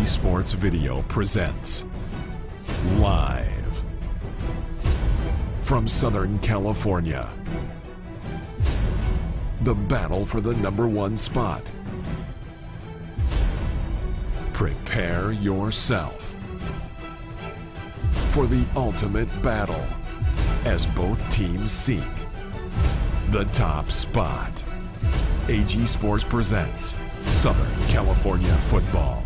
AG Sports Video presents live from Southern California, the battle for the #1 spot. Prepare yourself for the ultimate battle as both teams seek the top spot. AG Sports presents Southern California Football.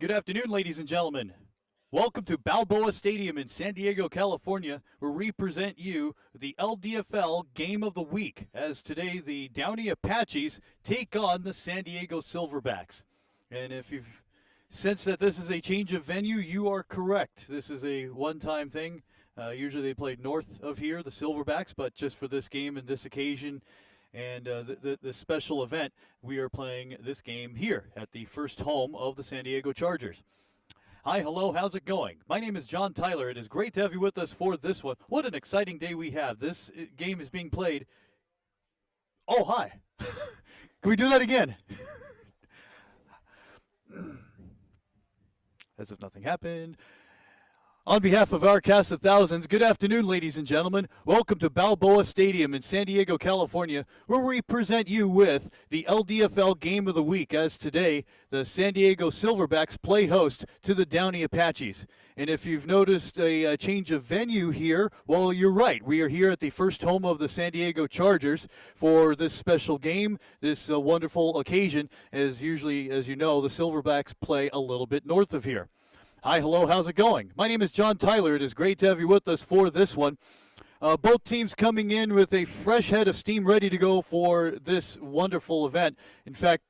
Good afternoon, ladies and gentlemen. Welcome to Balboa Stadium in San Diego, California, where we present you the Ldfl Game of the Week, as today the Downey Apaches take on the San Diego Silverbacks. And if you've sensed that this is a change of venue, you are correct. This is a one-time thing. Usually they play north of here, the Silverbacks, but just for this game and this occasion and this special event, we are playing this game here at the first home of the San Diego Chargers. Hi, hello, how's it going? My name is John Tyler. It is great to have you with us for this one. What an exciting day we have. This game is being played. Oh, hi. Can we do that again? As if nothing happened. On behalf of our cast of thousands, good afternoon, ladies and gentlemen. Welcome to Balboa Stadium in San Diego, California, where we present you with the Ldfl Game of the Week, as today the San Diego Silverbacks play host to the Downey Apaches. And if you've noticed a change of venue here, well, you're right. We are here at the first home of the San Diego Chargers for this special game, this wonderful occasion, as usually, as you know, the Silverbacks play a little bit north of here. Hi, hello, how's it going? My name is John Tyler. It is great to have you with us for this one. Both teams coming in with a fresh head of steam ready to go for this wonderful event. In fact,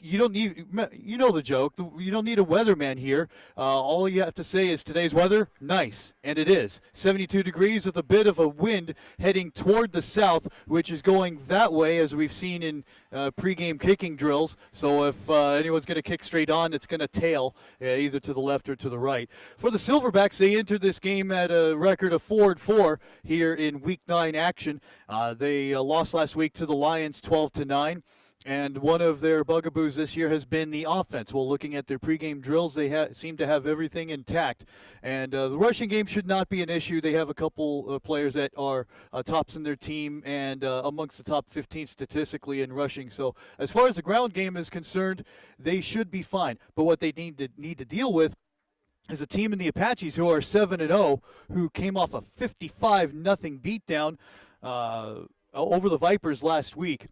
you don't need, you know the joke, you don't need a weatherman here. All you have to say is today's weather, nice, and it is. 72 degrees with a bit of a wind heading toward the south, which is going that way, as we've seen in pregame kicking drills. So if anyone's going to kick straight on, it's going to tail either to the left or to the right. For the Silverbacks, they entered this game at a record of 4-4 here in Week 9 action. They lost last week to the Lions 12-9. And one of their bugaboos this year has been the offense. Well, looking at their pregame drills, they seem to have everything intact. And the rushing game should not be an issue. They have a couple players that are tops in their team and amongst the top 15 statistically in rushing. So as far as the ground game is concerned, they should be fine. But what they need to deal with is a team in the Apaches who are 7-0, who came off a 55-0 beatdown over the Vipers last week.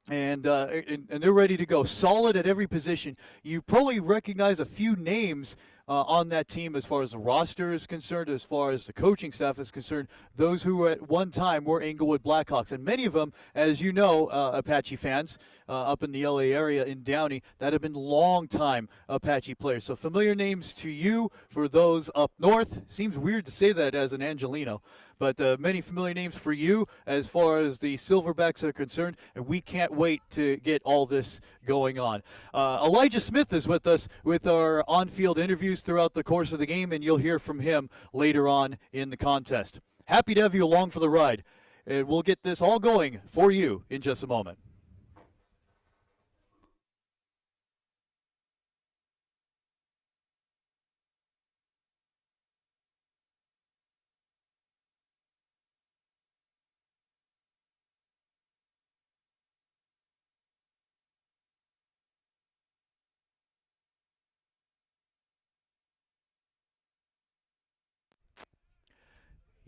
And they're ready to go, solid at every position. You probably recognize a few names on that team as far as the roster is concerned, as far as the coaching staff is concerned, those who at one time were Inglewood Blackhawks. And many of them, as you know, Apache fans up in the LA area in Downey, that have been long-time Apache players. So familiar names to you for those up north. Seems weird to say that as an Angelino. But many familiar names for you as far as the Silverbacks are concerned, and we can't wait to get all this going on. Elijah Smith is with us with our on-field interviews throughout the course of the game, and you'll hear from him later on in the contest. Happy to have you along for the ride, and we'll get this all going for you in just a moment.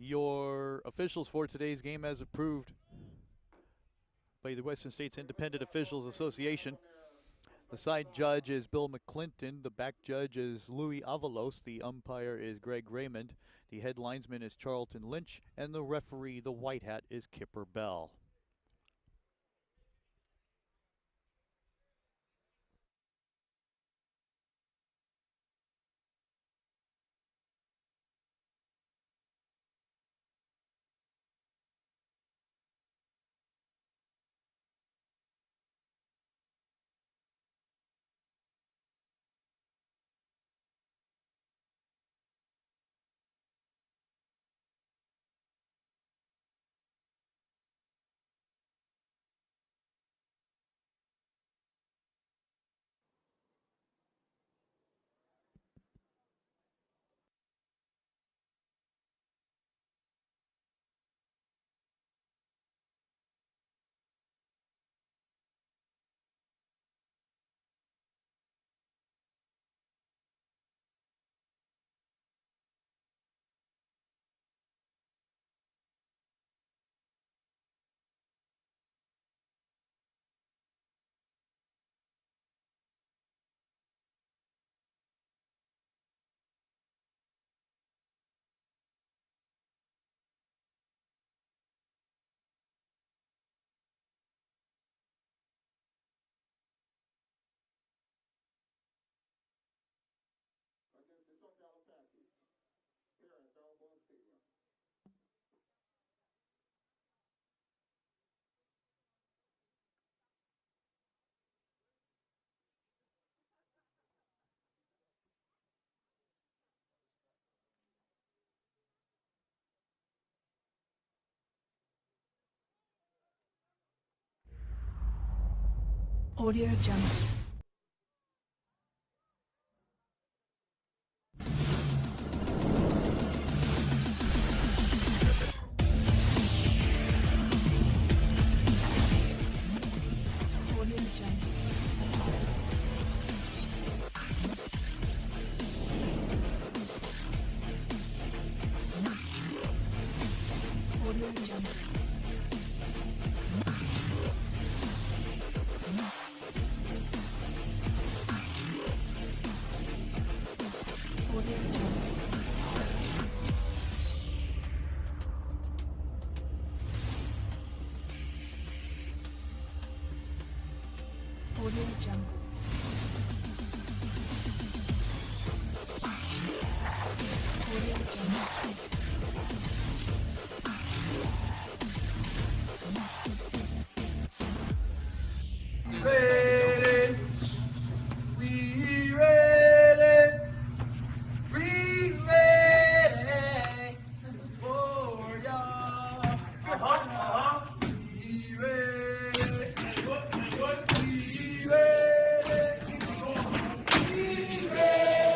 Your officials for today's game, as approved by the Western States Independent Officials Association. The side judge is Bill McClinton. The back judge is Louis Avalos. The umpire is Greg Raymond. The head linesman is Charlton Lynch. And the referee, the white hat, is Kipper Bell. Audio Jungle. Audio Jungle. Audio Jungle. Audio Jungle. Audio Jungle. Audio Jungle. Ready, we ready, we ready for y'all. We ready, we ready, we ready.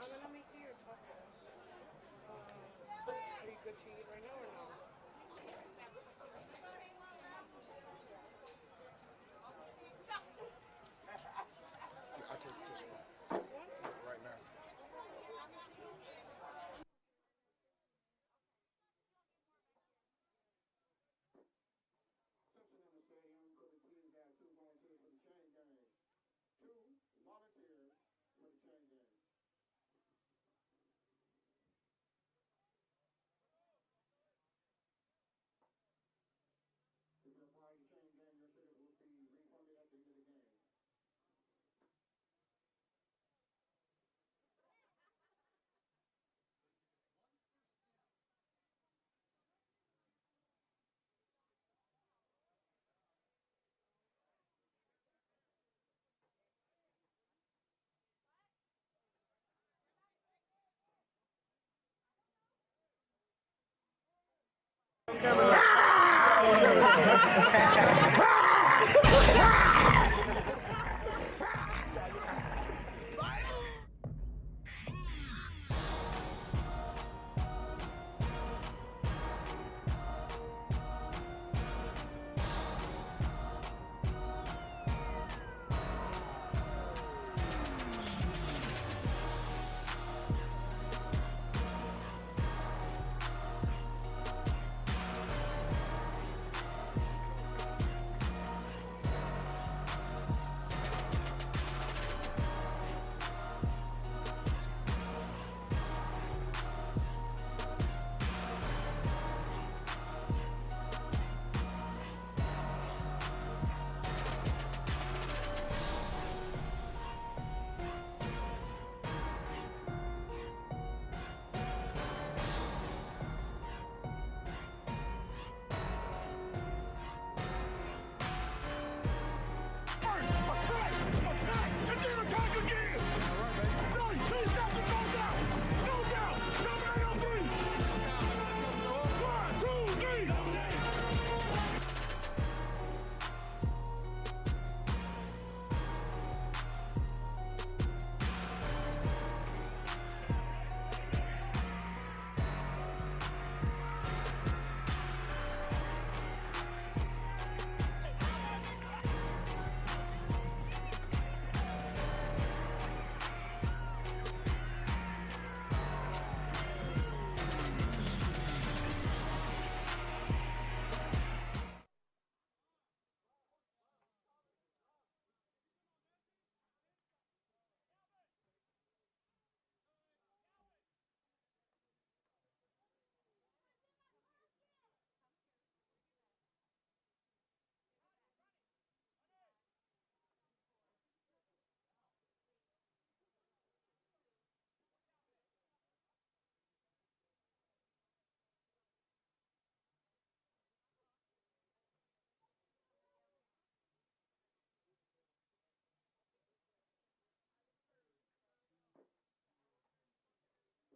I'm gonna make you your tacos. Are you good to eat right now or no? I'll take this one This one? right now. Simpson in the stadium for the teams that have two volunteers for the chain gang. Two volunteers for the chain gang. If you're part of the chain gang, your city will be refunded at the end of the game.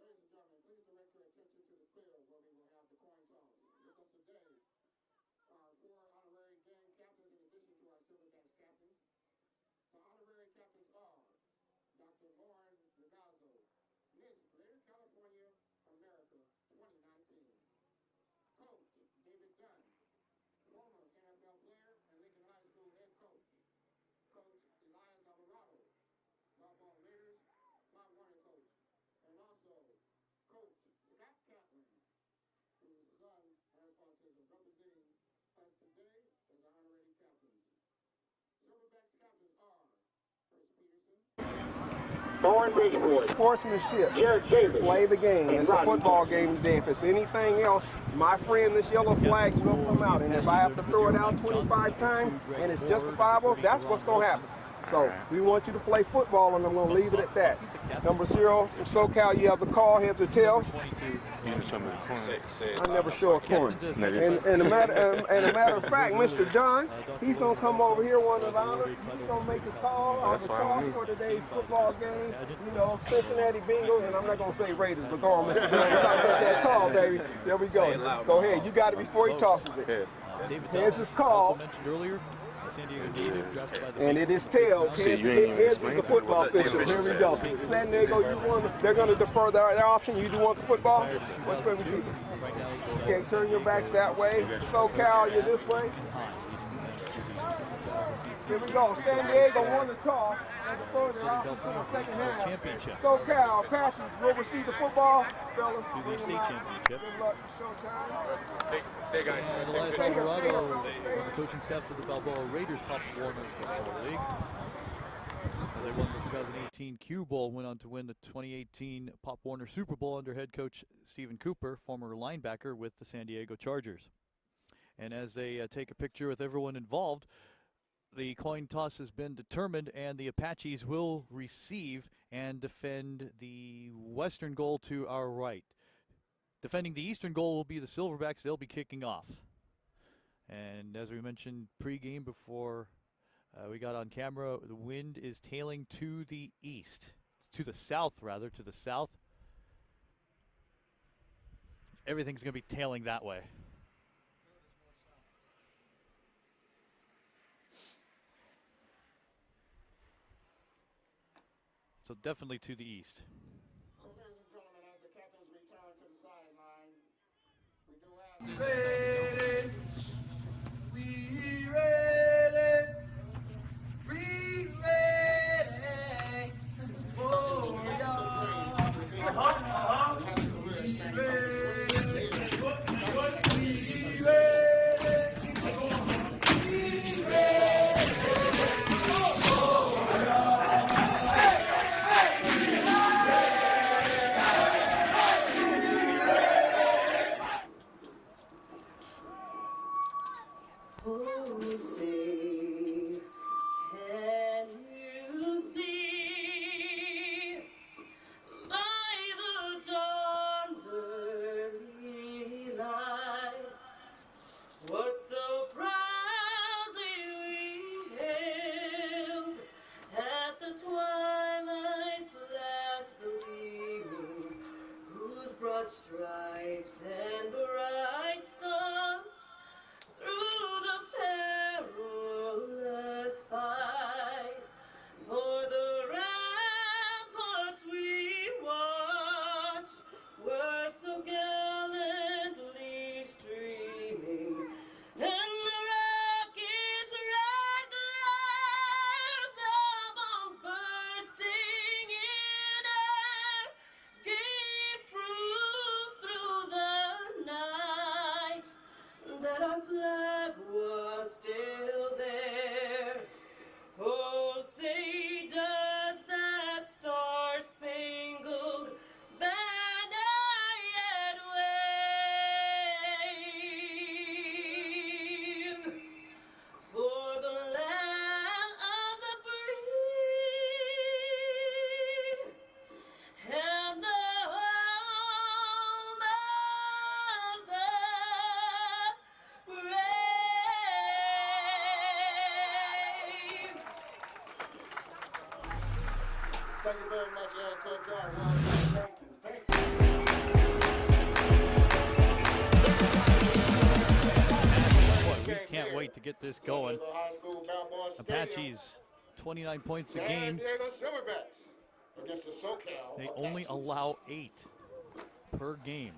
Ladies and gentlemen, please direct your attention to the field where we will have the coin toss. With us today are 4 honorary game captains in addition to our Silverbacks captains. The honorary captains are Dr. Lauren Legazzo, Miss Greater California, America 2019. Coach David Dunn, former NFL player and Lincoln High School head coach. Coach Elias Alvarado, Balboa Raiders, Bob Warner coach. And also Coach Scott Catlin, whose son has autism, representing us today as our honorary captains. Silverbacks captains are Chris Peterson, Thorne Bridgeport, Sportsmanship. Jared Davis, Play the game. and It's a Rodney football game today. If it's anything else, my friend, this yellow flag will come out. And if I have to throw it out 25 times and it's justifiable, that's what's going to happen. So we want you to play football, and I'm going to leave it at that. Number 0 from Socal, you have the call, heads or tails. I never show a coin. And a matter of fact, Mr. John, he's going to come over here, one of the honors. He's going to make a call on the toss for today's football game. You know, Cincinnati Bengals, and I'm not going to say Raiders, but go on, Mr. John. That call, baby. There we go. Go ahead. You got it before he tosses it. Here's his call. Mentioned earlier, San Diego native, drafted by the And it is tails. Here's the football official. Here we go. San Diego, they're going to defer their option. You do want the football? Which way we keep it? Okay, turn your backs that way. SoCal, you're this way. Here we go. San Diego won the toss. And defer their option for the second half. SoCal, Apaches will receive the football. Fellas, to the state championship. Good luck. Showtime. And Elias Alvarado on the coaching staff for the Balboa Raiders Pop Warner Football League. They won the 2018 Q Bowl, went on to win the 2018 Pop Warner Super Bowl under head coach Stephen Cooper, former linebacker with the San Diego Chargers. And as they take a picture with everyone involved, the coin toss has been determined, and the Apaches will receive and defend the western goal to our right. Defending the eastern goal will be the Silverbacks. They'll be kicking off. And as we mentioned pre-game before we got on camera, the wind is tailing to the east, to the south rather, to the south. Everything's going to be tailing that way. So definitely to the east. So, ladies and gentlemen, as the captains return to the sideline, we do ask. Ready, we ready, we ready for y'all. Oh, say, can you see by the dawn's early light what so proudly we hailed at the twilight's last gleaming, whose broad stripes and bright stars through the perilous fight for the ramparts we watched were so gallantly streaming, and the rocket's red glare, the bombs bursting in air, gave proof through the night that our flag was still there. Oh, say does that star-spangled banner yet wave for the land of the free and the home of the brave. Thank you very much, Eric Cook. Thank you. Boy, we can't wait to get this going. Apaches, 29 points a San game. Diego Silverbacks against the Socal. They only Apaches. allow 8 per game.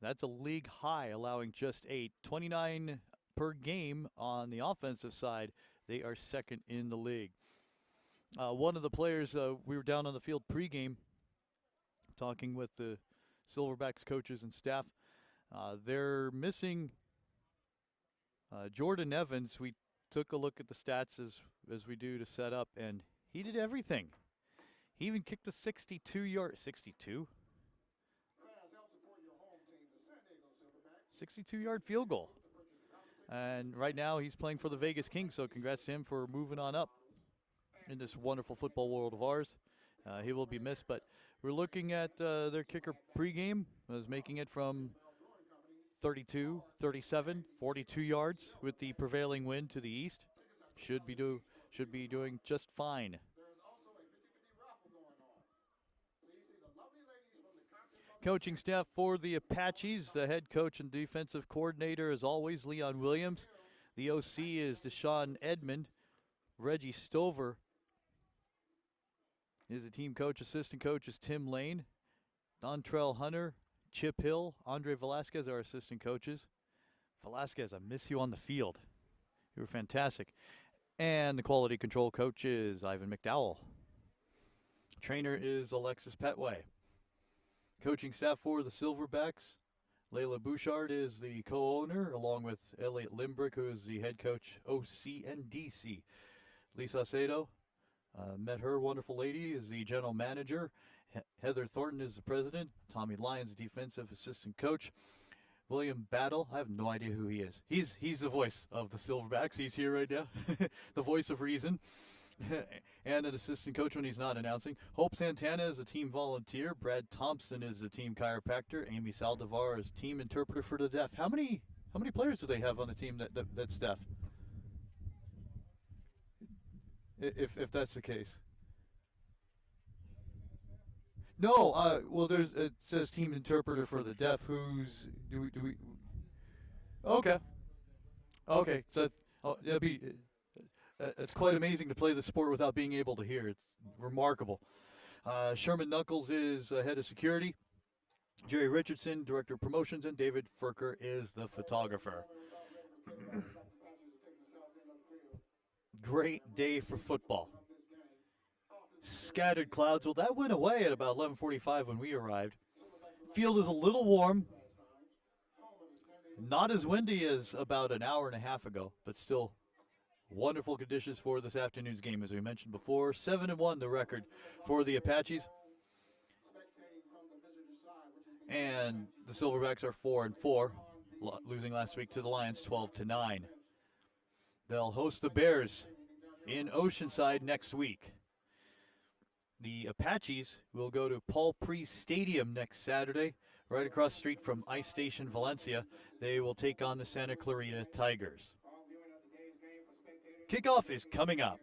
That's a league high, allowing just 8. 29 per game on the offensive side. They are second in the league. One of the players, we were down on the field pregame talking with the Silverbacks coaches and staff. They're missing Jordan Evans. We took a look at the stats as we do to set up, and he did everything. He even kicked a 62-yard, 62? 62-yard field goal. And right now he's playing for the Vegas Kings, so congrats to him for moving on up in this wonderful football world of ours. He will be missed, but we're looking at their kicker pregame. Was making it from 32, 37, 42 yards with the prevailing wind to the east. Should be doing just fine. Coaching staff for the Apaches, the head coach and defensive coordinator is always Leon Williams. The OC is Deshaun Edmond. Reggie Stover is the team coach. Assistant coach is Tim Lane. Dontrell Hunter, Chip Hill, Andre Velasquez are assistant coaches. Velasquez, I miss you on the field. You were fantastic. And the quality control coach is Ivan McDowell. Trainer is Alexis Petway. Coaching staff for the Silverbacks, Layla Bouchard is the co-owner, along with Elliot Limbrick, who is the head coach, OC and DC. Lisa Acedo, met her, wonderful lady, is the general manager. Heather Thornton is the president. Tommy Lyons, defensive assistant coach. William Battle, I have no idea who he is. He's the voice of the Silverbacks. He's here right now, the voice of reason. And an assistant coach when he's not announcing. Hope Santana is a team volunteer. Brad Thompson is a team chiropractor. Amy Saldivar is team interpreter for the deaf. How many players do they have on the team that's deaf? If that's the case. No, well, it says team interpreter for the deaf. Do we? Okay. So it'll be. It's quite amazing to play the sport without being able to hear. It's remarkable. Sherman Knuckles is head of security. Jerry Richardson, director of promotions, and David Furker is the photographer. Great day for football. Scattered clouds. Well, that went away at about 11:45 when we arrived. Field is a little warm. Not as windy as about an hour and a half ago, but still wonderful conditions for this afternoon's game. As we mentioned before, 7-1 the record for the Apaches. And the Silverbacks are 4-4, losing last week to the Lions 12-9. They'll host the Bears in Oceanside next week. The Apaches will go to Paul Priest Stadium next Saturday, right across the street from Ice Station Valencia. They will take on the Santa Clarita Tigers. Kickoff is coming up.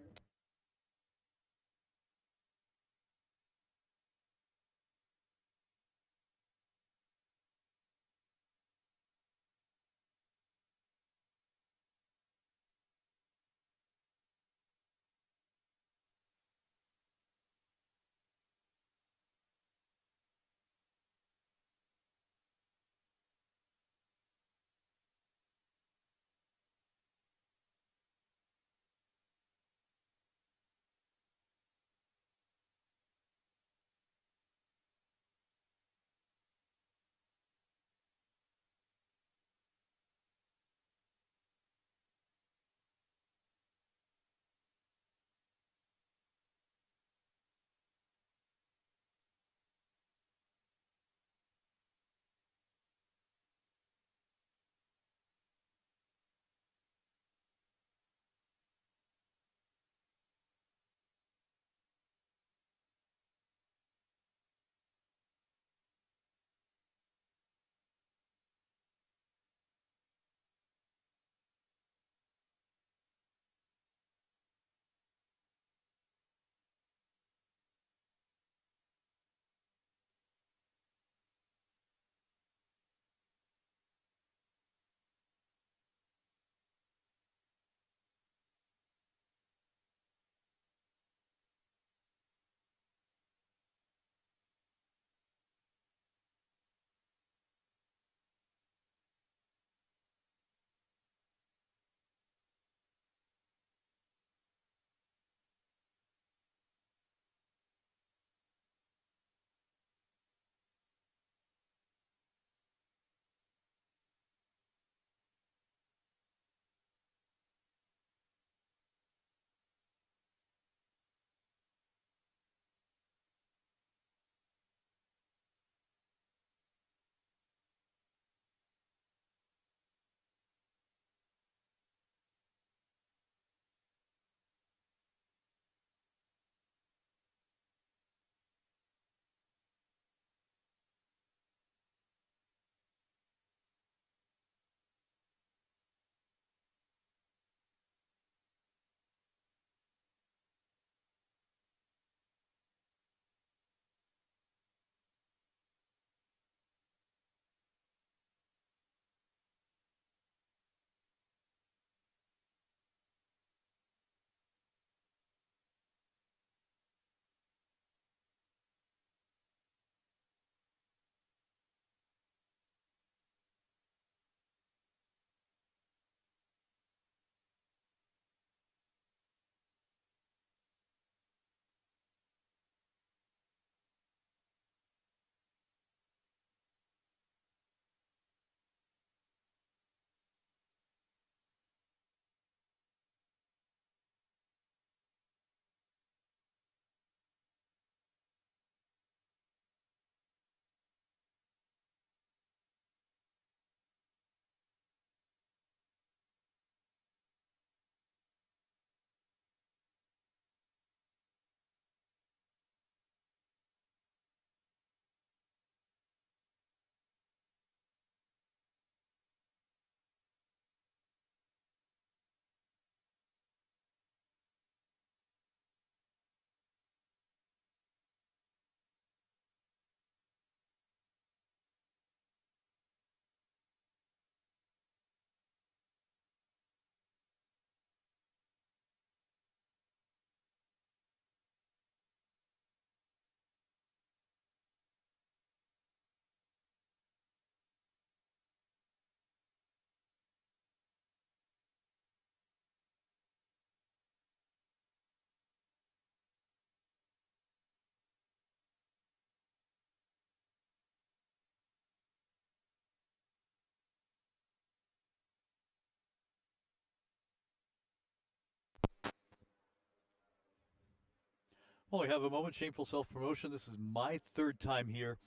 Well, we have a moment. Shameful self-promotion. This is my third time here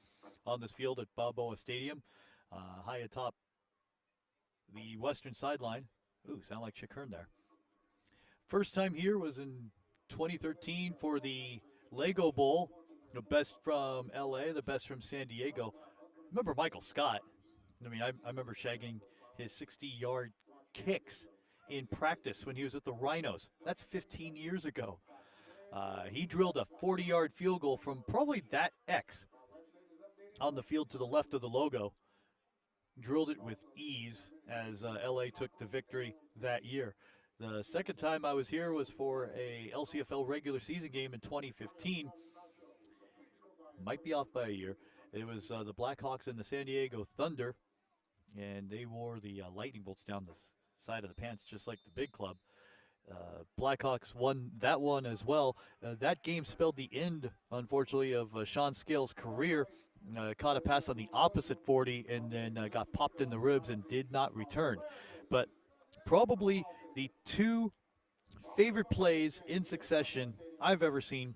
on this field at Balboa Stadium, high atop the western sideline. Ooh, sound like Chick Hearn there. First time here was in 2013 for the Lego Bowl. The best from LA, the best from San Diego. Remember Michael Scott? I mean, I remember shagging his 60-yard kicks in practice when he was with the Rhinos. That's 15 years ago. He drilled a 40-yard field goal from probably that X on the field to the left of the logo. Drilled it with ease as LA took the victory that year. The second time I was here was for a LCFL regular season game in 2015. Might be off by a year. It was the Blackhawks and the San Diego Thunder, and they wore the lightning bolts down the side of the pants just like the big club. Blackhawks won that one as well. That game spelled the end, unfortunately, of Sean Scales' career. Caught a pass on the opposite 40 and then got popped in the ribs and did not return. But probably the two favorite plays in succession I've ever seen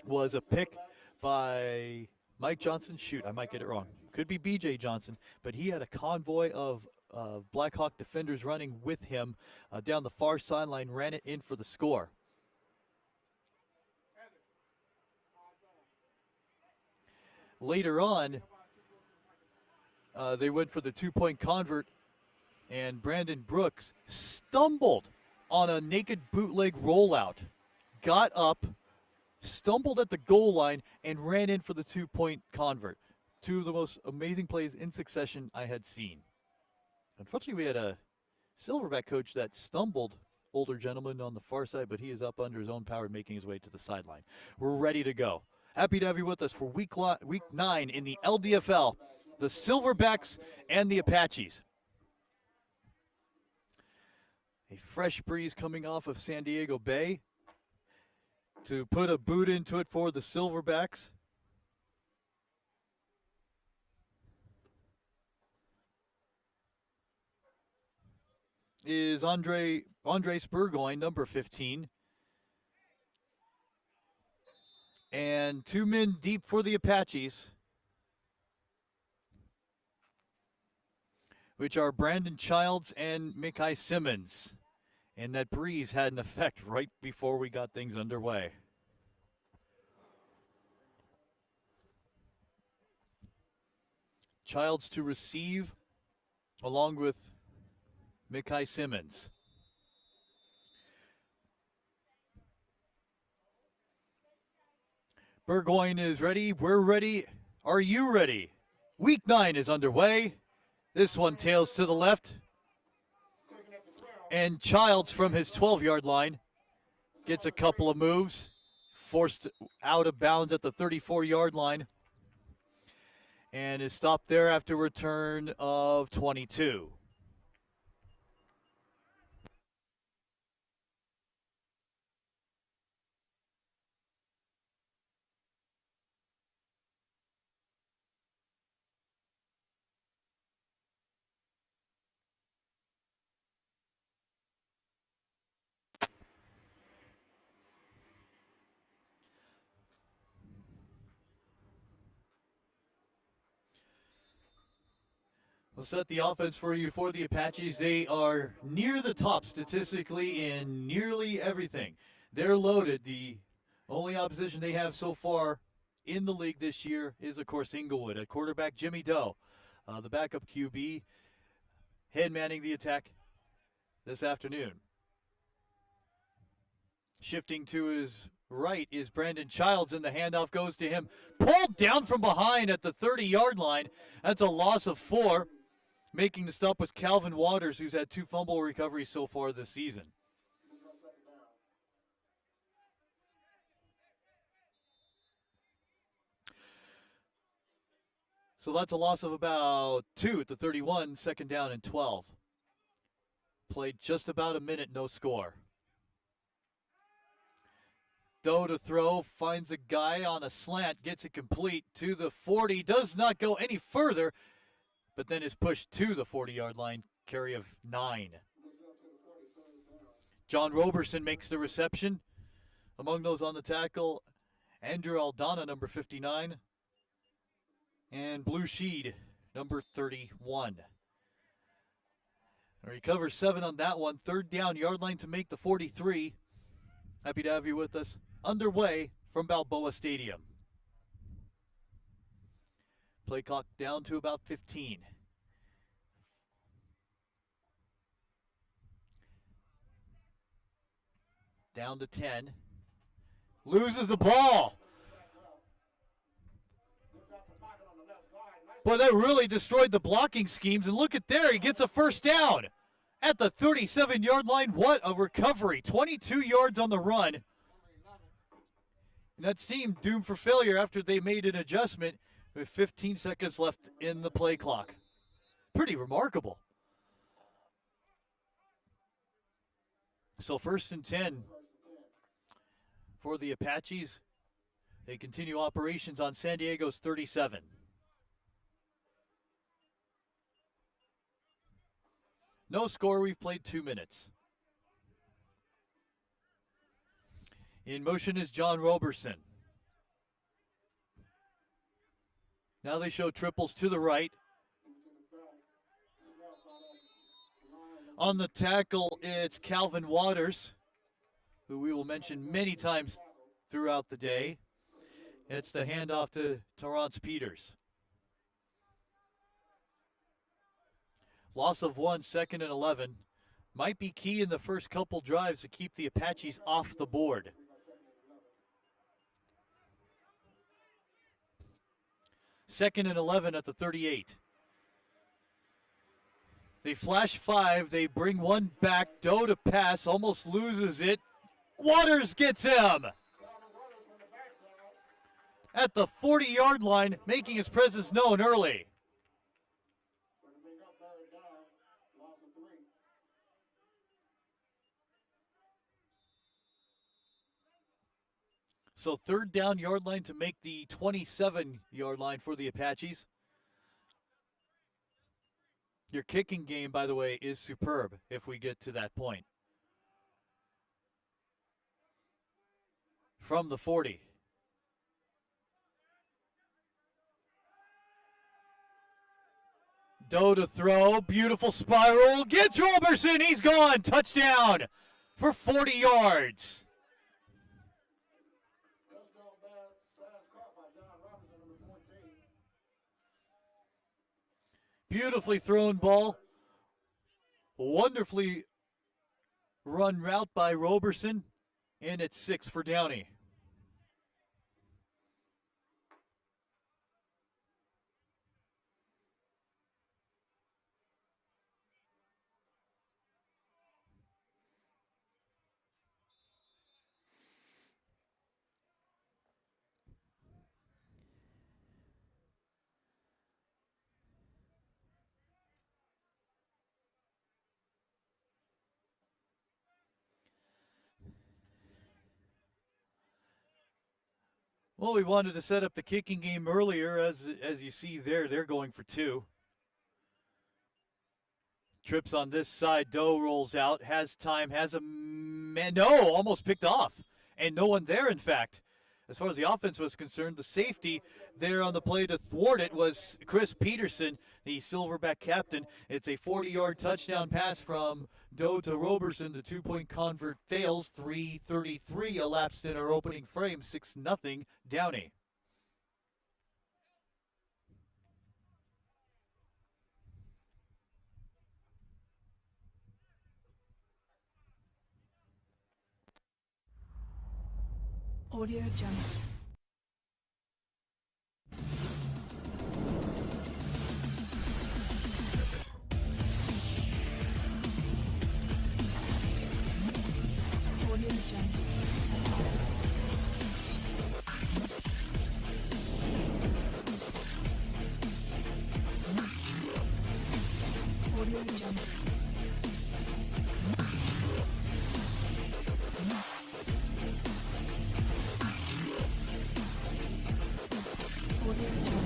was a pick by Mike Johnson. Shoot, I might get it wrong. Could be BJ Johnson, but he had a convoy of Blackhawk defenders running with him down the far sideline, ran it in for the score. Later on, they went for the two-point convert, and Brandon Brooks stumbled on a naked bootleg rollout, got up, stumbled at the goal line, and ran in for the two-point convert. Two of the most amazing plays in succession I had seen. Unfortunately, we had a Silverback coach that stumbled, older gentleman on the far side, but he is up under his own power, making his way to the sideline. We're ready to go. Happy to have you with us for week 9 in the LDFL, the Silverbacks and the Apaches. A fresh breeze coming off of San Diego Bay to put a boot into it for the Silverbacks. Is Andres Burgoyne, number 15. And 2 men deep for the Apaches, which are Brandon Childs and Mikai Simmons. And that breeze had an effect right before we got things underway. Childs to receive, along with Mikai Simmons. Burgoyne is ready. We're ready. Are you ready? Week 9 is underway. This one tails to the left. And Childs from his 12-yard line gets a couple of moves. Forced out of bounds at the 34-yard line. And is stopped there after return of 22. We'll set the offense for you for the Apaches. They are near the top statistically in nearly everything. They're loaded. The only opposition they have so far in the league this year is, of course, Inglewood. At quarterback, Jimmy Doe, the backup QB, head manning the attack this afternoon. Shifting to his right is Brandon Childs, and the handoff goes to him. Pulled down from behind at the 30-yard line. That's a loss of 4. Making the stop was Calvin Waters, who's had 2 fumble recoveries so far this season. So that's a loss of about 2 at the 31, second down and 12. Played just about a minute, no score. Doe to throw, finds a guy on a slant, gets it complete to the 40, does not go any further, but then is pushed to the 40-yard line, carry of 9. John Roberson makes the reception. Among those on the tackle, Andrew Aldana, number 59. And Blue Sheed, number 31. Recover 7 on that one. Third down, yard line to make the 43. Happy to have you with us. Underway from Balboa Stadium. Play clock down to about 15. Down to 10. Loses the ball. Boy, that really destroyed the blocking schemes. And look at there, he gets a first down at the 37-yard line. What a recovery. 22 yards on the run. And that seemed doomed for failure after they made an adjustment with 15 seconds left in the play clock. Pretty remarkable. So 1st and 10 for the Apaches. They continue operations on San Diego's 37. No score, we've played 2 minutes. In motion is John Roberson. Now they show triples to the right. On the tackle, it's Calvin Waters, who we will mention many times throughout the day. It's the handoff to Terrence Peters. Loss of 1, 2nd and 11. Might be key in the first couple drives to keep the Apaches off the board. Second and 11 at the 38. They flash 5. They bring one back. Doe to pass. Almost loses it. Waters gets him at the 40-yard line, making his presence known early. So 3rd down, yard line to make the 27-yard line for the Apaches. Your kicking game, by the way, is superb if we get to that point. From the 40. Doe to throw. Beautiful spiral. Gets Roberson. He's gone. Touchdown for 40 yards. Beautifully thrown ball. Wonderfully run route by Roberson. And it's 6 for Downey. Well, we wanted to set up the kicking game earlier. As you see there, they're going for 2. Trips on this side. Doe rolls out, has time, has a man. No, almost picked off. And no one there, in fact. As far as the offense was concerned, the safety there on the play to thwart it was Chris Peterson, the Silverback captain. It's a 40-yard touchdown pass from Doe to Roberson. The 2-point convert fails. 3:33 elapsed in our opening frame. 6-0 Downey. Audio Jungle. Audio Jungle. Audio Jungle. Audio Jungle.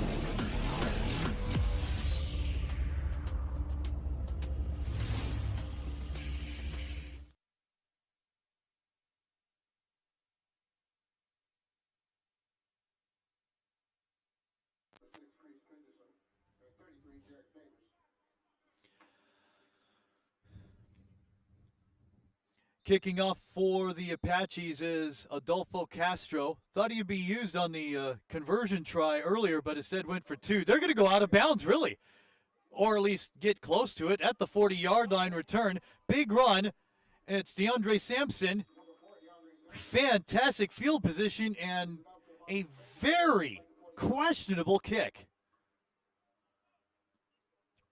Kicking off for the Apaches is Adolfo Castro. Thought he'd be used on the conversion try earlier, but instead went for two. They're going to go out of bounds, really, or at least get close to it at the 40-yard line return. Big run. It's DeAndre Sampson. Fantastic field position and a very questionable kick.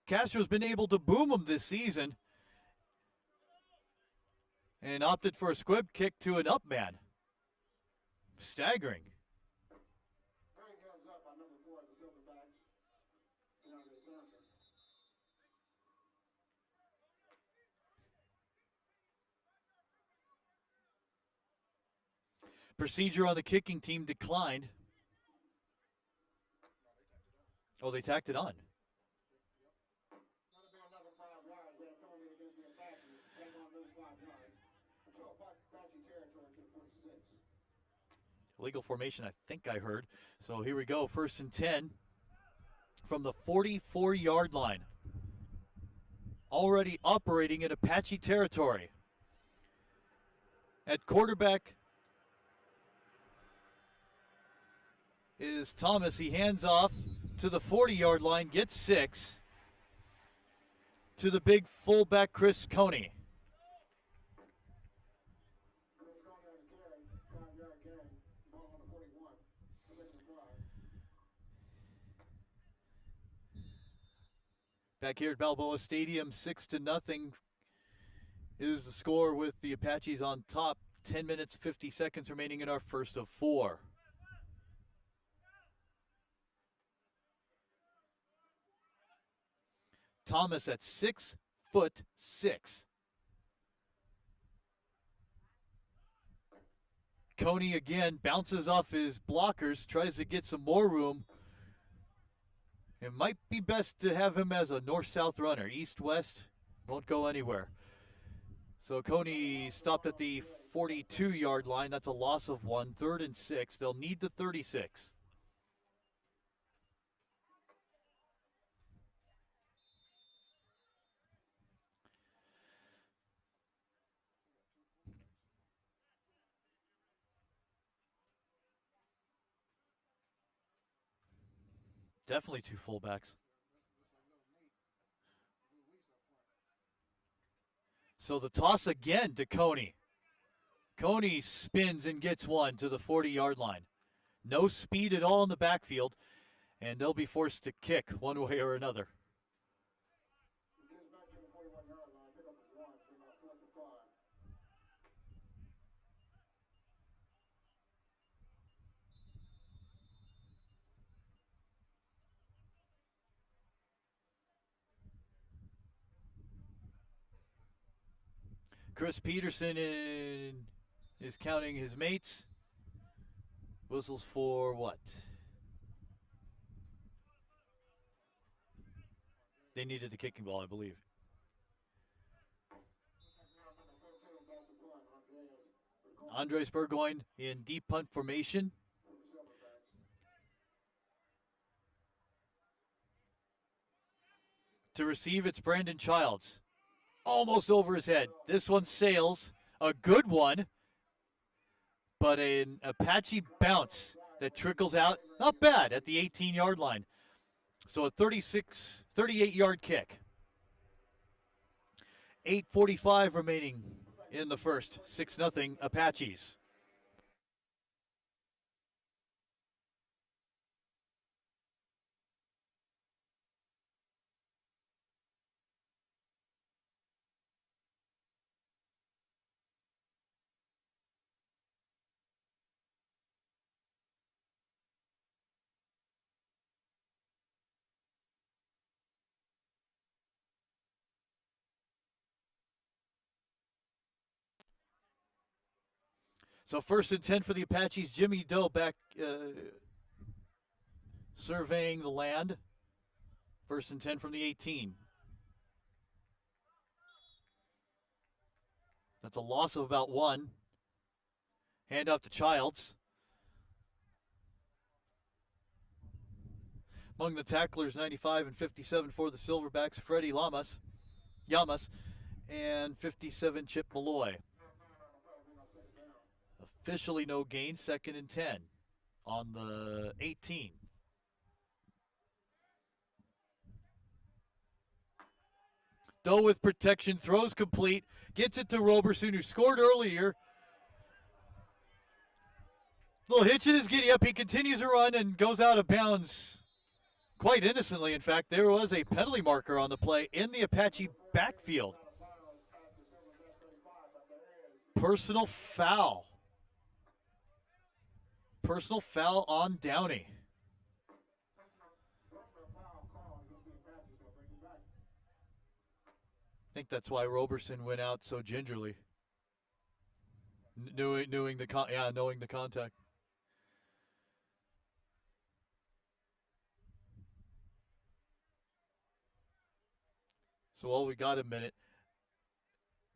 Castro's been able to boom him this season and opted for a squib kick to an up man. Staggering. Bring hands up on number 4 of the Silverbacks, DeAndre Sampson. Procedure on the kicking team declined. Oh, they tacked it on. That'll be another 5 yards. They're throwing it against the Apaches. They're going to lose 5 yards. Control Apache territory to 46. Illegal formation, I think I heard. So here we go, 1st and 10 from the 44-yard line. Already operating in Apache territory. At quarterback is Thomas. He hands off to the 40-yard line, gets 6 to the big fullback Chris Coney. Chris Coney on the carry, 5-yard carry. Ball on the 41. Position 5. Back here at Balboa Stadium, 6-0 is the score with the Apaches on top. 10 minutes, 50 seconds remaining in our first of 4. Thomas at 6'6". Coney again bounces off his blockers, tries to get some more room. It might be best to have him as a north-south runner. East-west, won't go anywhere. So Coney stopped at the 42-yard line. That's a loss of 1. 3rd and 6. They'll need the 36. Definitely 2 fullbacks. So the toss again to Coney. Coney spins and gets 1 to the 40-yard line. No speed at all in the backfield, and they'll be forced to kick one way or another. He gets back to the 41-yard line. Pick up his 1. Bring out 4th and 5. Chris Peterson is counting his mates. Whistles for what? They needed the kicking ball, I believe. Andres Burgoyne in deep punt formation. To receive, it's Brandon Childs. Almost over his head. This one sails. A good one. But an Apache bounce that trickles out. Not bad at the 18-yard line. So a 38-yard kick. 8:45 remaining in the first. 6-0 Apaches. So 1st and 10 for the Apaches. Jimmy Doe back surveying the land. 1st and 10 from the 18. That's a loss of about 1. Hand off to Childs. Among the tacklers, 95 and 57 for the Silverbacks, Freddie Yamas, and 57, Chip Malloy. Officially no gain, 2nd and 10 on the 18. Doe with protection, throws complete, gets it to Roberson, who scored earlier. Little hitch in his giddy up. He continues to run and goes out of bounds quite innocently. In fact, there was a penalty marker on the play in the Apache backfield. Personal foul. Personal foul on Downey. I think that's why Roberson went out so gingerly, knowing the contact. So while we got a minute,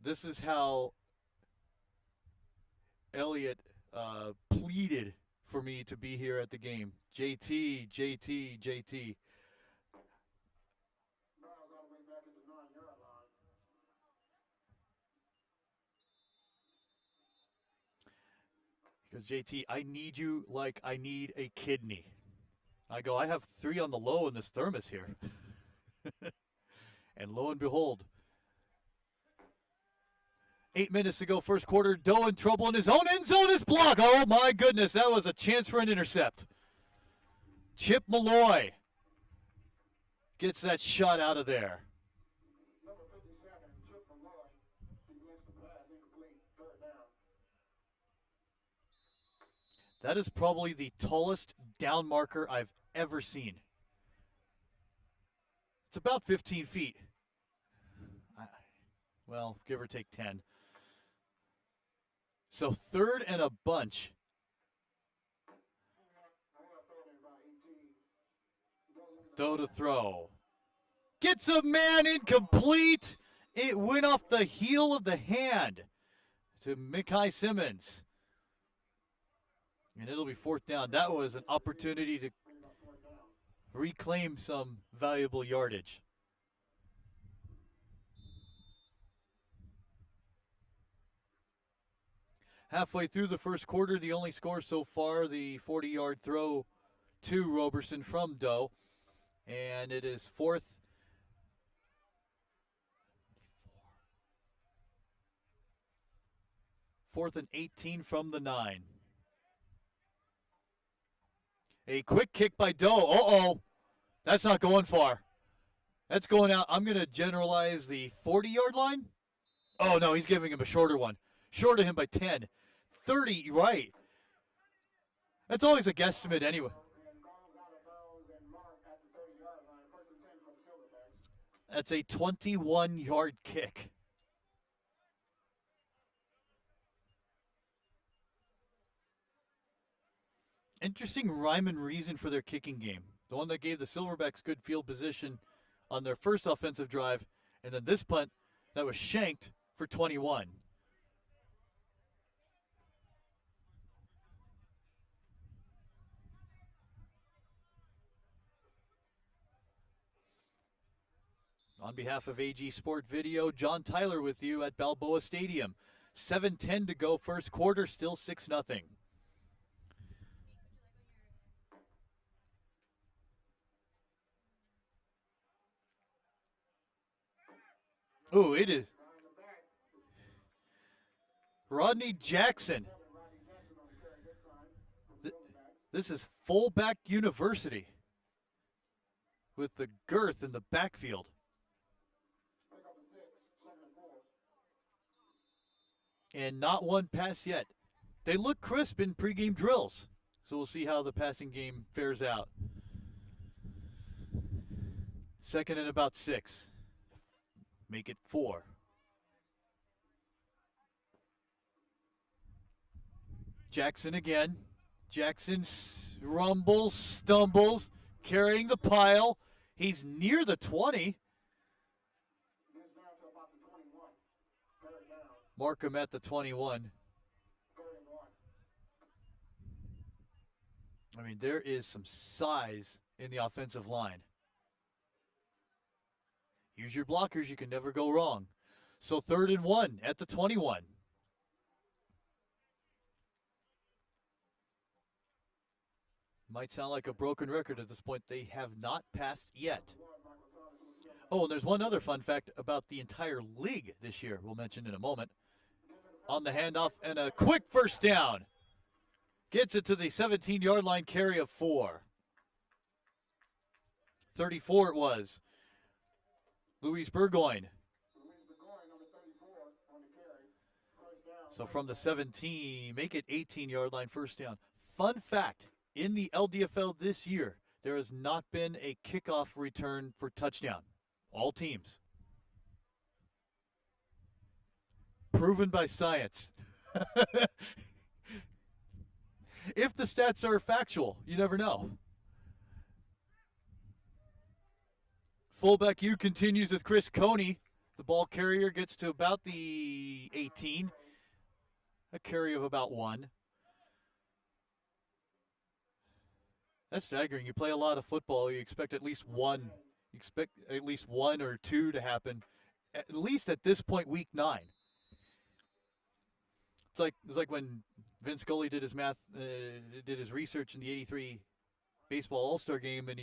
this is how Elliot pleaded for me to be here at the game. JT. Because JT, I need you like I need a kidney. I go, I have 3 on the low in this thermos here. And lo and behold, 8 minutes to go, first quarter. Doe in trouble in his own end zone is blocked. Oh my goodness, that was a chance for an intercept. Chip Malloy gets that shot out of there. Number 57, Chip Malloy. He gets the pass incomplete, 3rd down. That is probably the tallest down marker I've ever seen. It's about 15 feet. Well, give or take 10. So 3rd and a bunch. Doe to throw. Gets a man incomplete. It went off the heel of the hand to Mekhi Simmons. And it'll be 4th down. That was an opportunity to reclaim some valuable yardage. Halfway through the first quarter, the only score so far, the 40-yard throw to Roberson from Doe. And it is 4th. Fourth and 18 from the 9. A quick kick by Doe. Uh-oh. That's not going far. That's going out. I'm going to generalize the 40-yard line. Oh, no, he's giving him a shorter one. Short of him by 10. 30, right. That's always a guesstimate anyway. That's a 21-yard kick. Interesting rhyme and reason for their kicking game. The one that gave the Silverbacks good field position on their first offensive drive, and then this punt that was shanked for 21. On behalf of AG Sport Video, John Tyler with you at Balboa Stadium. 7:10 to go, first quarter, still 6-0. Ooh, it is Rodney Jackson. This is fullback university with the girth in the backfield. And not one pass yet. They look crisp in pregame drills, so we'll see how the passing game fares out. 2nd and about 6. Make it 4. Jackson again. Jackson rumbles, stumbles, carrying the pile. He's near the 20. Mark him at the 21. I mean, there is some size in the offensive line. Use your blockers. You can never go wrong. So 3rd and 1 at the 21. Might sound like a broken record at this point. They have not passed yet. Oh, and there's one other fun fact about the entire league this year we'll mention in a moment. On the handoff and a quick first down. Gets it to the 17-yard line, carry of 4. 34 it was. Luis Burgoyne. So from the 17, make it 18-yard line, first down. Fun fact, in the LDFL this year, there has not been a kickoff return for touchdown. All teams. Proven by science. If the stats are factual, you never know. Fullback U continues with Chris Coney. The ball carrier gets to about the 18. A carry of about 1. That's staggering. You play a lot of football, you expect at least one. You expect at least 1 or 2 to happen, at least at this point, week 9. It's like when Vince Scully did his did his research in the '83 baseball All-Star game, and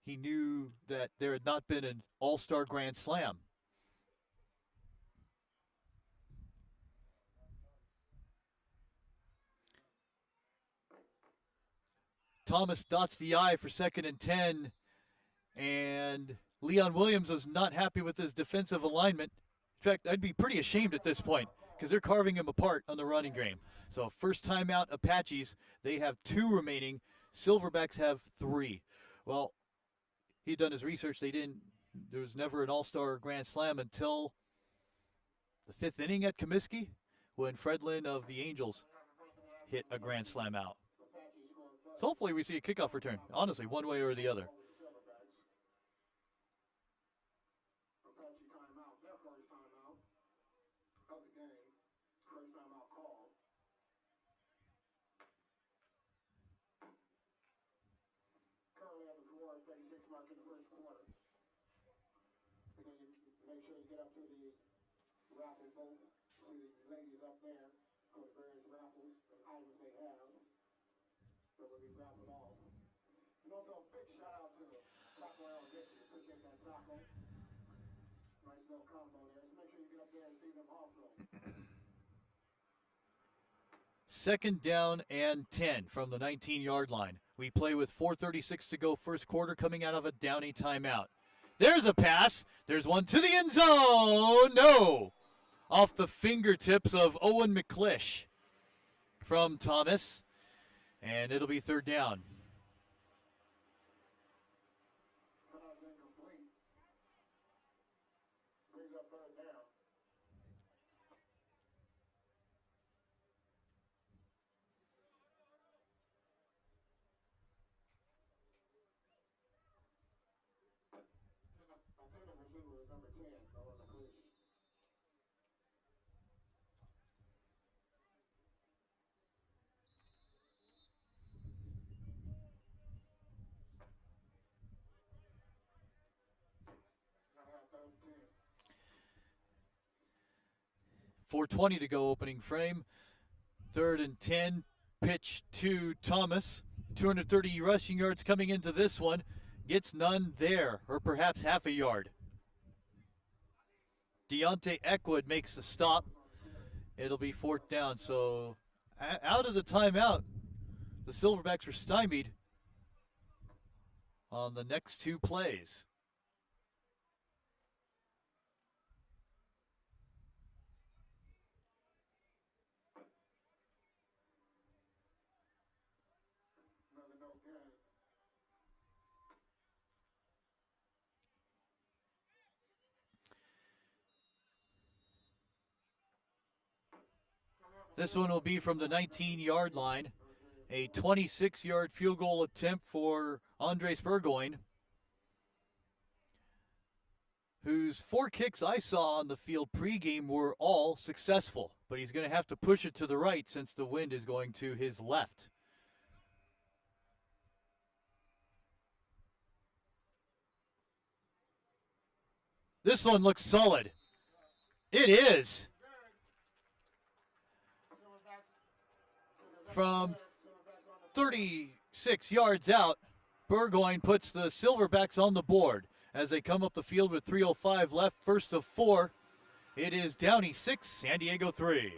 he knew that there had not been an All-Star Grand Slam. Thomas dots the I for 2nd and 10, and Leon Williams was not happy with his defensive alignment. In fact, I'd be pretty ashamed at this point because they're carving him apart on the running game. So first timeout Apaches, they have 2 remaining. Silverbacks have 3. Well, he'd done his research. There was never an All-Star Grand Slam until the 5th inning at Comiskey when Fred Lynn of the Angels hit a Grand Slam out. So hopefully we see a kickoff return, honestly, one way or the other. Make sure you get up to the raffle boat, see the ladies up there, for the various raffles and items they have that will be raffled off. And also a big shout out to Taco L. Dixon. Appreciate that taco. Nice little combo there. So make sure you get up there and see them also. 2nd down and 10 from the 19-yard line. We play with 4:36 to go, first quarter, coming out of a Downey timeout. There's a pass. There's one to the end zone. No. Off the fingertips of Owen McClish from Thomas. And it'll be 3rd down. .420 to go, opening frame. 3rd and 10, pitch to Thomas. 230 rushing yards coming into this one. Gets none there, or perhaps half a yard. Deontay Eckwood makes the stop. It'll be 4th down. So out of the timeout, the Silverbacks were stymied on the next 2 plays. This one will be from the 19-yard line. A 26-yard field goal attempt for Andres Burgoyne, whose 4 kicks I saw on the field pregame were all successful. But he's going to have to push it to the right since the wind is going to his left. This one looks solid. It is. From 36 yards out, Burgoyne puts the Silverbacks on the board as they come up the field with 3:05 left, first of 4. It is Downey 6, San Diego 3.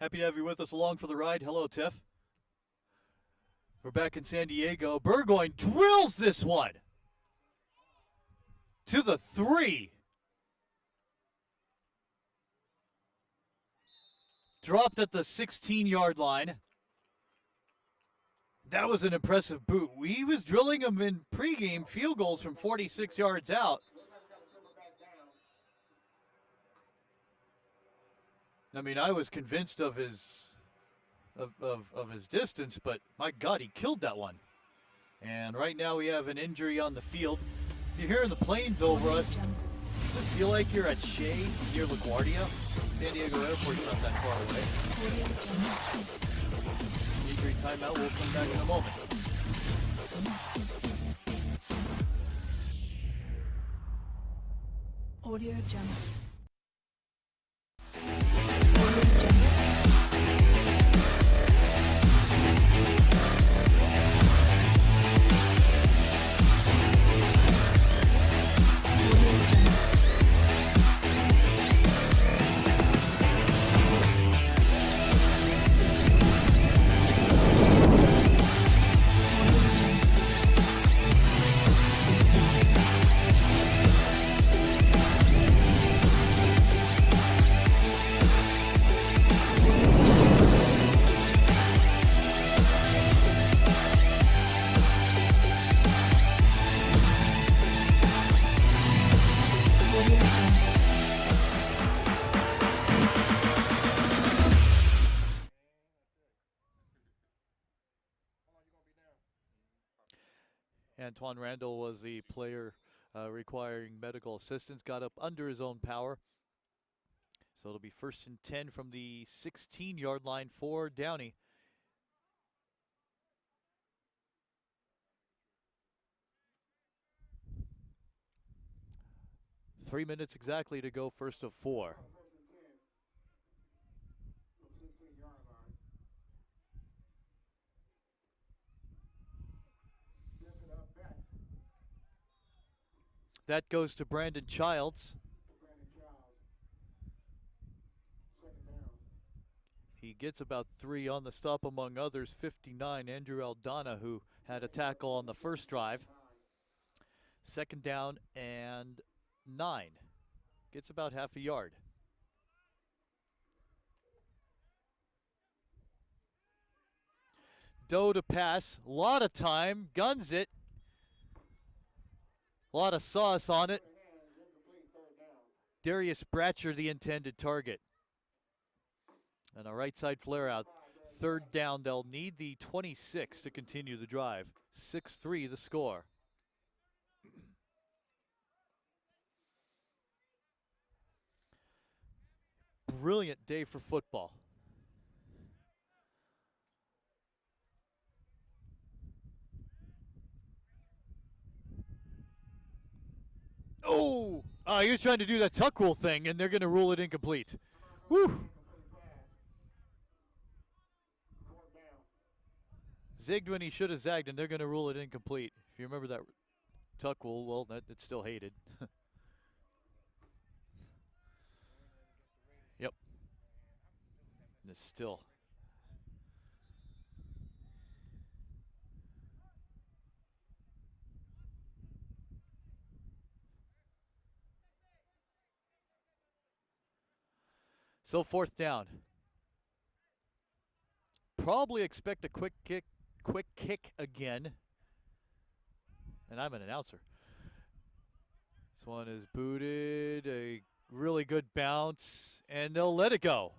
Happy to have you with us along for the ride. Hello, Tiff. We're back in San Diego. Burgoyne drills this one to the 3. Dropped at the 16-yard line. That was an impressive boot. He was drilling them in pregame field goals from 46 yards out. I mean, I was convinced of his his distance, but my God, he killed that one. And right now we have an injury on the field. If you're hearing the planes over us, does it feel like you're at Shea near LaGuardia? San Diego Airport's not that far away. Injury timeout. We'll come back in a moment. Audio Jungle. Antoine Randall was the player requiring medical assistance, got up under his own power. So it'll be 1st and 10 from the 16-yard line for Downey. Three minutes exactly to go, first of 4. That goes to Brandon Childs. He gets about 3 on the stop, among others 59, Andrew Aldana, who had a tackle on the first drive. 2nd down and 9. Gets about half a yard. Doe to pass, a lot of time, guns it. A lot of sauce on it. Darius Bratcher, the intended target. And a right side flare out. 3rd down, they'll need the 26 to continue the drive. 6-3 the score. Brilliant day for football. Oh, he was trying to do that tuck rule thing, and they're going to rule it incomplete. Whew. Zigged when he should have zagged, and they're going to rule it incomplete. If you remember that tuck rule, well, it's still hated. And it's still. So 4th down. Probably expect a quick kick again. And I'm an announcer. This one is booted, a really good bounce, and they'll let it go.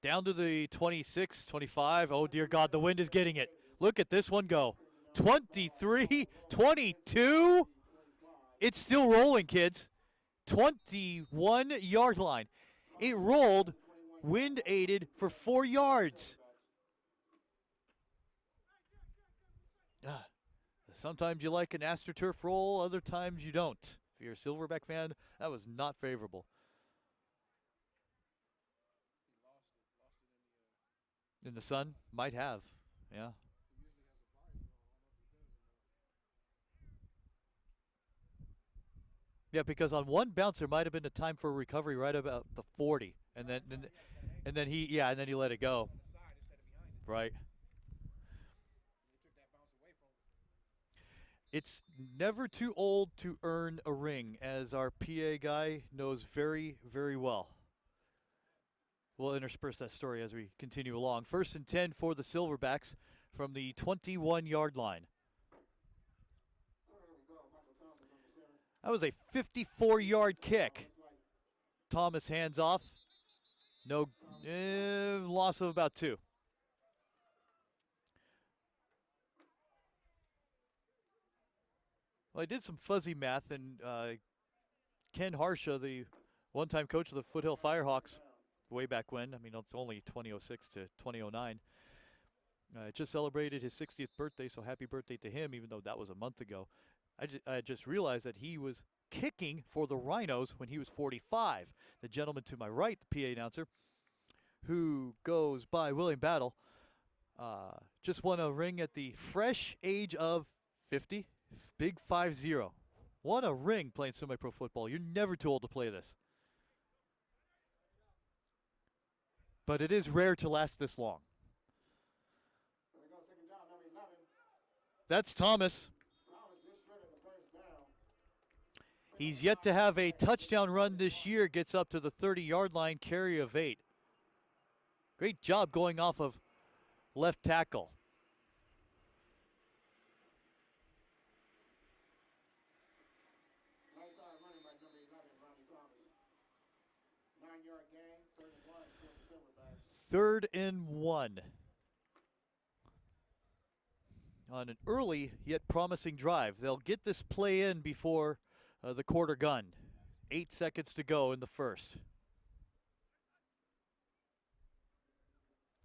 Down to the 26, 25. Oh, dear God, the wind is getting it. Look at this one go. 23, 22. It's still rolling, kids. 21-yard line. It rolled, wind aided for 4 yards. Sometimes you like an AstroTurf roll, other times you don't. If you're a Silverback fan, that was not favorable. In the sun? Might have, yeah. Yeah, because on one bounce there might have been a time for a recovery right about the 40, and then he let it go. Right. It's never too old to earn a ring, as our PA guy knows very, very well. We'll intersperse that story as we continue along. 1st and 10 for the Silverbacks from the 21-yard line. That was a 54-yard kick. Thomas hands off. No loss of about 2. Well, I did some fuzzy math, and Ken Harsha, the one-time coach of the Foothill Firehawks, way back when, I mean, it's only 2006 to 2009, just celebrated his 60th birthday, so happy birthday to him, even though that was a month ago. I just realized that he was kicking for the Rhinos when he was 45. The gentleman to my right, the PA announcer, who goes by William Battle, just won a ring at the fresh age of 50. Big 5-0. What a ring playing semi-pro football. You're never too old to play this. But it is rare to last this long. That's Thomas. He's yet to have a touchdown run this year. Gets up to the 30-yard line, carry of 8. Great job going off of left tackle. Third and 1. On an early yet promising drive. They'll get this play in before the quarter gun. 8 seconds to go in the first.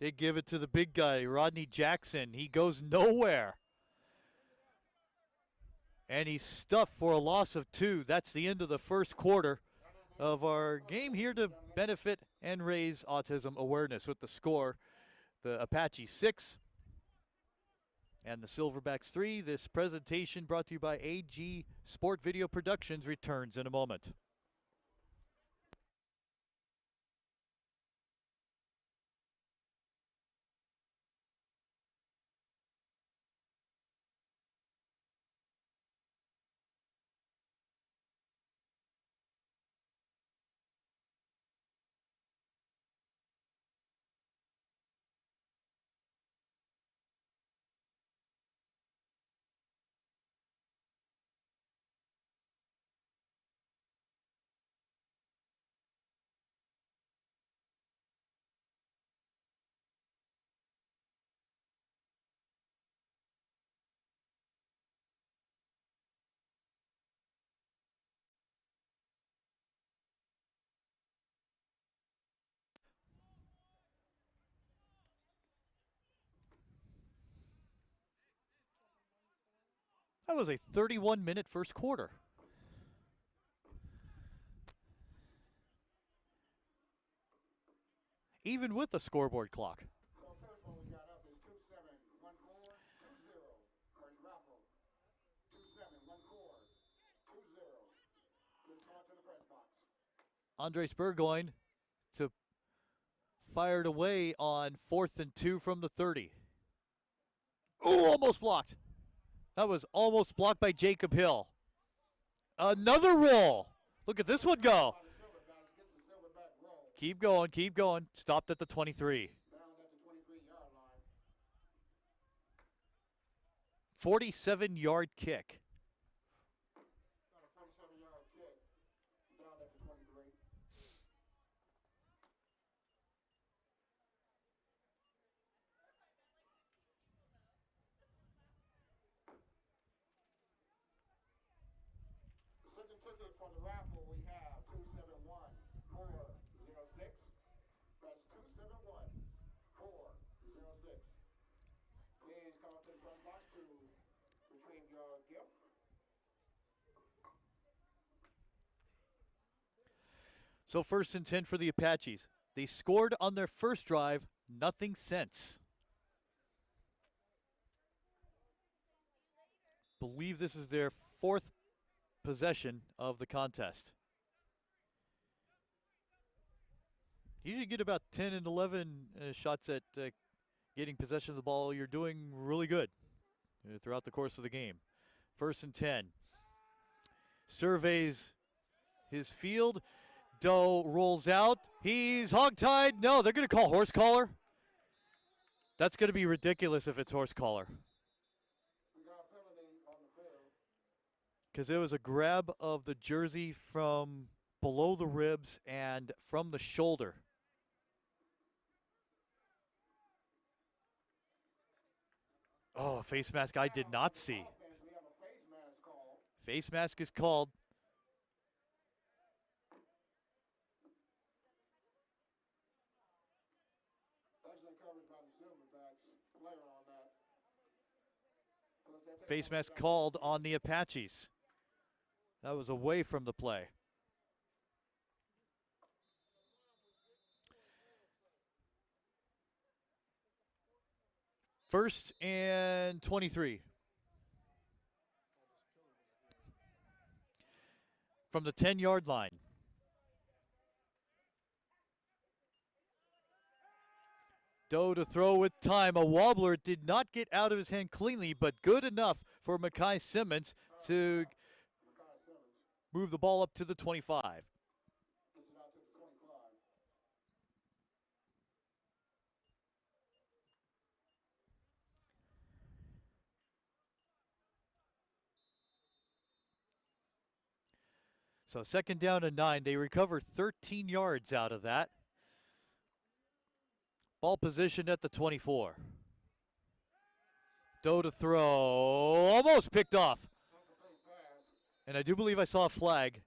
They give it to the big guy, Rodney Jackson. He goes nowhere. And he's stuffed for a loss of 2. That's the end of the first quarter of our game, here to benefit and raise autism awareness. With the score, the Apaches 6 and the Silverbacks 3. This presentation brought to you by AG Sport Video Productions returns in a moment. That was a 31-minute first quarter. Even with the scoreboard clock. So first one we got up is 271420. First raffle. 271420. Let's go to the press box. Andres Burgoyne to fired away on 4th and 2 from the 30. Oh, almost blocked. That was almost blocked by Jacob Hill. Another roll. Look at this one go. Silverbacks gets the Silverback roll. Keep going, keep going. Stopped at the 23. Down at the 23-yard line. 47-yard kick. Got a 47-yard kick. Down at the 23. The second ticket for the raffle we have 271406. That's 271406. Please come up to the press box to retrieve your gift. So 1st and 10 for the Apaches. They scored on their first drive, nothing since. Believe this is their 4th possession of the contest. Usually get about 10 and 11 shots at getting possession of the ball. You're doing really good throughout the course of the game. 1st and 10. Surveys his field. Doe rolls out. He's hogtied. No, they're going to call horse collar. That's going to be ridiculous if it's horse collar. We got a penalty on the field. Because it was a grab of the jersey from below the ribs and from the shoulder. Oh, face mask I did not see. We have a face mask call. Face mask is called. Actually covered by the Silverbacks player on that. Plus they're taking Face mask back. called on the Apaches. That was away from the play. First and 23. From the 10-yard line. Doe to throw with time. A wobbler did not get out of his hand cleanly, but good enough for Makai Simmons to move the ball up to the 25. Gets it out to the 25. So 2nd down and 9. They recover 13 yards out of that. Ball positioned at the 24. Doe to throw. Almost picked off. Incomplete pass. And I do believe I saw a flag.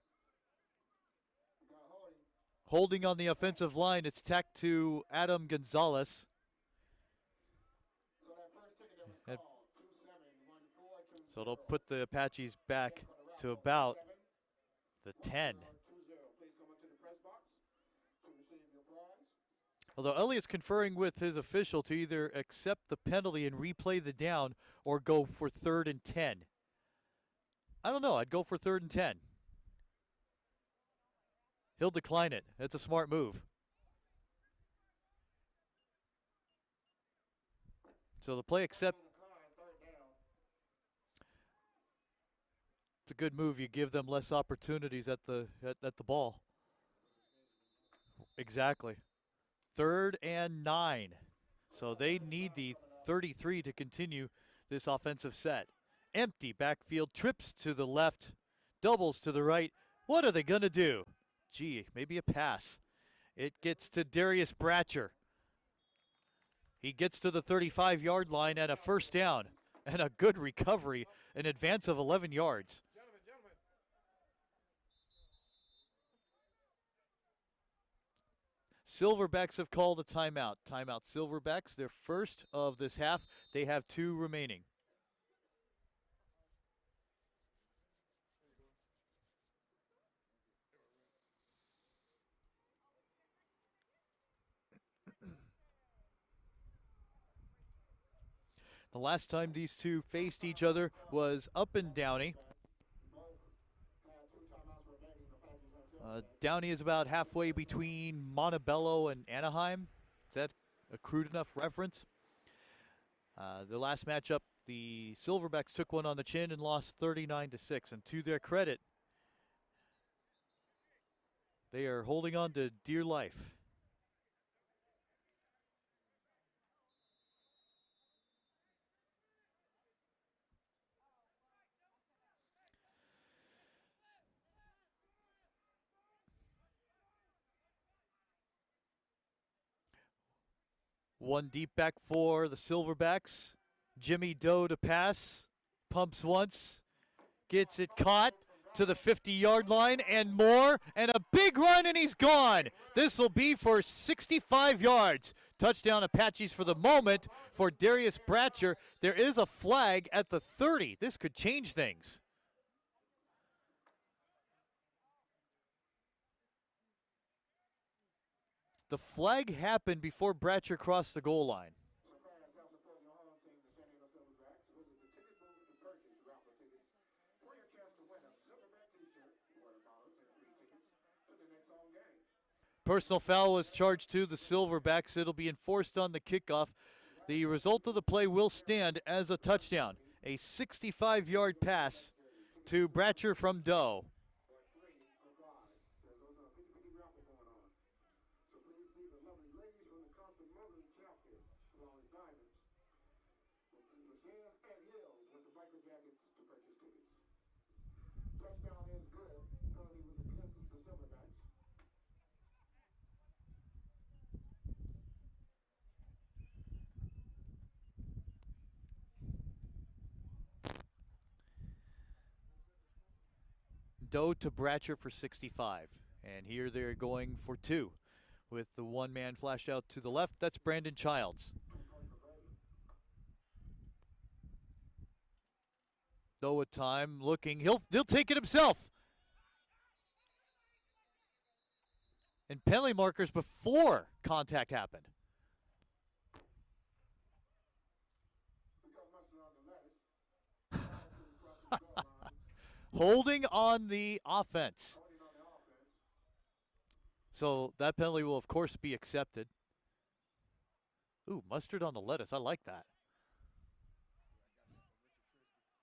Got holding. Holding on the offensive line. It's tacked to Adam Gonzalez. So that first ticket that was And- called, 271420. So it'll put the Apaches back to about the 10. 20. Please come up to the press box to receive your prize. Although Elliott's conferring with his official to either accept the penalty and replay the down or go for 3rd and 10. I don't know. I'd go for 3rd and 10. He'll decline it. It's a smart move. So the play accept. Third down. It's a good move. You give them less opportunities at the ball. Exactly. 3rd and 9. So they need the 33 to continue this offensive set. Empty backfield, trips to the left, doubles to the right. What are they going to do? Gee, maybe a pass. It gets to Darius Bratcher. He gets to the 35-yard line and a 1st down and a good recovery, an advance of 11 yards. Gentlemen. Silverbacks have called a timeout. Timeout Silverbacks, their first of this half. They have 2 remaining. The last time these two faced each other was up in Downey. Both had 2 timeouts remaining. The Apaches have 2. Downey is about halfway between Montebello and Anaheim. Is that a crude enough reference? The last matchup, the Silverbacks took one on the chin and lost 39-6. And to their credit, they are holding on to dear life. One deep back for the Silverbacks. Jimmy Doe to pass. Pumps once. Gets it caught to the 50-yard line and more. And a big run, and he's gone. This will be for 65 yards. Touchdown Apaches for the moment for Darius Bratcher. There is a flag at the 30. This could change things. The flag happened before Bratcher crossed the goal line. So fans, help support your home team, the San Diego Silverbacks. Visit the ticket booth to purchase raffle tickets for your chance to win a Silverback t-shirt, water bottles, and free tickets to the next home game. Personal foul was charged to the Silverbacks. It'll be enforced on the kickoff. The result of the play will stand as a touchdown. A 65-yard pass to Bratcher from Doe. Or 3 or 5. There's also a 50-50 raffle going on. So please see the lovely ladies from the Constant Motoring Chapter, along with diamonds, with hands and heels with the biker jackets to purchase tickets. Touchdown is good. Penalty was against the Silverbacks. Doe to Bratcher for 65. And here they're going for 2. With the one man flashed out to the left, that's Brandon Childs. Doe at time, looking, he'll take it himself. And penalty markers before contact happened. We got mustard on the lettuce. Holding on the offense. Holding on the offense. So that penalty will, of course, be accepted. Ooh, mustard on the lettuce. I like that.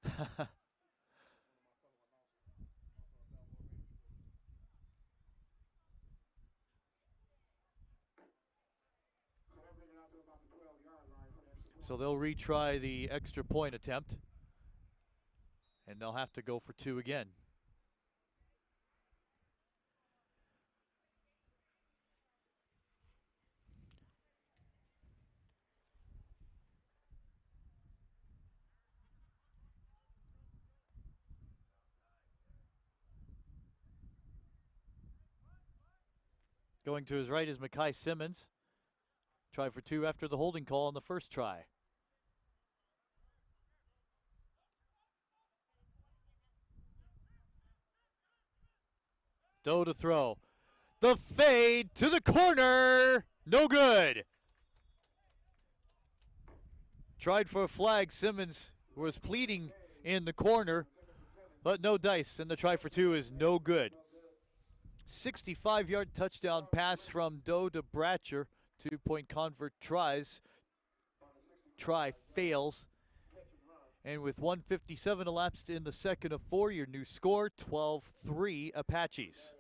So they're bringing it out to about the 12-yard line for the extra point. So they'll retry the extra point attempt. And they'll have to go for 2 again. Going to his right is Mekhi Simmons. Try for 2 after the holding call on the first try. Doe to throw. The fade to the corner. No good. Tried for a flag. Simmons was pleading in the corner, but no dice. And the try for 2 is no good. 65-yard touchdown pass from Doe to Bratcher. 2-point convert tries. Try fails. And with 1:57 elapsed in the second of 4, your new score, 12-3 Apaches.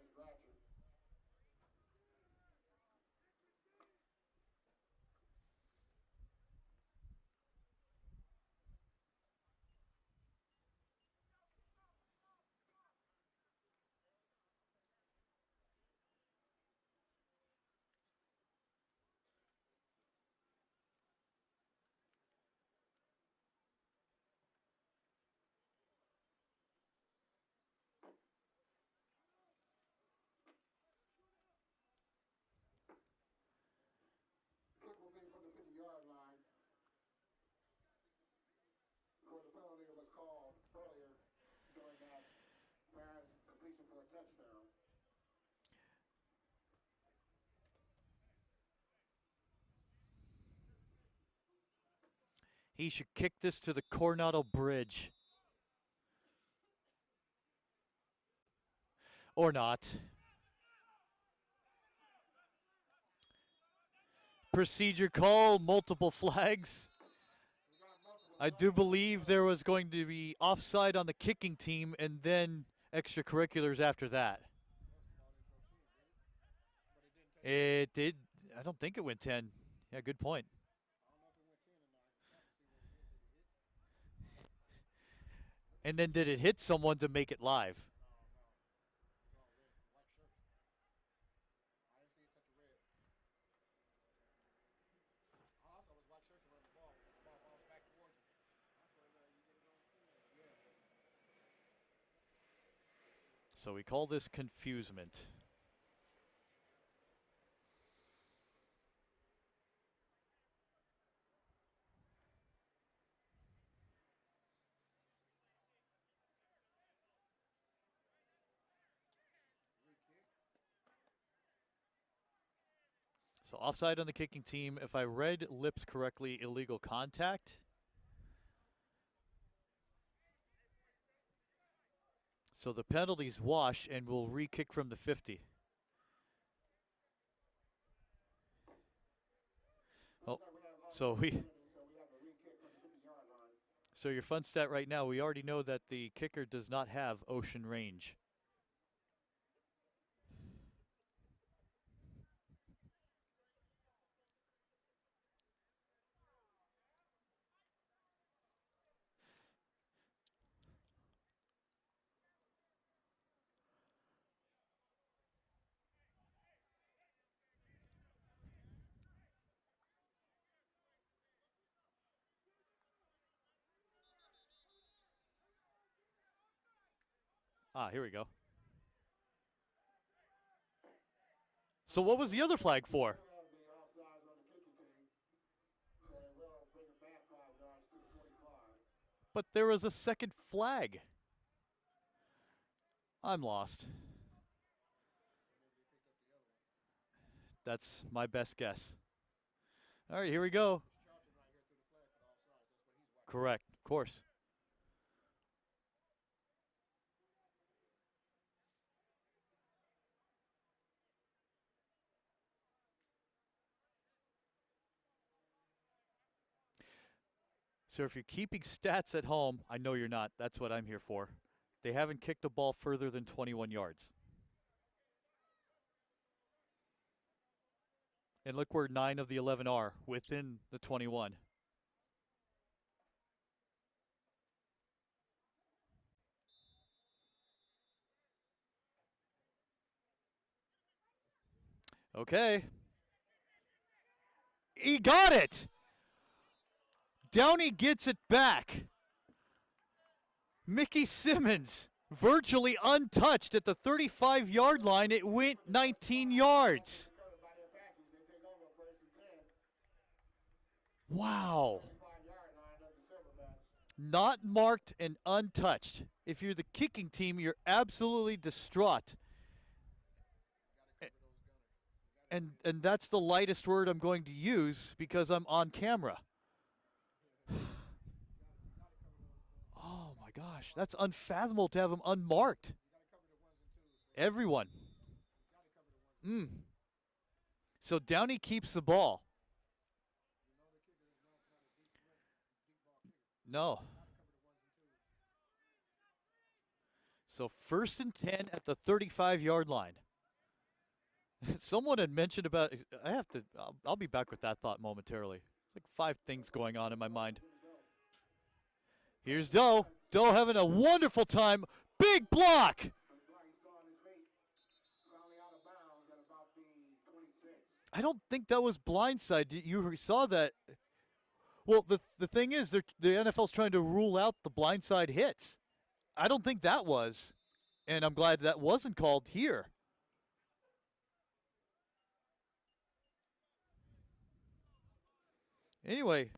Kick will be from the 50-yard line. For the penalty was called earlier during that pass completion for a touchdown. He should kick this to the Coronado Bridge. Or not. procedure call, multiple flags. I do believe there was going to be offside on the kicking team and then extracurriculars after that. It did. I don't think it went 10. Yeah, good point. And then did it hit someone to make it live? So we call this confusement. So offside on the kicking team. If I read lips correctly, illegal contact. So the penalties wash and we'll re-kick from the 50. Oh, so your fun stat right now, we already know that the kicker does not have ocean range. Ah, here we go. So what was the other flag for? But there was a second flag. I'm lost. That's my best guess. All right, here we go. Correct, of course. So if you're keeping stats at home, I know you're not. That's what I'm here for. They haven't kicked a ball further than 21 yards. And look where 9 of the 11 are, within the 21. Okay. He got it! Downey gets it back. Mickey Simmons, virtually untouched at the 35-yard line. It went 19 yards. Wow. Not marked and untouched. If you're the kicking team, you're absolutely distraught. And that's the lightest word I'm going to use because I'm on camera. Oh my gosh, that's unfathomable to have him unmarked. Everyone. So Downey keeps the ball. No. So 1st and 10 at the 35-yard line. Someone had mentioned about, I'll be back with that thought momentarily. It's like 5 things going on in my mind. Here's Doe. Doe having a wonderful time. Big block. I don't think that was blindside. You saw that. Well, the thing is, the NFL's trying to rule out the blindside hits. I don't think that was. And I'm glad that wasn't called here. Anyway,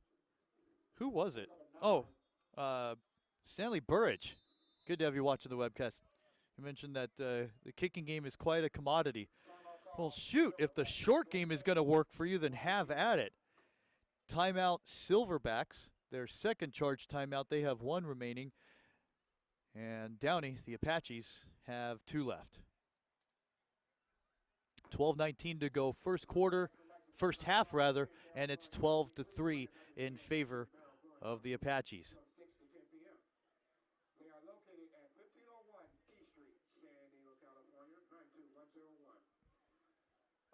who was it? Oh, Stanley Burridge. Good to have you watching the webcast. You mentioned that the kicking game is quite a commodity. Well, shoot, if the short game is going to work for you, then have at it. Timeout Silverbacks, their second charge timeout. They have 1 remaining. And Downey, the Apaches, have 2 left. 12:19 to go, first quarter. first half rather, and it's 12-3 in favor of the Apaches. 6 to 10 p.m. They are located at 1501 E Street, San Diego, California, 92101.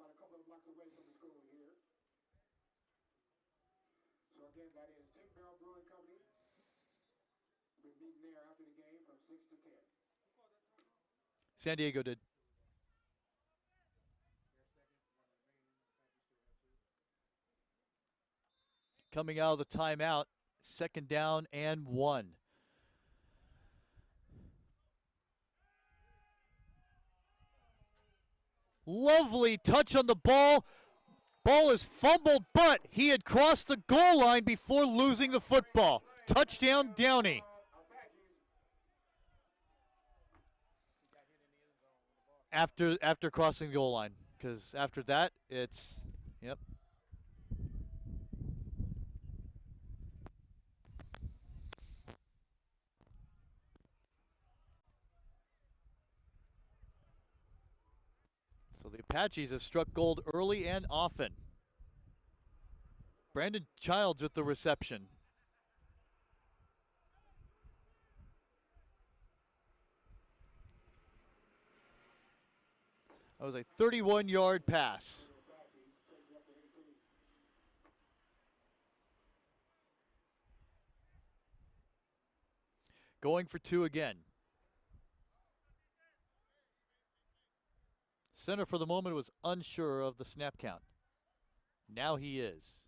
About a couple of blocks away from the school here. So again, that is Tim Bell Brewing Company. We're meeting there after the game from 6 to 10. San Diego did. Coming out of the timeout, 2nd down and 1. Lovely touch on the ball. Ball is fumbled, but he had crossed the goal line before losing the football. Touchdown, Downey. After crossing the goal line, because after that, it's, yep. So the Apaches have struck gold early and often. Brandon Childs with the reception. That was a 31-yard pass. Going for 2 again. Center for the moment was unsure of the snap count. Now he is.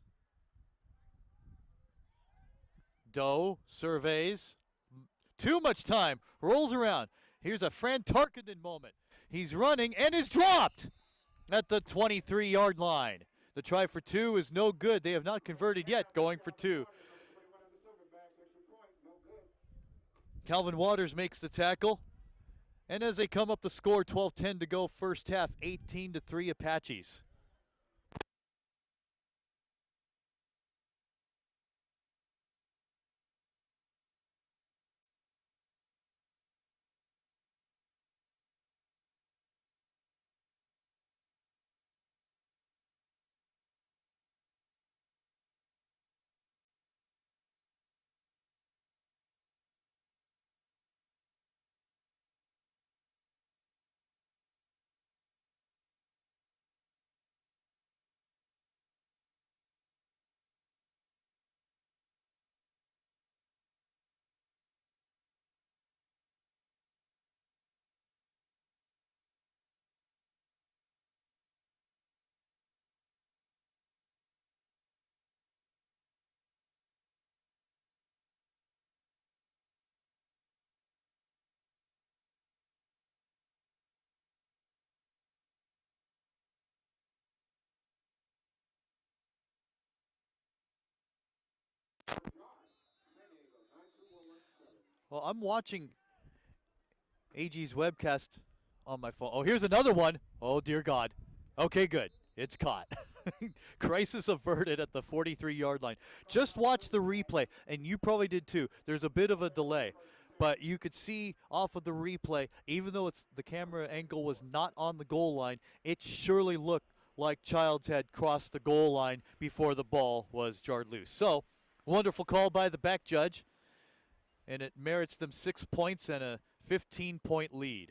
Doe surveys. Too much time. Rolls around. Here's a Fran Tarkenton moment. He's running and is dropped at the 23-yard line. The try for 2 is no good. They have not converted yet, going for 2. Calvin Waters makes the tackle. And as they come up the score, 12-10 to go first half, 18-3 Apaches. Well, I'm watching AG's webcast on my phone. Oh, here's another one. Oh, dear God. Okay, good. It's caught. Crisis averted at the 43-yard line. Just watch the replay, and you probably did too. There's a bit of a delay, but you could see off of the replay, even though the camera angle was not on the goal line, it surely looked like Childs had crossed the goal line before the ball was jarred loose. So, wonderful call by the back judge, and it merits them 6 points and a 15-point lead.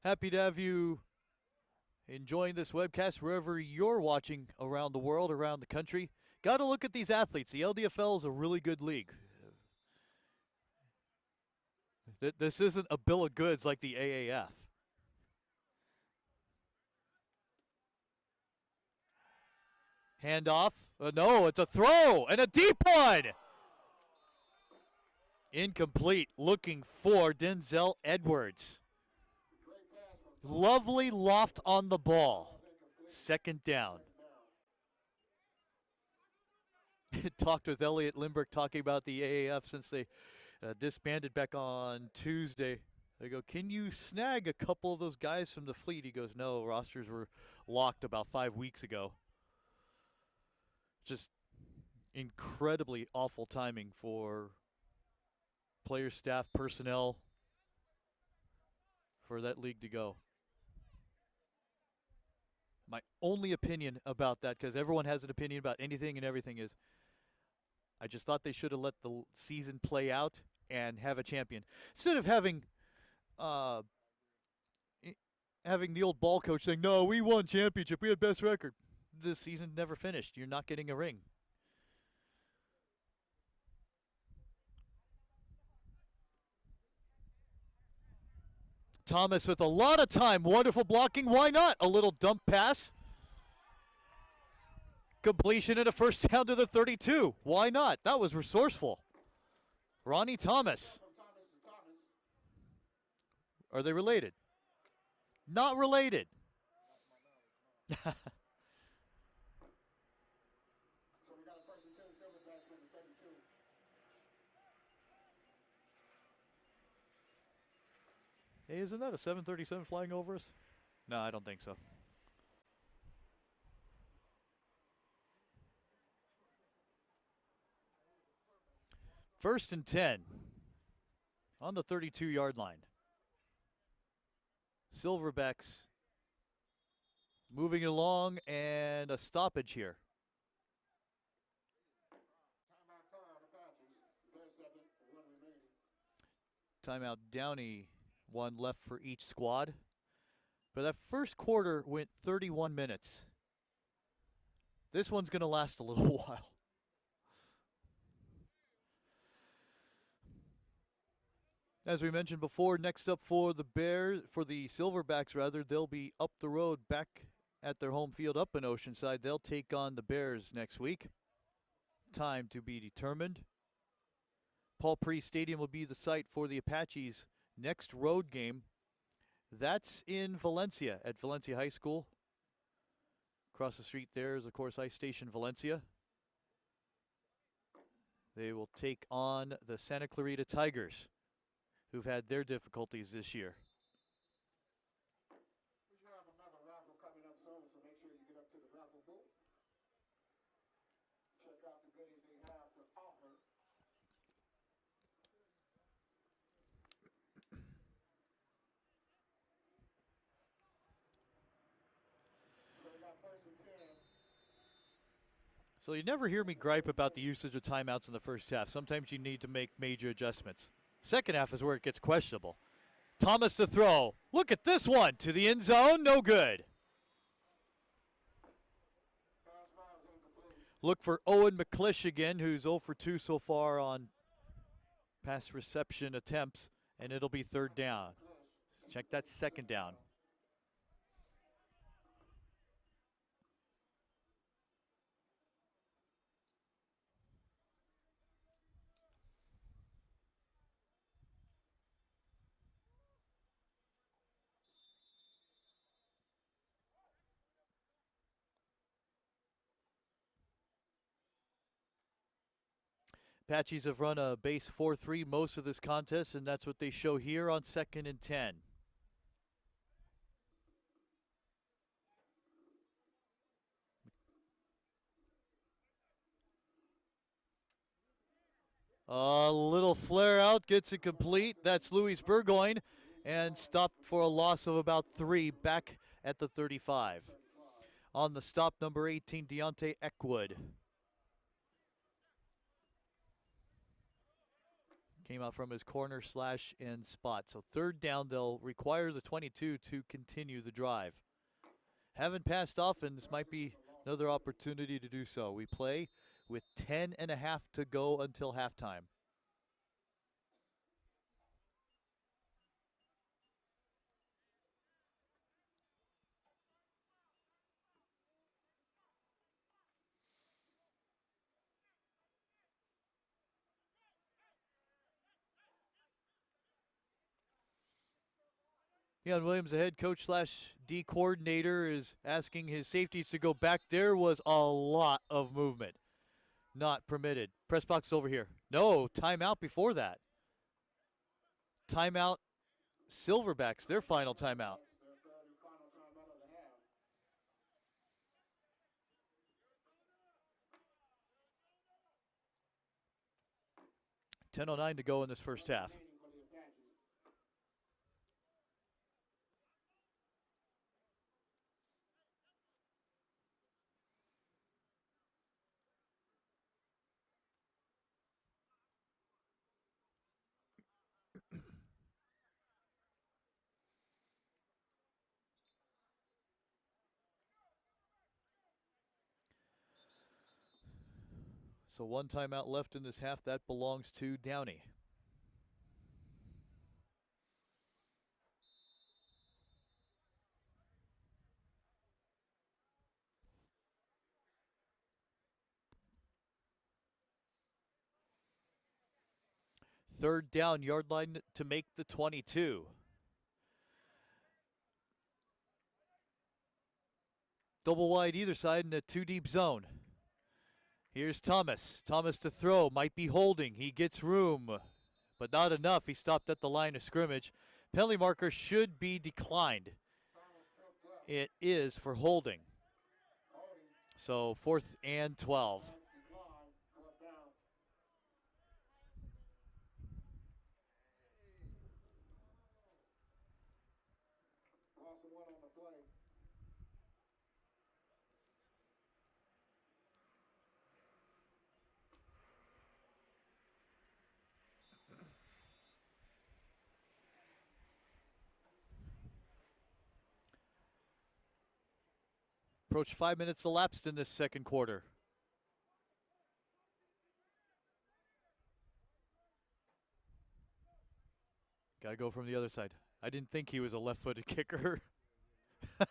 Happy to have you enjoying this webcast wherever you're watching around the world, around the country. Got to look at these athletes. The Ldfl is a really good league. This isn't a bill of goods like the AAF. Handoff. No, it's a throw and a deep one. Incomplete. Looking for Denzel Edwards. Lovely loft on the ball. 2nd down. Talked with Elliot Lindbergh talking about the AAF since they disbanded back on Tuesday. They go, can you snag a couple of those guys from the fleet? He goes, no, rosters were locked about 5 weeks ago. Just incredibly awful timing for players, staff, personnel for that league to go. My only opinion about that, because everyone has an opinion about anything and everything, is I just thought they should have let the season play out and have a champion. Instead of having having the old ball coach saying, no, we won championship, we had best record. The season never finished. You're not getting a ring. Thomas with a lot of time. Wonderful blocking. Why not? A little dump pass. Completion and a first down to the 32. Why not? That was resourceful. Ronnie Thomas. Are they related? Not related. So we got a first and 10 Silverbacks from the 32. Hey, isn't that a 737 flying over us? No, I don't think so. First and 10 on the 32-yard line. Silverbacks moving along, and a stoppage here. Timeout called, Apaches. Their second, one remaining. Timeout Downey, one left for each squad. But that first quarter went 31 minutes. This one's going to last a little while. As we mentioned before, next up for the Silverbacks rather, they'll be up the road back at their home field up in Oceanside. They'll take on the Bears next week. Time to be determined. Paul Priest Stadium will be the site for the Apaches' next road game. That's in Valencia, at Valencia High School. Across the street there is, of course, Ice Station Valencia. They will take on the Santa Clarita Tigers, who've had their difficulties this year. We should have another raffle coming up soon, so make sure you get up to the raffle booth. Check out the goodies they have to offer. So we got first and 10. So you never hear me gripe about the usage of timeouts in the first half. Sometimes you need to make major adjustments. Second half is where it gets questionable. Thomas to throw. Look at this one. To the end zone. No good. Look for Owen McClish again, who's 0 for 2 so far on pass reception attempts, and it'll be third down. Check that second down. Apaches have run a base 4-3 most of this contest, and that's what they show here on 2nd and 10. A little flare out, gets it complete. That's Luis Burgoyne, and stopped for a loss of about 3 back at the 35. On the stop, number 18, Deontay Eckwood. Came out from his corner slash end spot. So third down, they'll require the 22 to continue the drive. Haven't passed often. This might be another opportunity to do so. We play with 10.5 to go until halftime. Leon Williams, the head coach slash D coordinator, is asking his safeties to go back. There was a lot of movement. Not permitted. Press box over here. No, timeout before that. Timeout, Silverbacks, their final timeout. 10:09 to go in this first half. Remaining for the Apaches. So one timeout left in this half. That belongs to Downey. Third down, yard line to make the 22. Double wide either side in a two-deep zone. Here's Thomas. Thomas to throw. Might be holding. He gets room, but not enough. He stopped at the line of scrimmage. Penalty marker should be declined. It is for holding. So 4th and 12. Decline, fourth down. Loss of one on the play. Approach 5 minutes elapsed in this second quarter. Gotta go from the other side. I didn't think he was a left-footed kicker. 51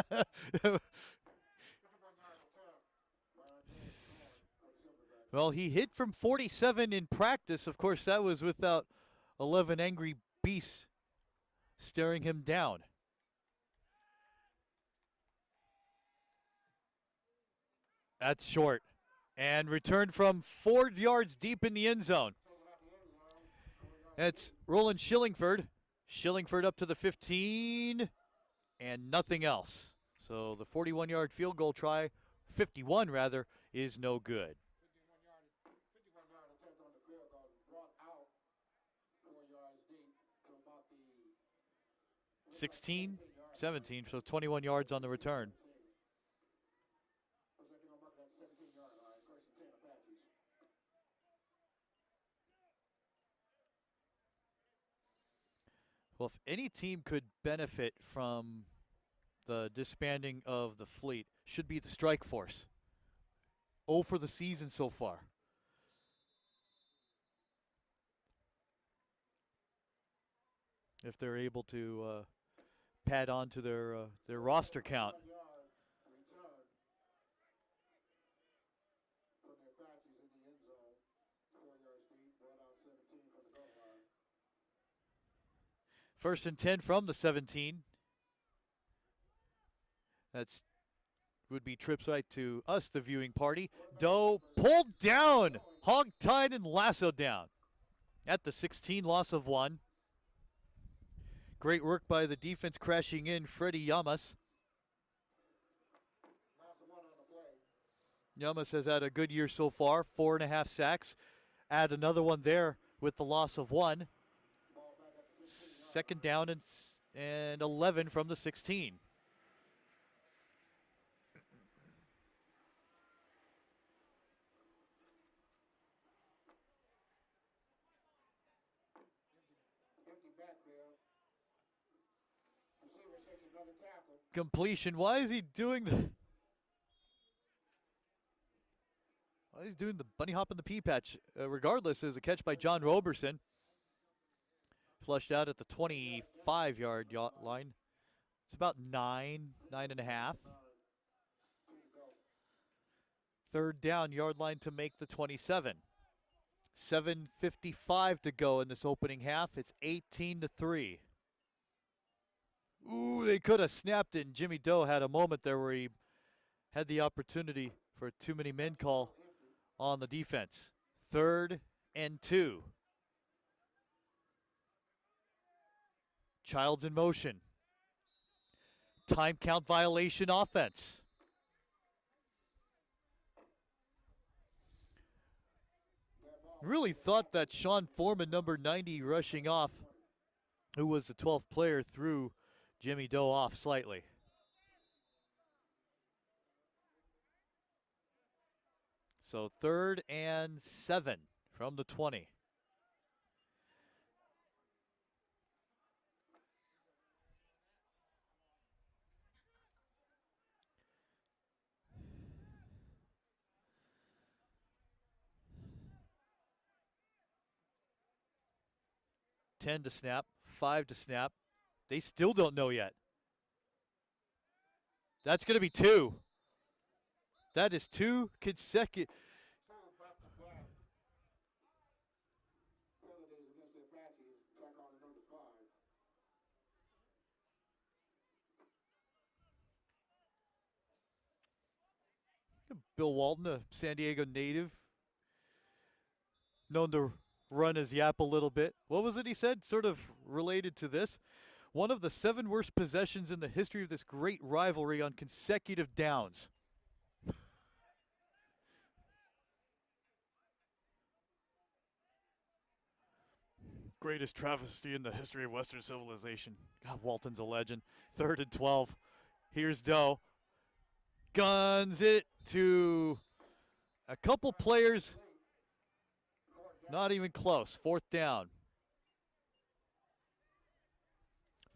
yards attempt. Silverbacks. Well, he hit from 47 in practice. Of course, that was without 11 angry beasts staring him down. That's short. And returned from 4 yards deep in the end zone. It's Roland Schillingford. Schillingford up to the 15 and nothing else. So the 41-yard field goal try, 51 rather, is no good. 51-yard attempt on the field goal, brought out 4 yards deep to about the 16, 17, so 21 yards on the return. Looks like they're gonna mark that 17-yard line. First and 10 Apaches. Well, if any team could benefit from the disbanding of the fleet, should be the strike force. 0 for the season so far. If they're able to pad on to their roster count. 1 yard return from the Apaches in the end zone. 4 yards deep, brought out 17 from the goal line. First and 10 from the 17. That's would be trips right to us, the viewing party. Doe pulled down, hog-tied and lassoed down. At the 16, loss of 1. Great work by the defense crashing in Freddie Yamas. Loss of 1 on the play. Yamas has had a good year so far, 4.5 sacks. Add another one there with the loss of 1. Ball back at the 16 yard. Second down and 11 from the 16. Empty backfield. Receiver takes another tackle. Completion. Why is he doing the... Well, he's doing the bunny hop in the pea patch. Regardless, there's a catch by John Roberson. Flushed out at the 25-yard line. It's about 9.5. Here you go. Third down, yard line to make the 27. 7:55 to go in this opening half. It's 18-3. Ooh, they could have snapped it, and Jimmy Doe had a moment there where he had the opportunity for a too many men call on the defense. 3rd and 2. Childs in motion. Time count violation offense. Really thought that Sean Foreman, number 90, rushing off, who was the 12th player, threw Jimmy Doe off slightly. So 3rd and 7 from the 20. Ten to snap, 5 to snap. They still don't know yet. That's going to be 2. That is 2 consecutive. Two back-to-back penalties against the Apaches. Back on to number 5. Bill Walton, a San Diego native, known to run his yap a little bit. What was it he said? Sort of related to this. One of the 7 worst possessions in the history of this great rivalry on consecutive downs. Greatest travesty in the history of Western civilization. God, Walton's a legend. 3rd and 12. Here's Doe. Guns it to a couple players. Not even close. 4th down.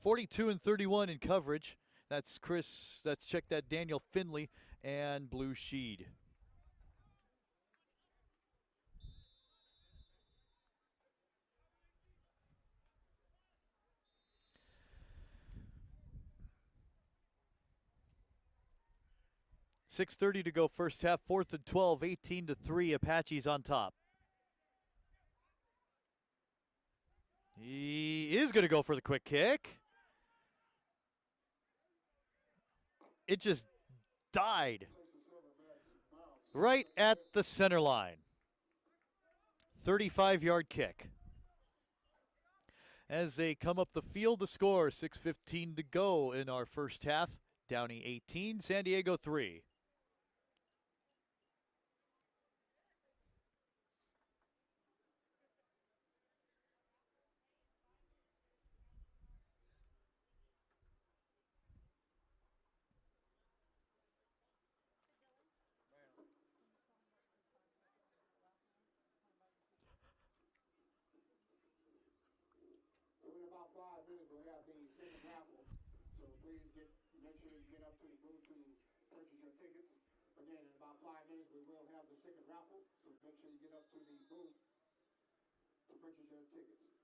42 and 31 in coverage. That's Chris. That's check that Daniel Finley and Blue Sheed. .6:30 to go first half, 4th and 12, 18 to 3, Apaches on top. He is going to go for the quick kick. It just died right at the center line. 35-yard kick. As they come up the field to score, 6:15 to go in our first half. Downey 18, San Diego 3. In about 5 minutes, we'll have the second raffle. So please make sure you get up to the booth to purchase your tickets. Again, in about 5 minutes, we will have the second raffle. So make sure you get up to the booth to purchase your tickets.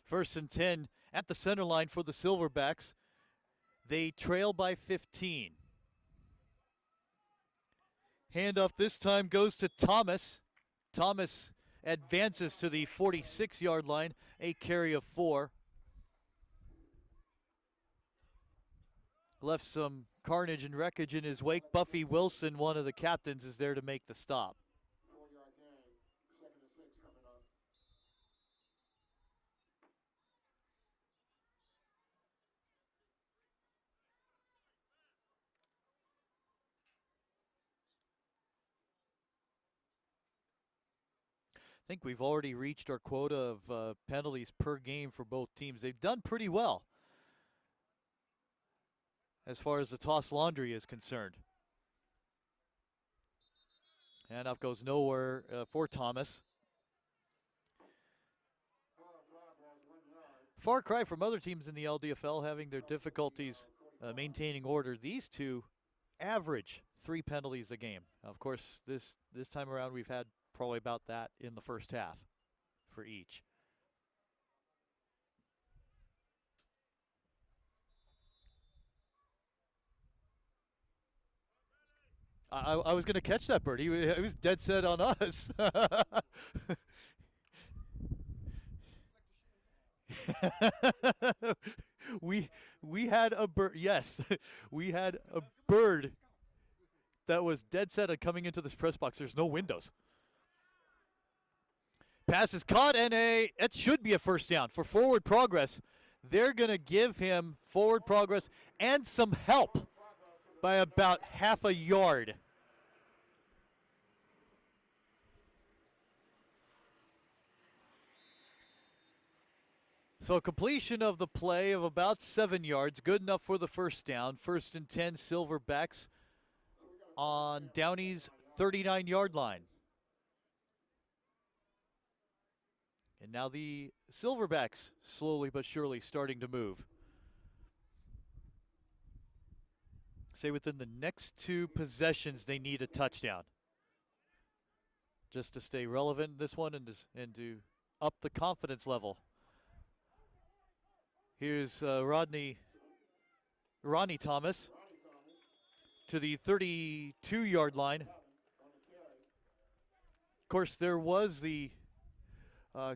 First and 10 at the center line for the Silverbacks. They trail by 15. Handoff this time goes to Thomas. Thomas advances to the 46-yard line, a carry of 4. Left some carnage and wreckage in his wake. Buffy Wilson, one of the captains, is there to make the stop. 4-yard gain. 2nd and 6 coming up. I think we've already reached our quota of penalties per game for both teams. They've done pretty well as far as the toss laundry is concerned. Handoff goes nowhere for Thomas. Far cry from other teams in the LDFL having their difficulties maintaining order. These two average 3 penalties a game. Of course, this time around we've had probably about that in the first half for each. I was going to catch that bird. He was dead set on us. we had a bird. Yes, we had a bird that was dead set on coming into this press box. There's no windows. Pass is caught, and it should be a first down for forward progress. They're going to give him forward progress and some help by about half a yard. So completion of the play of about 7 yards, good enough for the first down. 1st and 10, Silverbacks on Downey's 39-yard line. And now the Silverbacks slowly but surely starting to move. Say within the next 2 possessions, they need a touchdown. Just to stay relevant in this one and to up the confidence level. Here's Ronnie Thomas to the 32-yard line. Of course, there was the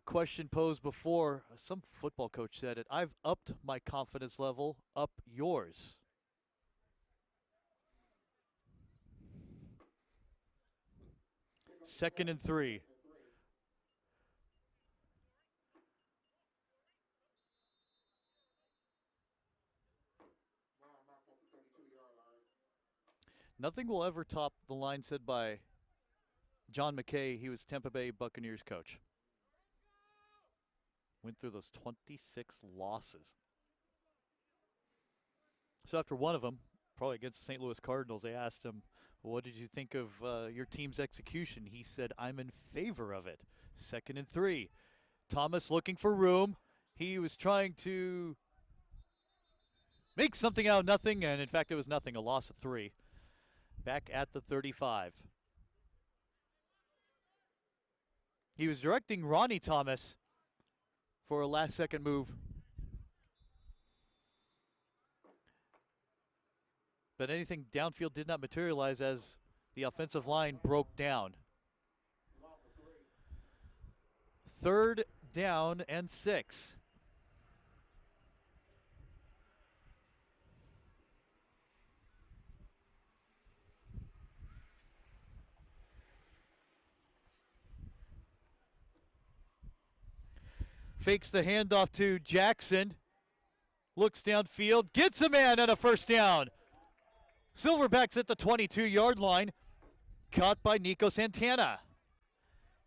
question posed before. Some football coach said it. I've upped my confidence level, up yours. Second and 3. Nothing will ever top the line said by John McKay. He was Tampa Bay Buccaneers coach. Went through those 26 losses. So after one of them, probably against the St. Louis Cardinals, they asked him, what did you think of your team's execution? He said, I'm in favor of it. 2nd and 3. Thomas looking for room. He was trying to make something out of nothing, and in fact it was nothing, a loss of 3. Back at the 35. He was directing Ronnie Thomas for a last-second move. But anything downfield did not materialize as the offensive line broke down. 3rd down and 6. Fakes the handoff to Jackson. Looks downfield. Gets a man and a first down. Silverbacks at the 22-yard line. Caught by Nico Santana.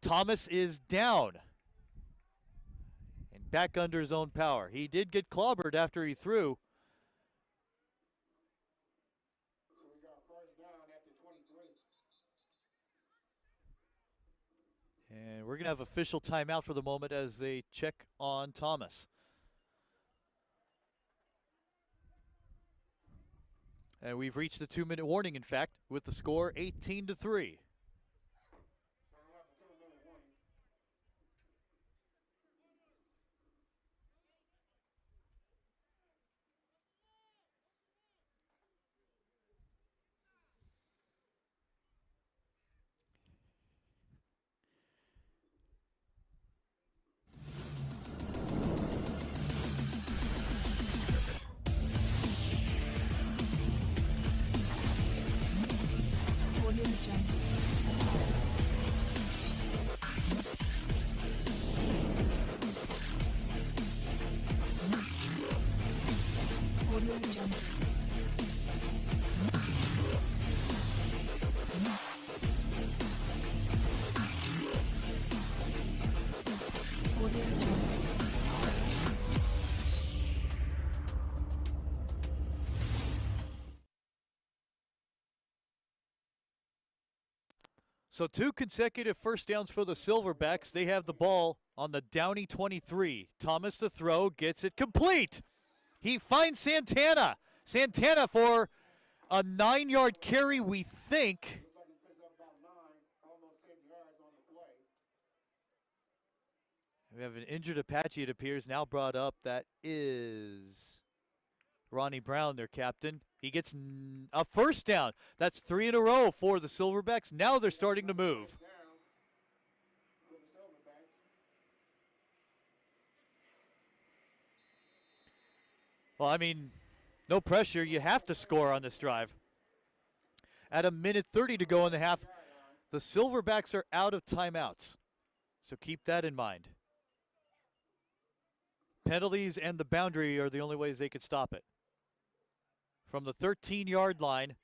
Thomas is down. And back under his own power. He did get clobbered after he threw. So we got first down at the 23. And we're going to have official timeout for the moment as they check on Thomas. And we've reached the 2-minute warning, in fact, with the score 18-3. Audio Jungle. Audio Jungle. Audio Jungle. So 2 consecutive first downs for the Silverbacks. They have the ball on the Downey 23. Thomas to throw, gets it complete. He finds Santana. Santana for a 9-yard carry, we think. Looks like he picks up about 9, almost 10 yards on the play. We have an injured Apache, it appears, now brought up. That is Ronnie Brown, their captain. He gets a first down. That's 3 in a row for the Silverbacks. Now they're starting to move. Down for the Silverbacks. Well, I mean, no pressure. You have to score on this drive. At a minute 30 to go in the half, the Silverbacks are out of timeouts. So keep that in mind. Penalties and the boundary are the only ways they could stop it. From the 13-yard line,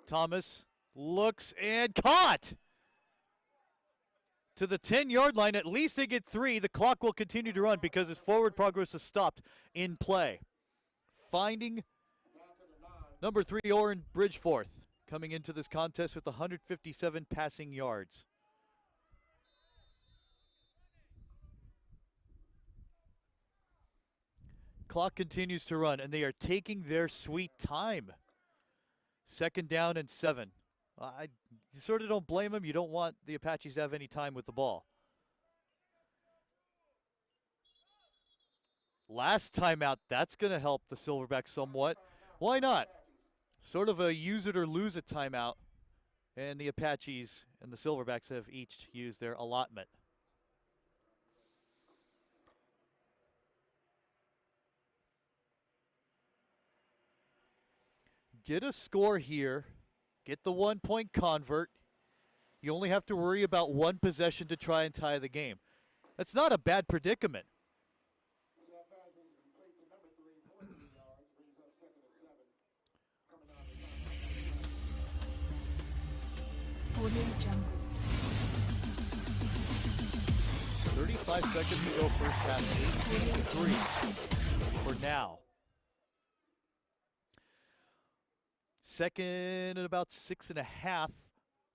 Thomas looks and caught! To the 10-yard line, at least they get 3. The clock will continue to run because his forward progress is stopped in play. Finding number 3, Oren Bridgeforth, coming into this contest with 157 passing yards. Clock continues to run, and they are taking their sweet time. 2nd down and 7. You sort of don't blame them. You don't want the Apaches to have any time with the ball. Last timeout, that's going to help the Silverbacks somewhat. Why not? Sort of a use it or lose it timeout. And the Apaches and the Silverbacks have each used their allotment. Get a score here. Get the 1-point convert. You only have to worry about one possession to try and tie the game. That's not a bad predicament. Audio Jungle. 35 seconds to go first half. 8-3 for now. Second at about 6.5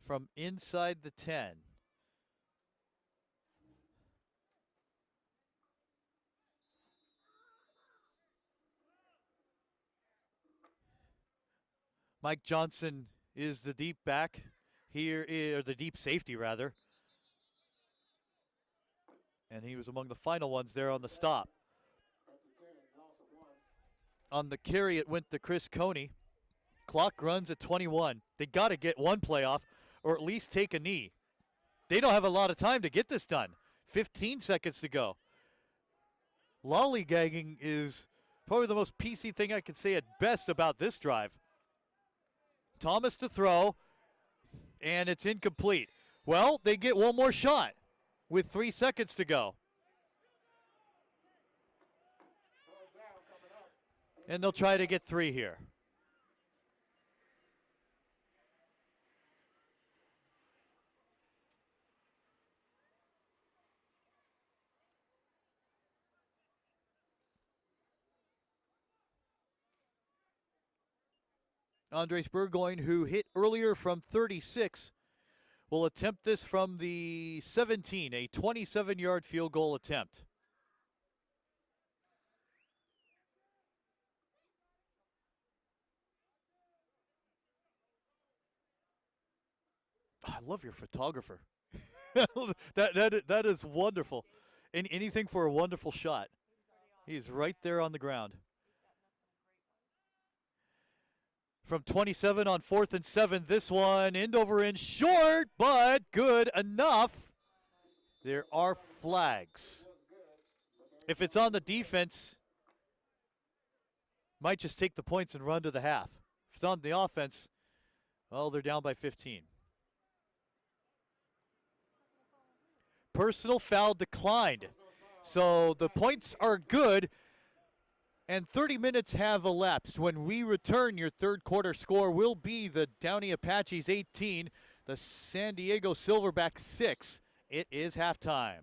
from inside the 10. Mike Johnson is the deep back here, or the deep safety rather. And he was among the final ones there on the stop. On the carry, it went to Chris Coney. Clock runs at 21. They got to get one play off or at least take a knee. They don't have a lot of time to get this done. 15 seconds to go. Lollygagging is probably the most PC thing I could say at best about this drive. Thomas to throw, and it's incomplete. Well, they get one more shot with 3 seconds to go. And they'll try to get 3 here. Andres Burgoyne, who hit earlier from 36, will attempt this from the 17, a 27-yard field goal attempt. I love your photographer. that is wonderful. And anything for a wonderful shot. He's right there on the ground. From 27 on 4th and 7, this one end over end short, but good enough. There are flags. If it's on the defense, might just take the points and run to the half. If it's on the offense, well, they're down by 15. Personal foul declined. So the points are good. And 30 minutes have elapsed. When we return, your third quarter score will be the Downey Apaches 18, the San Diego Silverbacks 6. It is halftime.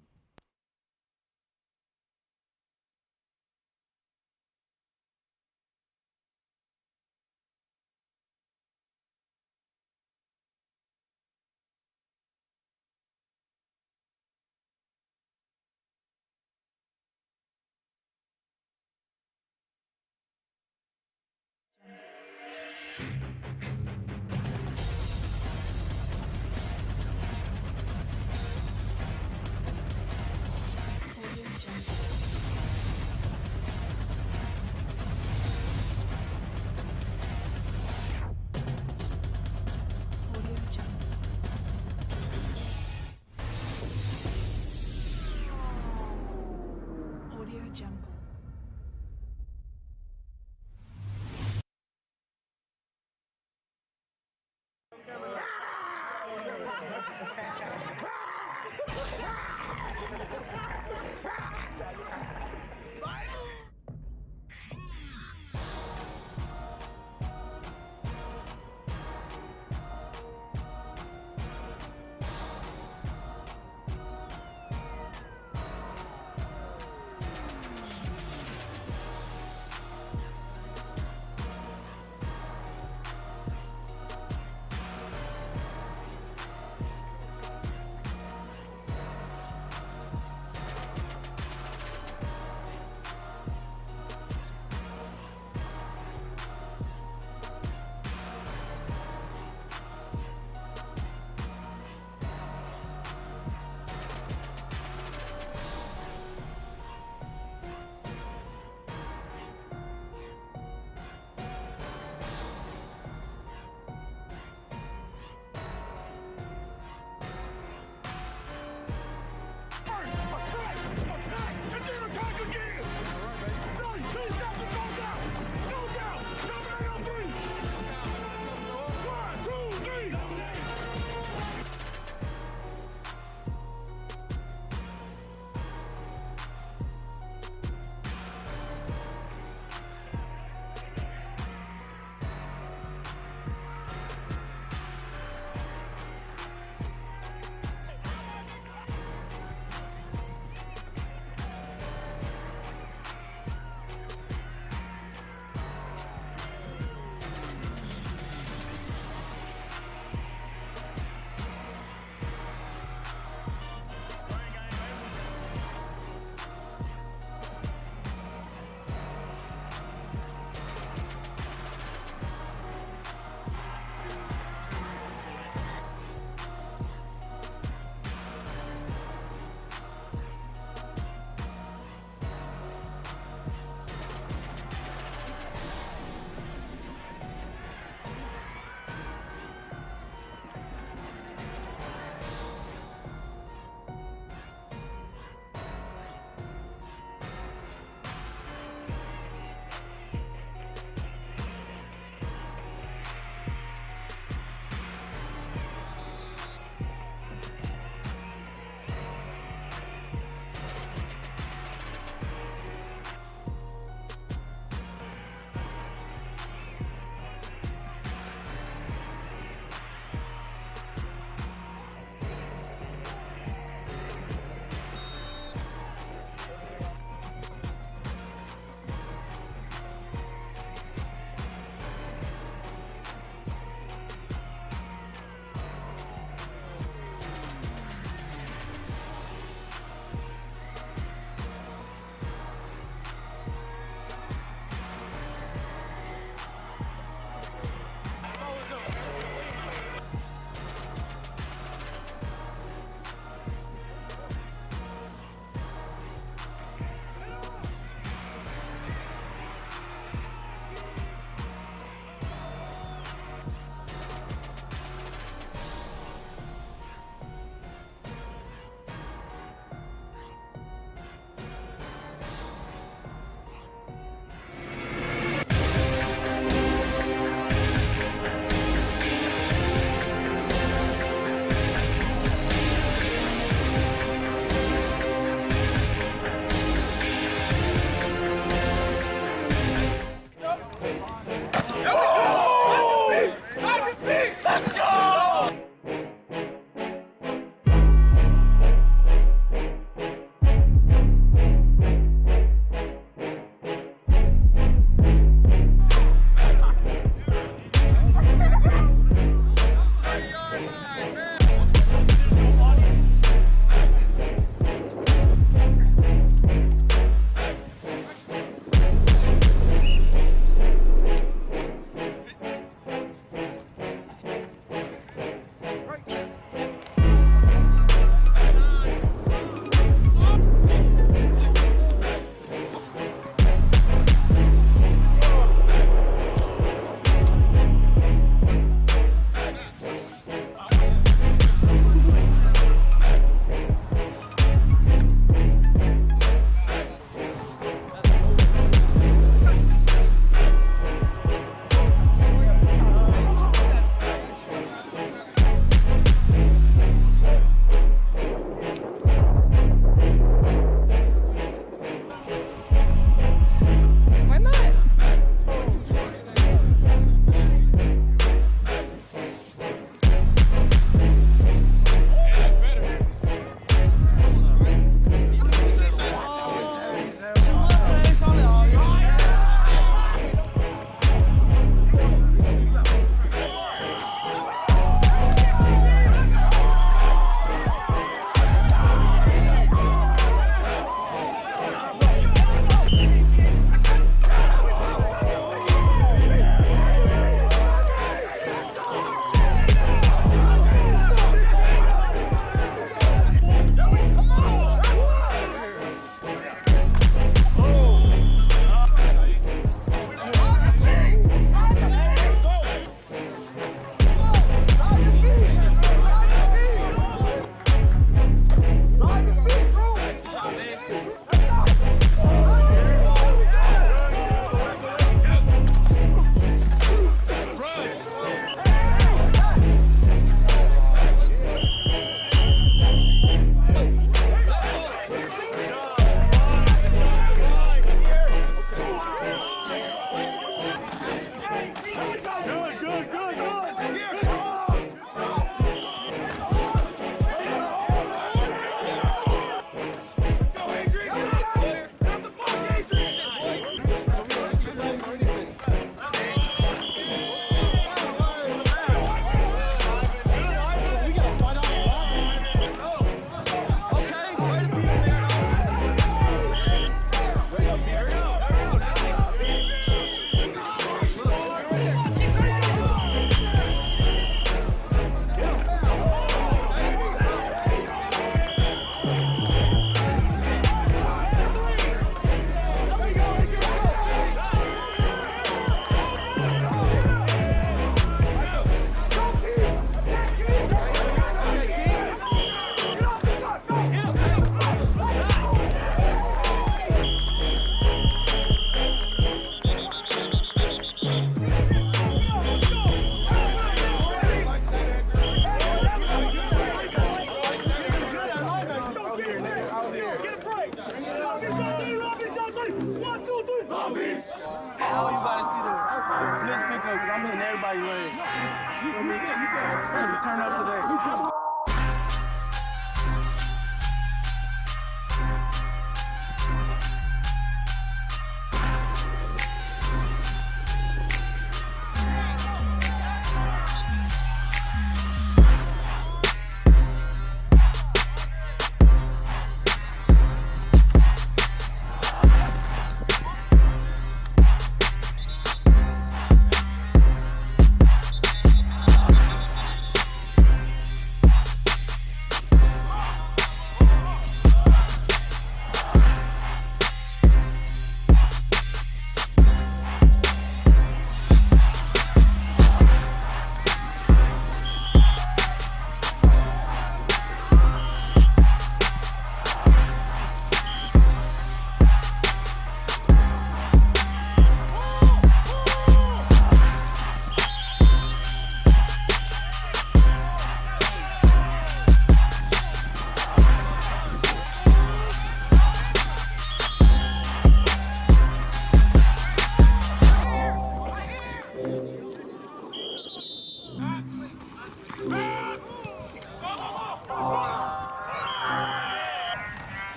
turn up today.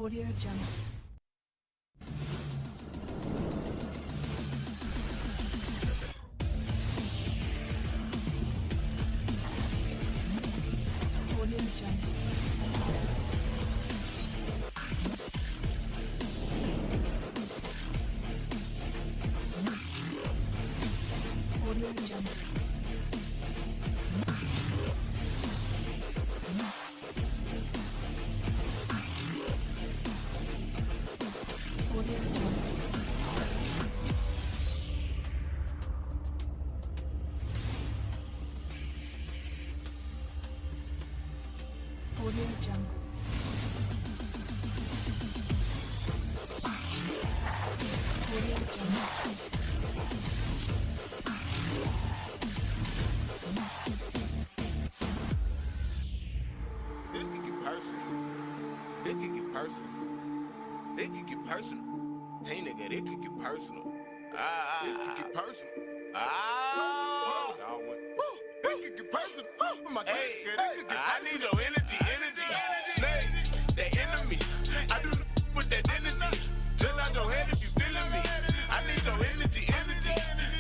Audio Jungle. Audio Jungle. Audio Jungle. Audio Jungle. Audio Jungle. This could get personal. This could get personal. This could get personal. Hey nigga, this could get personal. This could get personal. This could get personal. I need your energy. Snake, the enemy. I do with that energy. Just out your head if you feeling me. I need your energy.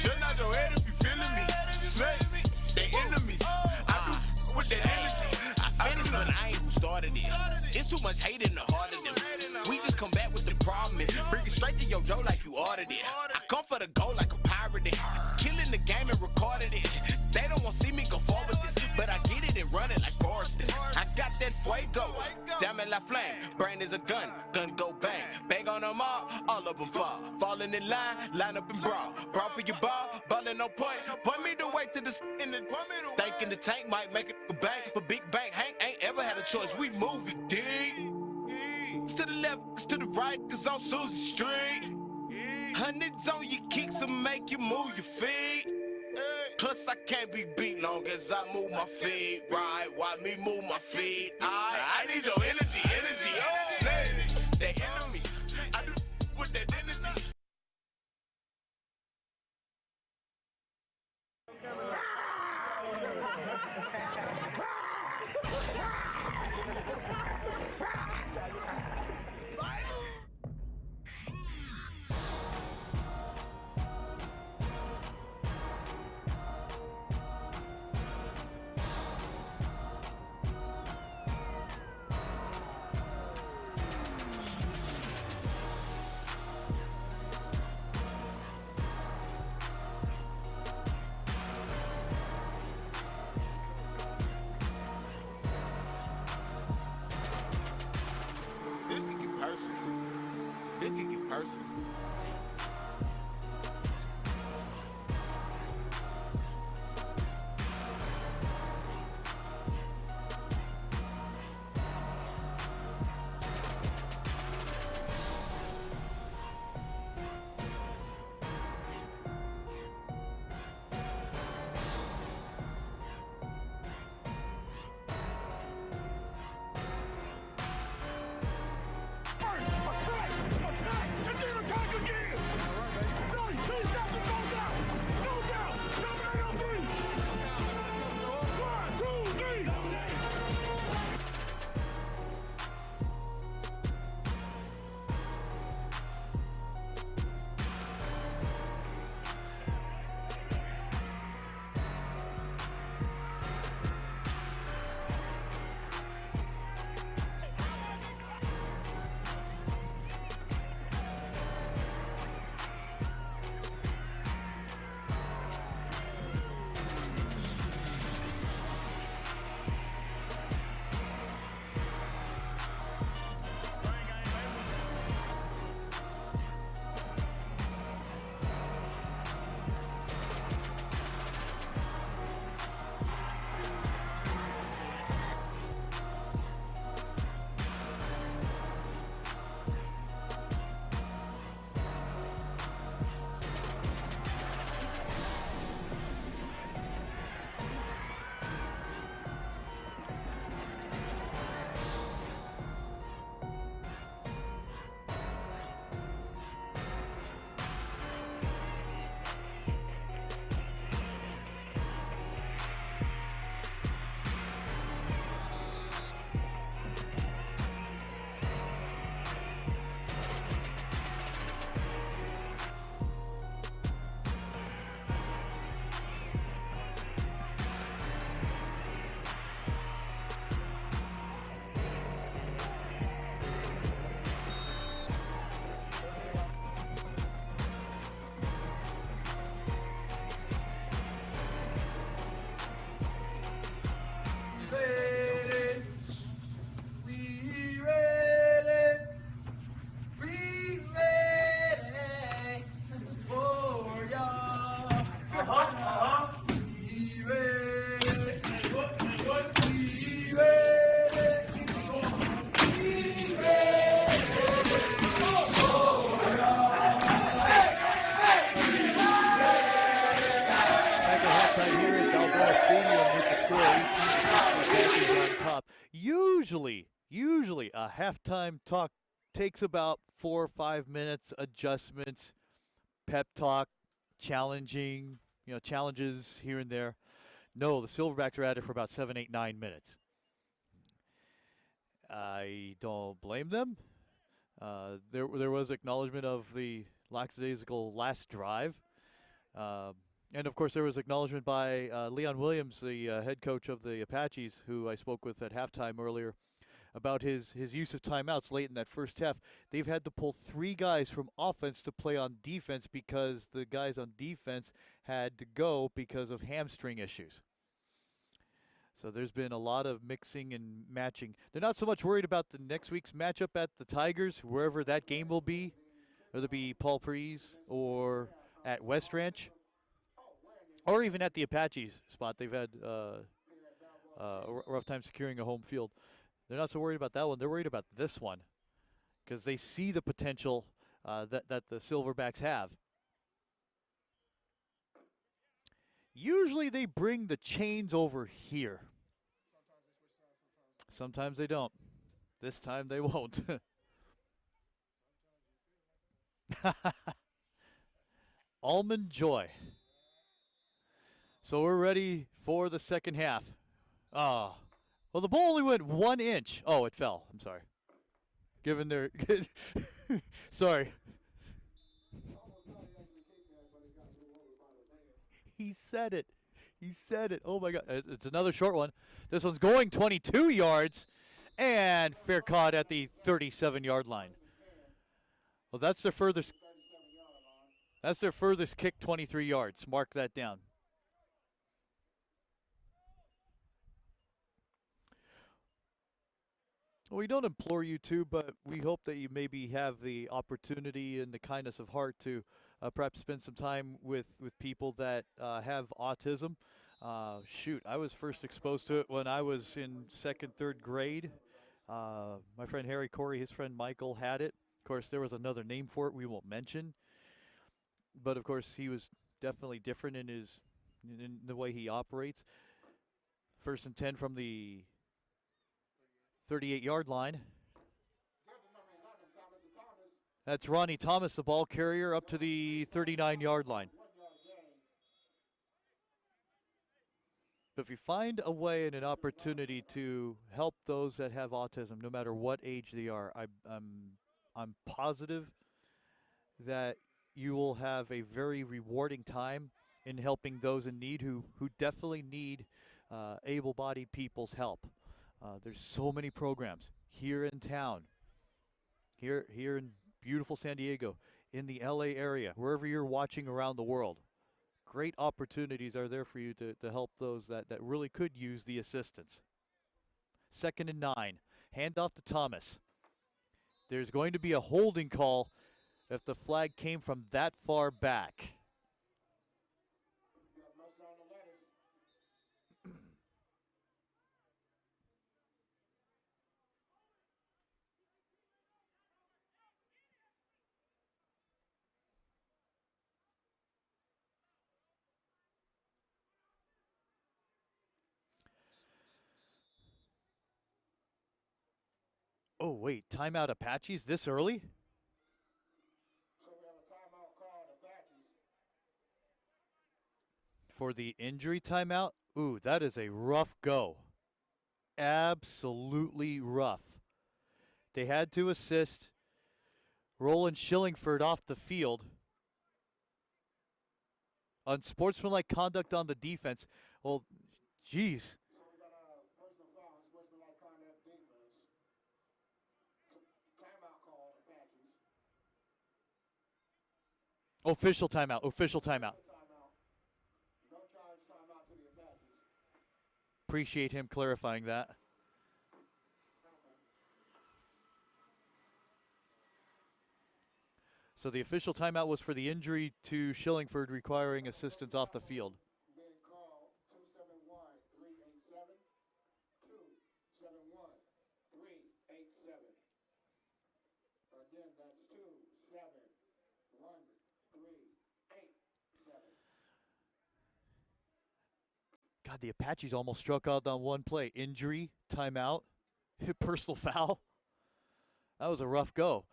Just out your head if you feeling me. Snake, the enemies. I do with that energy. I feel it, but I ain't who started it. It's too much hate in the heart of them. We just come back with the problem and bring it straight to your door like you ordered it. I come for the goal like a pirate. Killing the game and recorded it. They don't want to see me go forward with this, but I get it and run it like Forrest. I got that fuego. Damn it, la flame. Brain is a gun. Gun go bang. Bang on them all of them fall. Falling in line up and brawl. Brawl for your ball, ballin' on point. Point me the way to the in the thinking the tank might make it a bang. But Big Bang Hank ain't ever had a choice. We move it deep. To the left, to the right, cause on Susie Street. Hundreds on your kicks and make you move your feet. Plus I can't be beat long as I move my feet. Right, why me move my feet? I need your energy. Snake, the enemy. I do with that energy. Usually a halftime talk takes about 4 or 5 minutes, adjustments, pep talk, challenging, challenges here and there. No, the Silverbacks are at it for about 7, 8, 9 minutes. I don't blame them. There was acknowledgement of the lackadaisical last drive. And, of course, there was acknowledgement by Leon Williams, the head coach of the Apaches, who I spoke with at halftime earlier, about his use of timeouts late in that first half. They've had to pull 3 guys from offense to play on defense because the guys on defense had to go because of hamstring issues. So there's been a lot of mixing and matching. They're not so much worried about the next week's matchup at the Tigers, wherever that game will be, whether it be Paul Prees or at West Ranch, or even at the Apaches spot. They've had a rough time securing a home field. They're not so worried about that one. They're worried about this one because they see the potential that the Silverbacks have. Usually they bring the chains over here. Sometimes they don't. This time they won't. Almond Joy. So we're ready for the second half. Well, the ball only went 1 inch. Oh, it fell. I'm sorry. Given their... Sorry. He said it. He said it. Oh, my God. It's another short one. This one's going 22 yards. And fair caught at the 37-yard line. Well, that's their furthest... That's their furthest kick, 23 yards. Mark that down. We don't implore you to, but we hope that you maybe have the opportunity and the kindness of heart to perhaps spend some time with people that have autism. Shoot, I was first exposed to it when I was in second, third grade. My friend Harry Corey, his friend Michael had it. Of course, there was another name for it we won't mention, but of course he was definitely different in the way he operates. First and 10 from the 38-yard line. That's Ronnie Thomas, the ball carrier, up to the 39-yard line. But if you find a way and an opportunity to help those that have autism, no matter what age they are, I'm positive that you will have a very rewarding time in helping those in need who definitely need able-bodied people's help. There's so many programs here in town, here in beautiful San Diego, in the LA area, wherever you're watching around the world. Great opportunities are there for you to help those that really could use the assistance. 2nd and 9. Hand off to Thomas. There's going to be a holding call if the flag came from that far back. Oh, wait, timeout Apaches this early? So we have a timeout called Apaches. For the injury timeout? Ooh, that is a rough go. Absolutely rough. They had to assist Roland Schillingford off the field. Unsportsmanlike conduct on the defense. Well, geez. So we got a personal foul, sportsmanlike conduct defense. Timeout called Apaches. Official timeout. Official timeout. Timeout. No charge timeout to the Apaches. Appreciate him clarifying that. So the official timeout was for the injury to Schillingford requiring assistance off the field. Being called 271-387. 271-387. Again, that's 271-387. God, the Apaches almost struck out on one play. Injury, timeout, personal foul. That was a rough go.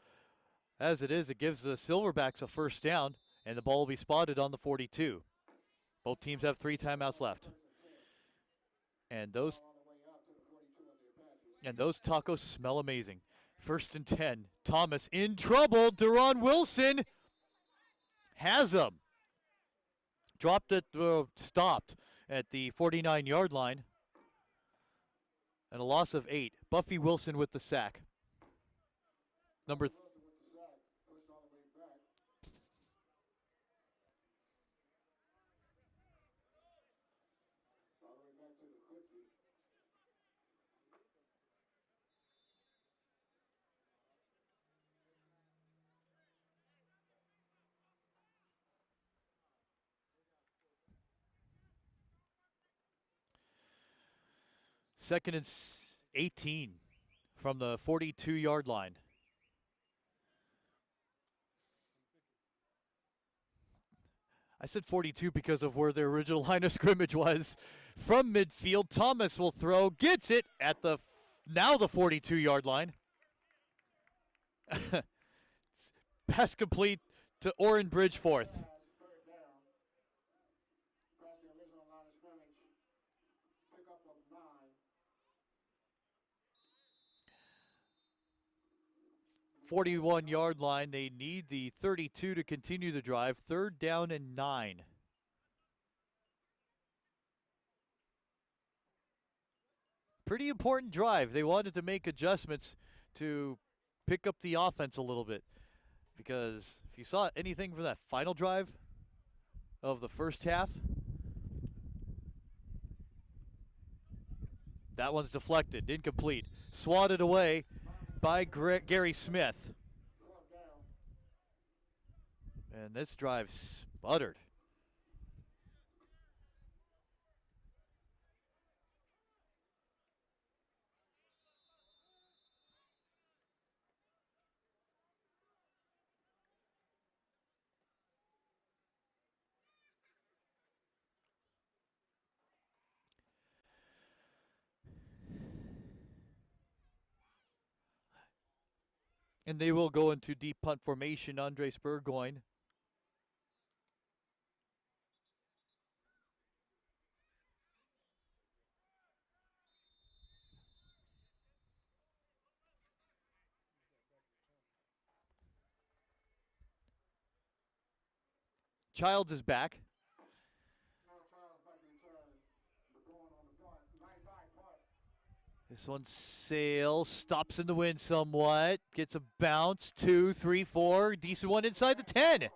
As it is, it gives the Silverbacks a first down, and the ball will be spotted on the 42. Both teams have 3 timeouts left. And those tacos smell amazing. 1st and 10. Thomas in trouble. Deron Wilson has him. Dropped it, stopped at the 49-yard line. And a loss of 8. Buffy Wilson with the sack. Number Second and 18 from the 42-yard line. I said 42 because of where the original line of scrimmage was. From midfield, Thomas will throw, gets it at the now the 42-yard line. Pass complete to Orrin Bridgeforth. 41-yard line. They need the 32 to continue the drive. 3rd down and 9. Pretty important drive. They wanted to make adjustments to pick up the offense a little bit. Because if you saw anything from that final drive of the first half, that one's deflected, incomplete. swatted away by Gary Smith. And this drive sputtered. And they will go into deep punt formation. Andres Burgoyne. Childs is back. This one sails, stops in the wind somewhat, gets a bounce, 2, 3, 4, decent one inside the 10.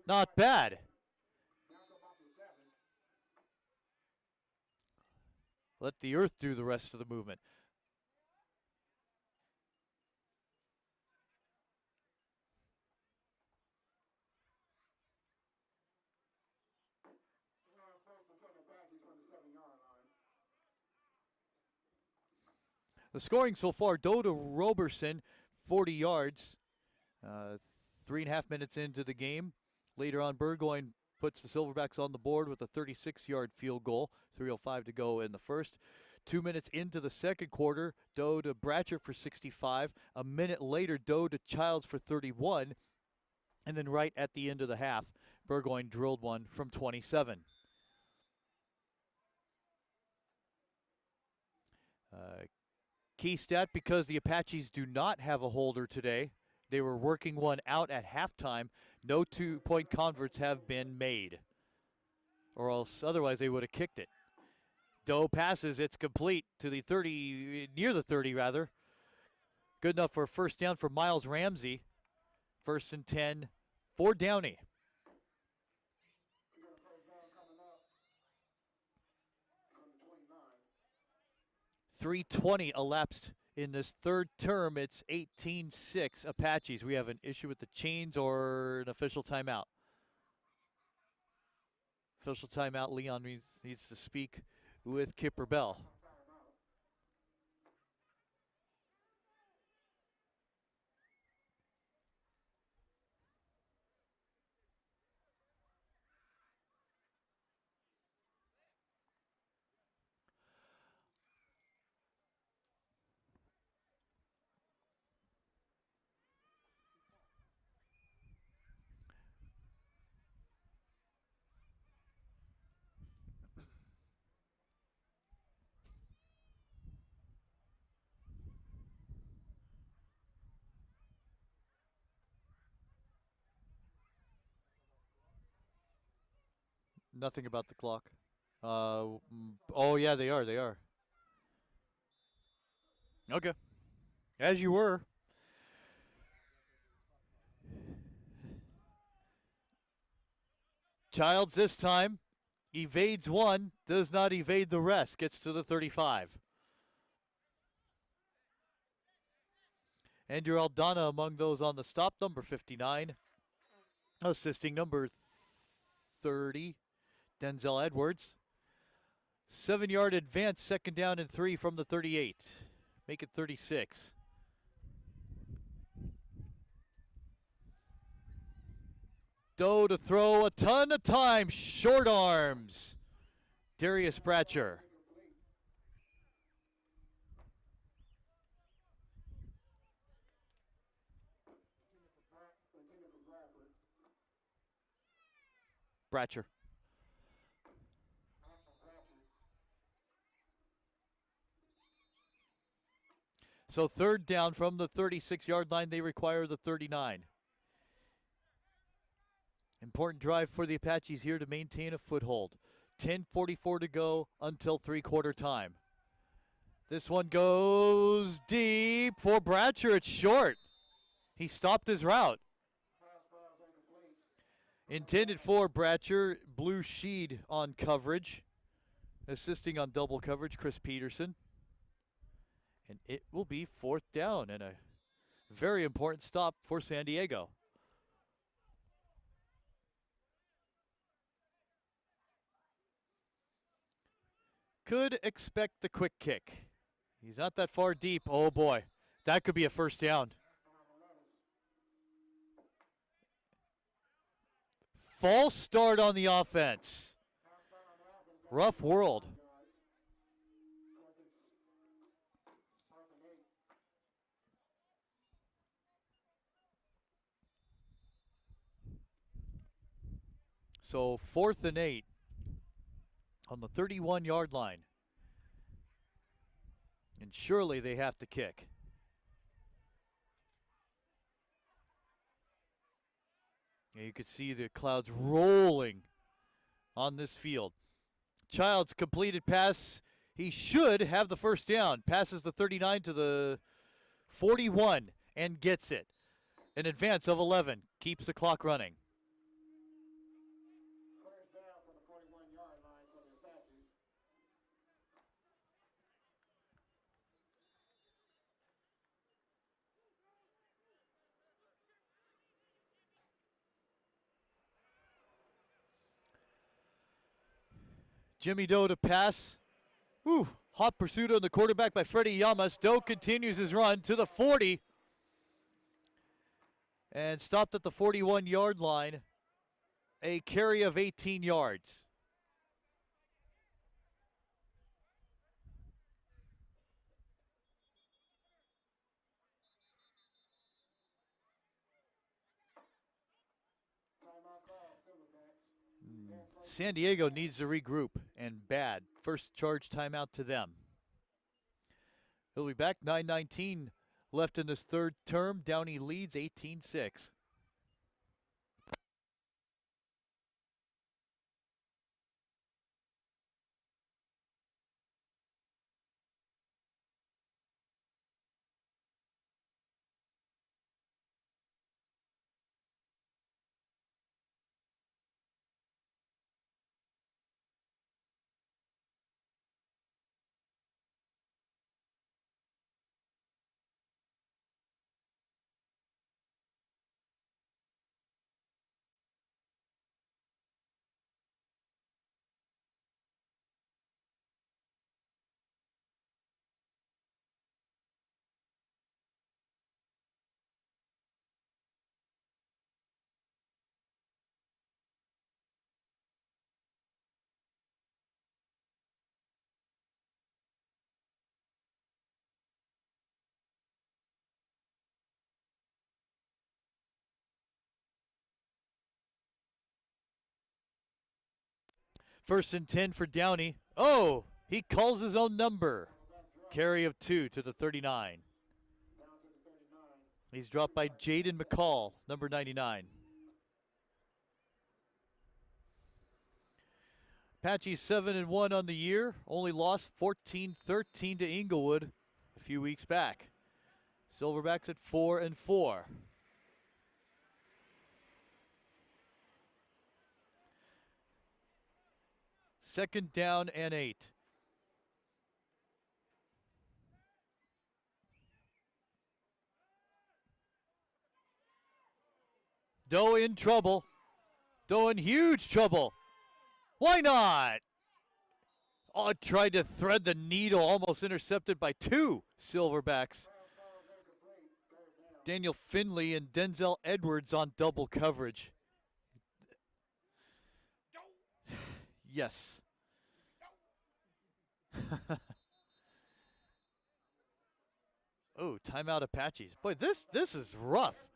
Not bad. Let the earth do the rest of the movement. The scoring so far, Doda Roberson, 40 yards, 3.5 minutes into the game. Later on, Burgoyne puts the Silverbacks on the board with a 36-yard field goal, 3:05 to go in the first. 2 minutes into the second quarter, Doe to Bratcher for 65. A minute later, Doe to Childs for 31. And then right at the end of the half, Burgoyne drilled one from 27. Key stat, because the Apaches do not have a holder today, they were working one out at halftime. No 2-point converts have been made, or else otherwise they would have kicked it. Doe passes, it's complete to the 30, near the 30 rather. Good enough for a first down for Miles Ramsey. 1st and 10 for Downey. 3:20 elapsed in this third term. It's 18-6 Apaches. We have an issue with the chains or an official timeout. Official timeout. Leon needs to speak with Kipper Bell. Nothing about the clock. Oh, yeah, they are. They are. Okay. As you were. Childs this time evades one, does not evade the rest, gets to the 35. Andrew Aldana among those on the stop, number 59. Assisting number 30, Denzel Edwards. 7-yard advance, 2nd down and 3 from the 38. Make it 36. Doe to throw a ton of time. Short arms. Darius Bratcher. Bratcher. So 3rd down from the 36-yard line. They require the 39. Important drive for the Apaches here to maintain a foothold. 10:44 to go until 3/4 time. This one goes deep for Bratcher. It's short. He stopped his route. Intended for Bratcher. Blue Sheed on coverage. Assisting on double coverage, Chris Peterson. And it will be 4th down and a very important stop for San Diego. Could expect the quick kick. He's not that far deep. Oh boy, that could be a 1st down. False start on the offense. Rough world. So 4th and 8 on the 31-yard line. And surely they have to kick. And you could see the clouds rolling on this field. Child's completed pass. He should have the 1st down. Passes the 39 to the 41 and gets it. An advance of 11. Keeps the clock running. First down from the 41-yard line for the Apaches. Jimmy Doe to pass. Ooh, hot pursuit on the quarterback by Freddie Llamas. Doe continues his run to the 40. And stopped at the 41-yard line. A carry of 18 yards. Timeout call, Silverbacks. San Diego needs to regroup, and bad. First charge timeout to them. He'll be back. 9:19 left in this 3rd term. Downey leads 18-6. First and 10 for Downey. Oh, he calls his own number. Carry of 2 to the 39. Down to the 39. He's dropped by Jaden McCall, number 99. Apaches 7-1 on the year. Only lost 14-13 to Inglewood a few weeks back. Silverbacks at 4-4. Second down and 8. Doe in trouble. Doe in huge trouble. Why not? Oh, tried to thread the needle, almost intercepted by 2 Silverbacks. Daniel Finley and Denzel Edwards on double coverage. Yes. Oh, timeout Apaches. Boy, this is rough.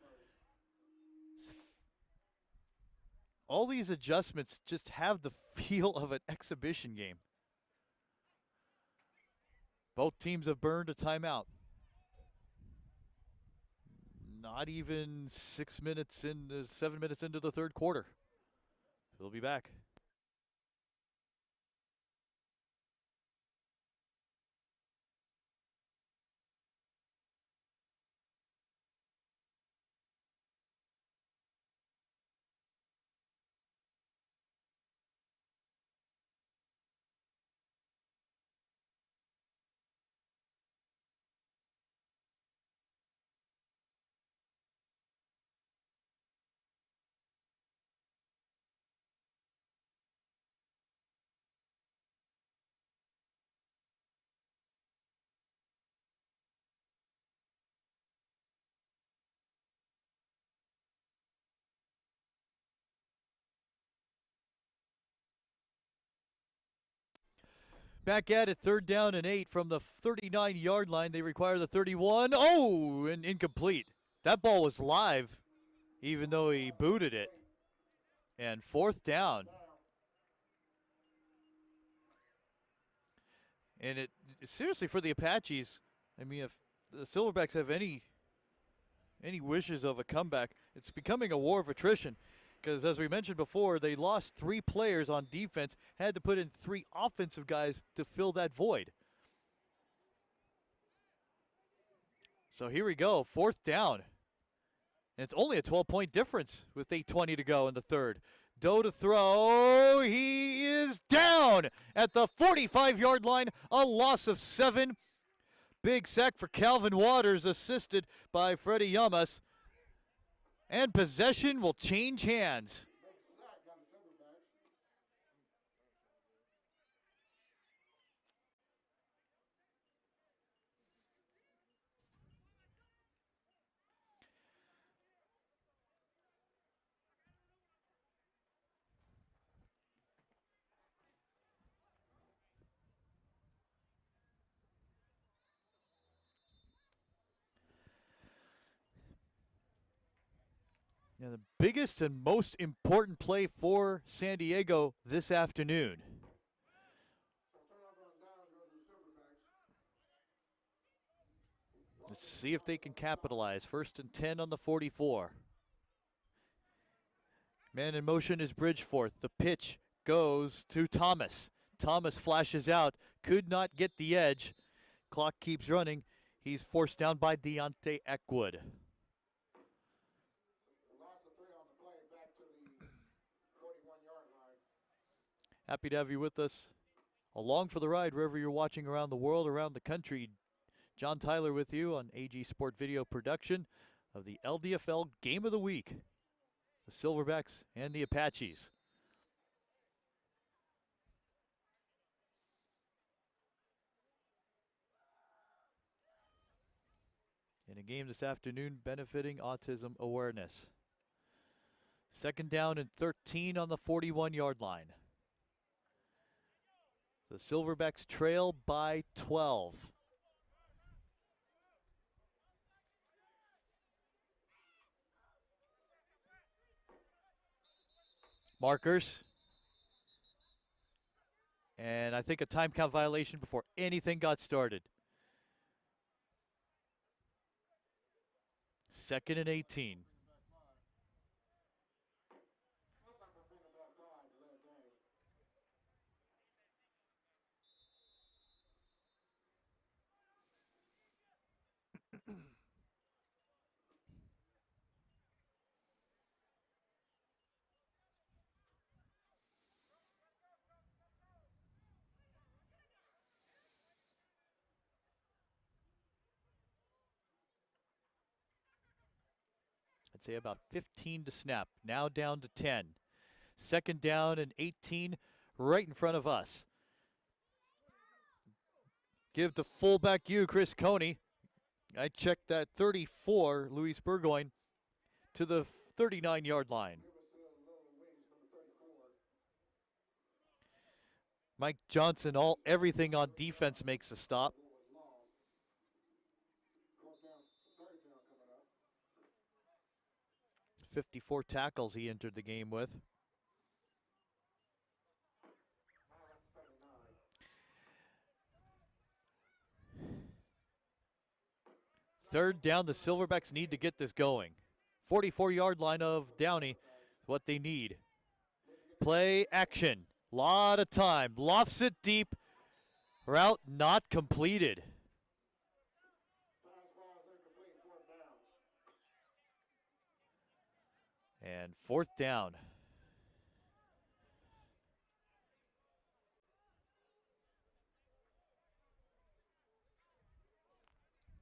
All these adjustments just have the feel of an exhibition game. Both teams have burned a timeout. Not even 7 minutes into the 3rd quarter. We'll be back. Back at it, 3rd down and 8 from the 39-yard line. They require the 31. Oh, and incomplete. That ball was live, even though he booted it. And 4th down. And it seriously, for the Apaches, I mean, if the Silverbacks have any wishes of a comeback, it's becoming a war of attrition. Because as we mentioned before, they lost 3 players on defense, had to put in 3 offensive guys to fill that void. So here we go, 4th down. And it's only a 12-point difference with 8:20 to go in the 3rd. Doe to throw. He is down at the 45-yard line, a loss of 7. Big sack for Calvin Waters, assisted by Freddie Yamas. And possession will change hands. Now, the biggest and most important play for San Diego this afternoon. Let's see if they can capitalize. 1st and 10 on the 44. Man in motion is Bridgeforth. The pitch goes to Thomas. Thomas flashes out, could not get the edge. Clock keeps running. He's forced down by Deontay Eckwood. Happy to have you with us along for the ride wherever you're watching around the world, around the country. John Tyler with you on AG Sport Video production of the LDFL Game of the Week. The Silverbacks and the Apaches. In a game this afternoon benefiting autism awareness. 2nd down and 13 on the 41-yard line. The Silverbacks trail by 12. Markers. And I think a time count violation before anything got started. 2nd and 18. I'd say about 15 to snap. Now down to 10. 2nd down and 18 right in front of us. Give the fullback you, Chris Coney. I checked that 34, Luis Burgoyne, to the 39-yard line. Mike Johnson, everything on defense makes a stop. 54 tackles he entered the game with. Third down, the Silverbacks need to get this going. 44-yard line of Downey, what they need. Play action. Lot of time. Lofts it deep. Route not completed. And 4th down.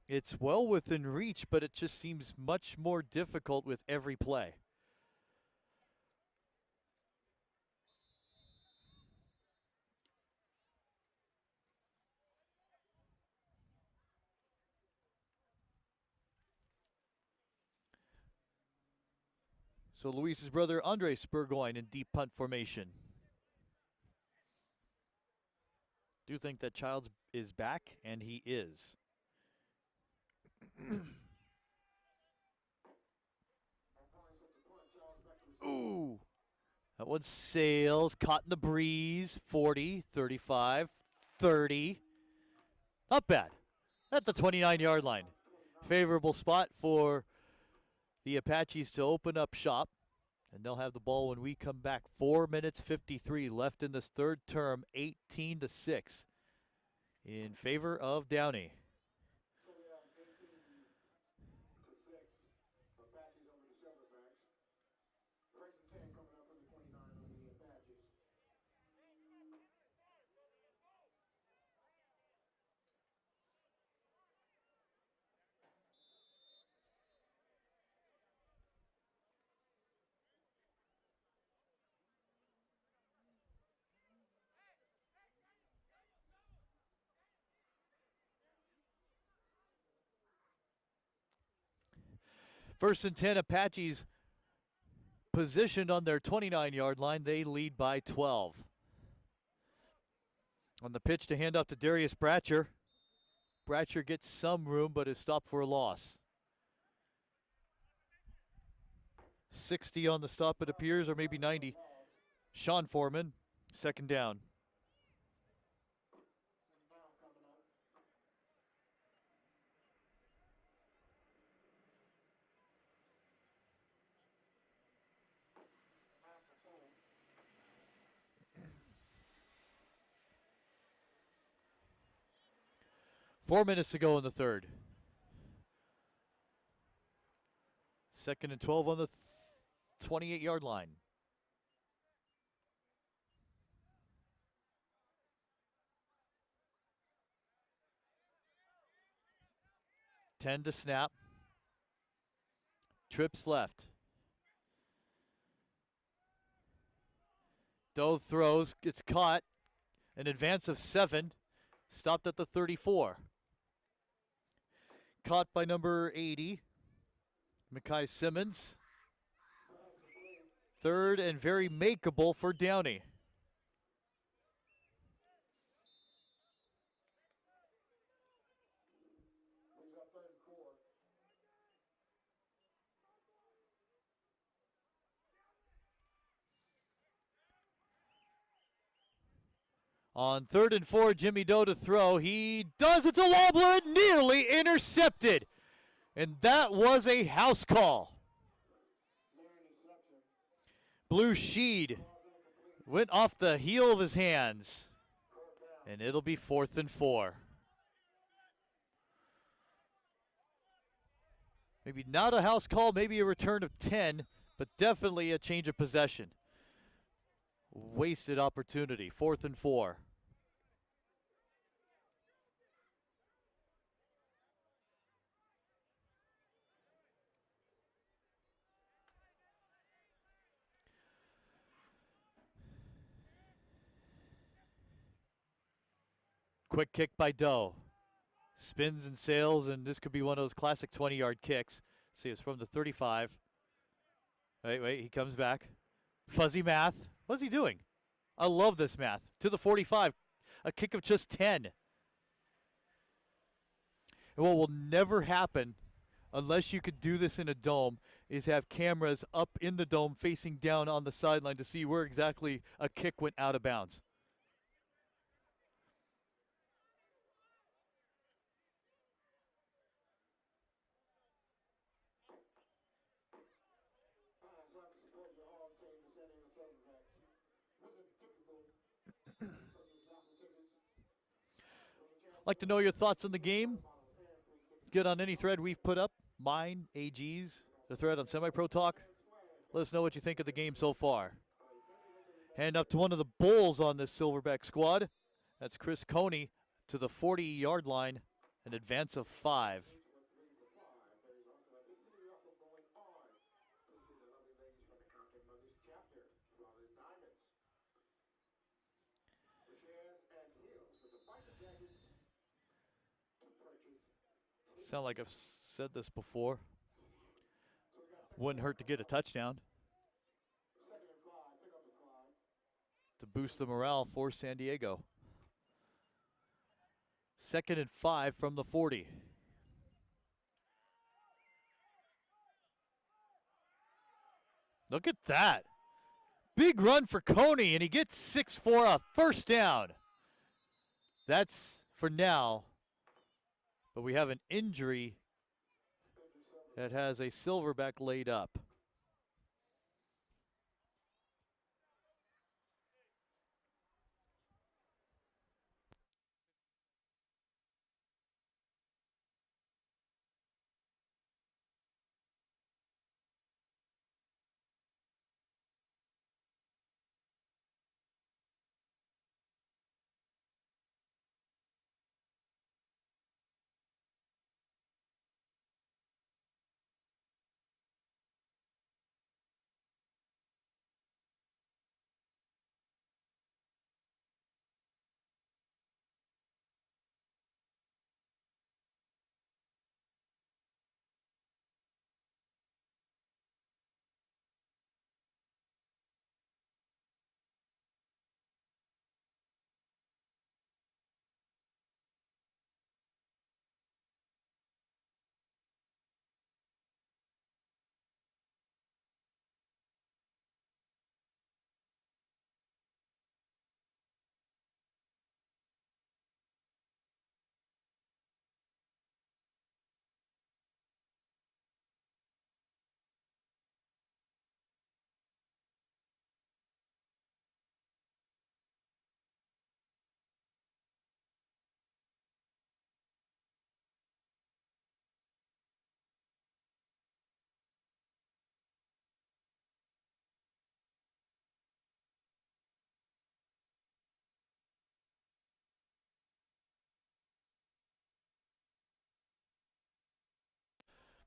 It's well within reach, but it just seems much more difficult with every play. So Luis's brother Andres Burgoyne in deep punt formation. Do think that Childs is back, and he is. Ooh. That one sails, caught in the breeze, 40, 35, 30. Not bad. At the 29-yard line. Favorable spot for the Apaches to open up shop. And they'll have the ball when we come back. 4 minutes 53 left in this third term, 18-6 in favor of Downey. So we have 18-6 for Apaches over the Silverbacks. First and 10 coming up from the 29 over the Apaches. First and 10, Apaches positioned on their 29-yard line. They lead by 12. On the pitch to hand off to Darius Bratcher. Bratcher gets some room, but is stopped for a loss. 60 on the stop, it appears, or maybe 90. Sean Foreman, second down. Four minutes to go in the third. Second and 12 on the 28-yard line. Ten to snap. Trips left. Doe throws, gets caught. An advance of 7. Stopped at the 34. Caught by number 80, Mackay Simmons. Third and very makeable for Downey. On 3rd and 4, Jimmy Doe to throw. He does. It's a wobbler, nearly intercepted. And that was a house call. Blue Sheed went off the heel of his hands. And it'll be 4th and 4. Maybe not a house call, maybe a return of 10, but definitely a change of possession. Wasted opportunity. 4th and 4. Quick kick by Doe. Spins and sails, and this could be one of those classic 20-yard kicks. See, it's from the 35. Wait, he comes back. Fuzzy math. What's he doing? I love this math. To the 45. A kick of just 10. And what will never happen, unless you could do this in a dome, is have cameras up in the dome facing down on the sideline to see where exactly a kick went out of bounds. Like to know your thoughts on the game? Get on any thread we've put up. Mine, AG's, the thread on Semi-Pro Talk. Let us know what you think of the game so far. Hand up to one of the bulls on this Silverback squad. That's Chris Coney to the 40-yard line. An advance of 5. Sound like I've said this before. Wouldn't hurt to get a touchdown to boost the morale for San Diego. 2nd and 5 from the 40. Look at that. Big run for Coney, and he gets 6 for a first down. That's for now. But we have an injury that has a Silverback laid up.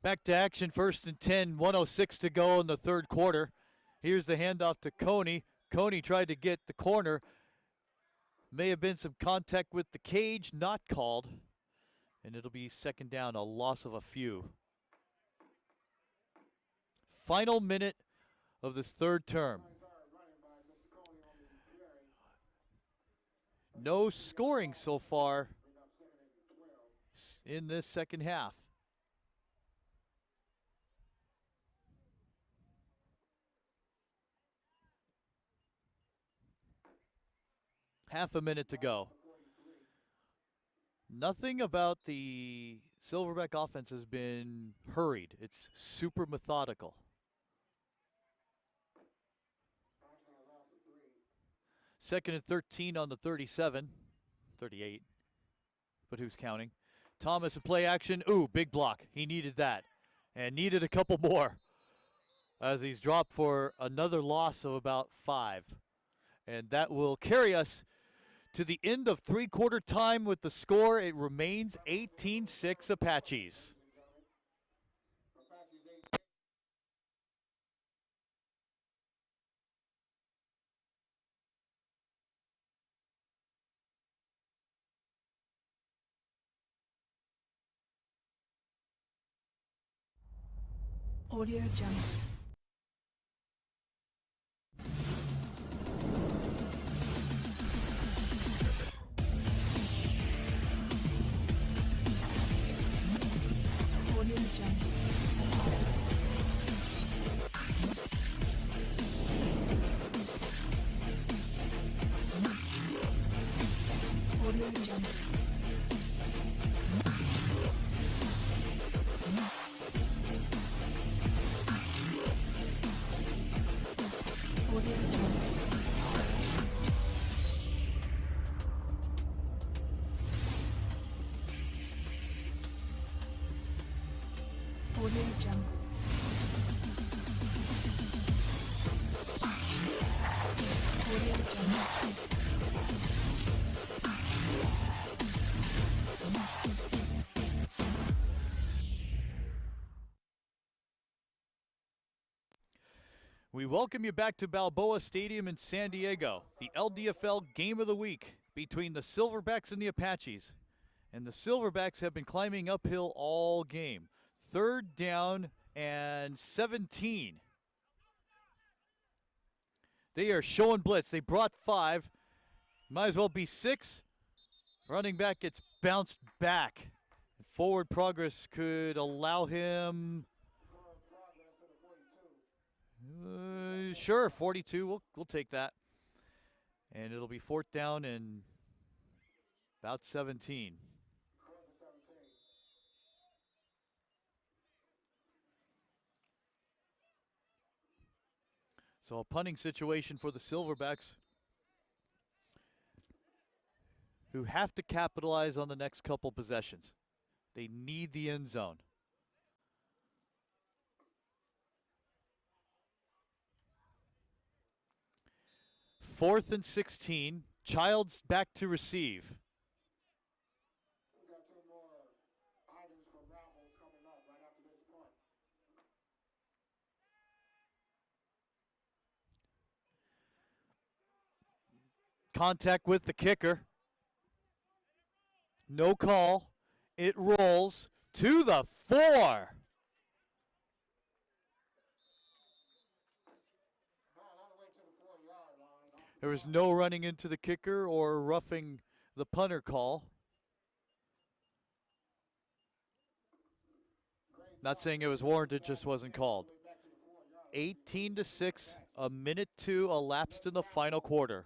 Back to action, 1st and 10, 1:06 to go in the third quarter. Here's the handoff to Coney. Coney tried to get the corner. May have been some contact with the cage, not called. And it'll be 2nd down, a loss of a few. Final minute of this third term. No scoring so far in this second half. Half a minute to go. Nothing about the Silverback offense has been hurried. It's super methodical. 2nd and 13 on the 37. 38. But who's counting? Thomas in play action. Ooh, big block. He needed that. And needed a couple more. As he's dropped for another loss of about 5. And that will carry us to the end of three-quarter time with the score. It remains 18-6 Apaches. Audio Jungle. Audio Jungle. Audio Jungle. Audio Jungle. Audio Jungle. Audio Jungle. We welcome you back to Balboa Stadium in San Diego. The Ldfl Game of the Week between the Silverbacks and the Apaches. And the Silverbacks have been climbing uphill all game. 3rd down and 17. They are showing blitz. They brought 5. Might as well be 6. Running back gets bounced back. Forward progress could allow him. Sure, 42. We'll take that. And it'll be 4th down and about 17. So a punting situation for the Silverbacks, who have to capitalize on the next couple possessions. They need the end zone. Fourth and 16. Childs back to receive. We got 2 more items from Rambles coming up right after this point. Contact with the kicker. No call. It rolls to the 4. There was no running into the kicker or roughing the punter call. Not saying it was warranted, just wasn't called. 18-6, a minute 2 elapsed in the final quarter.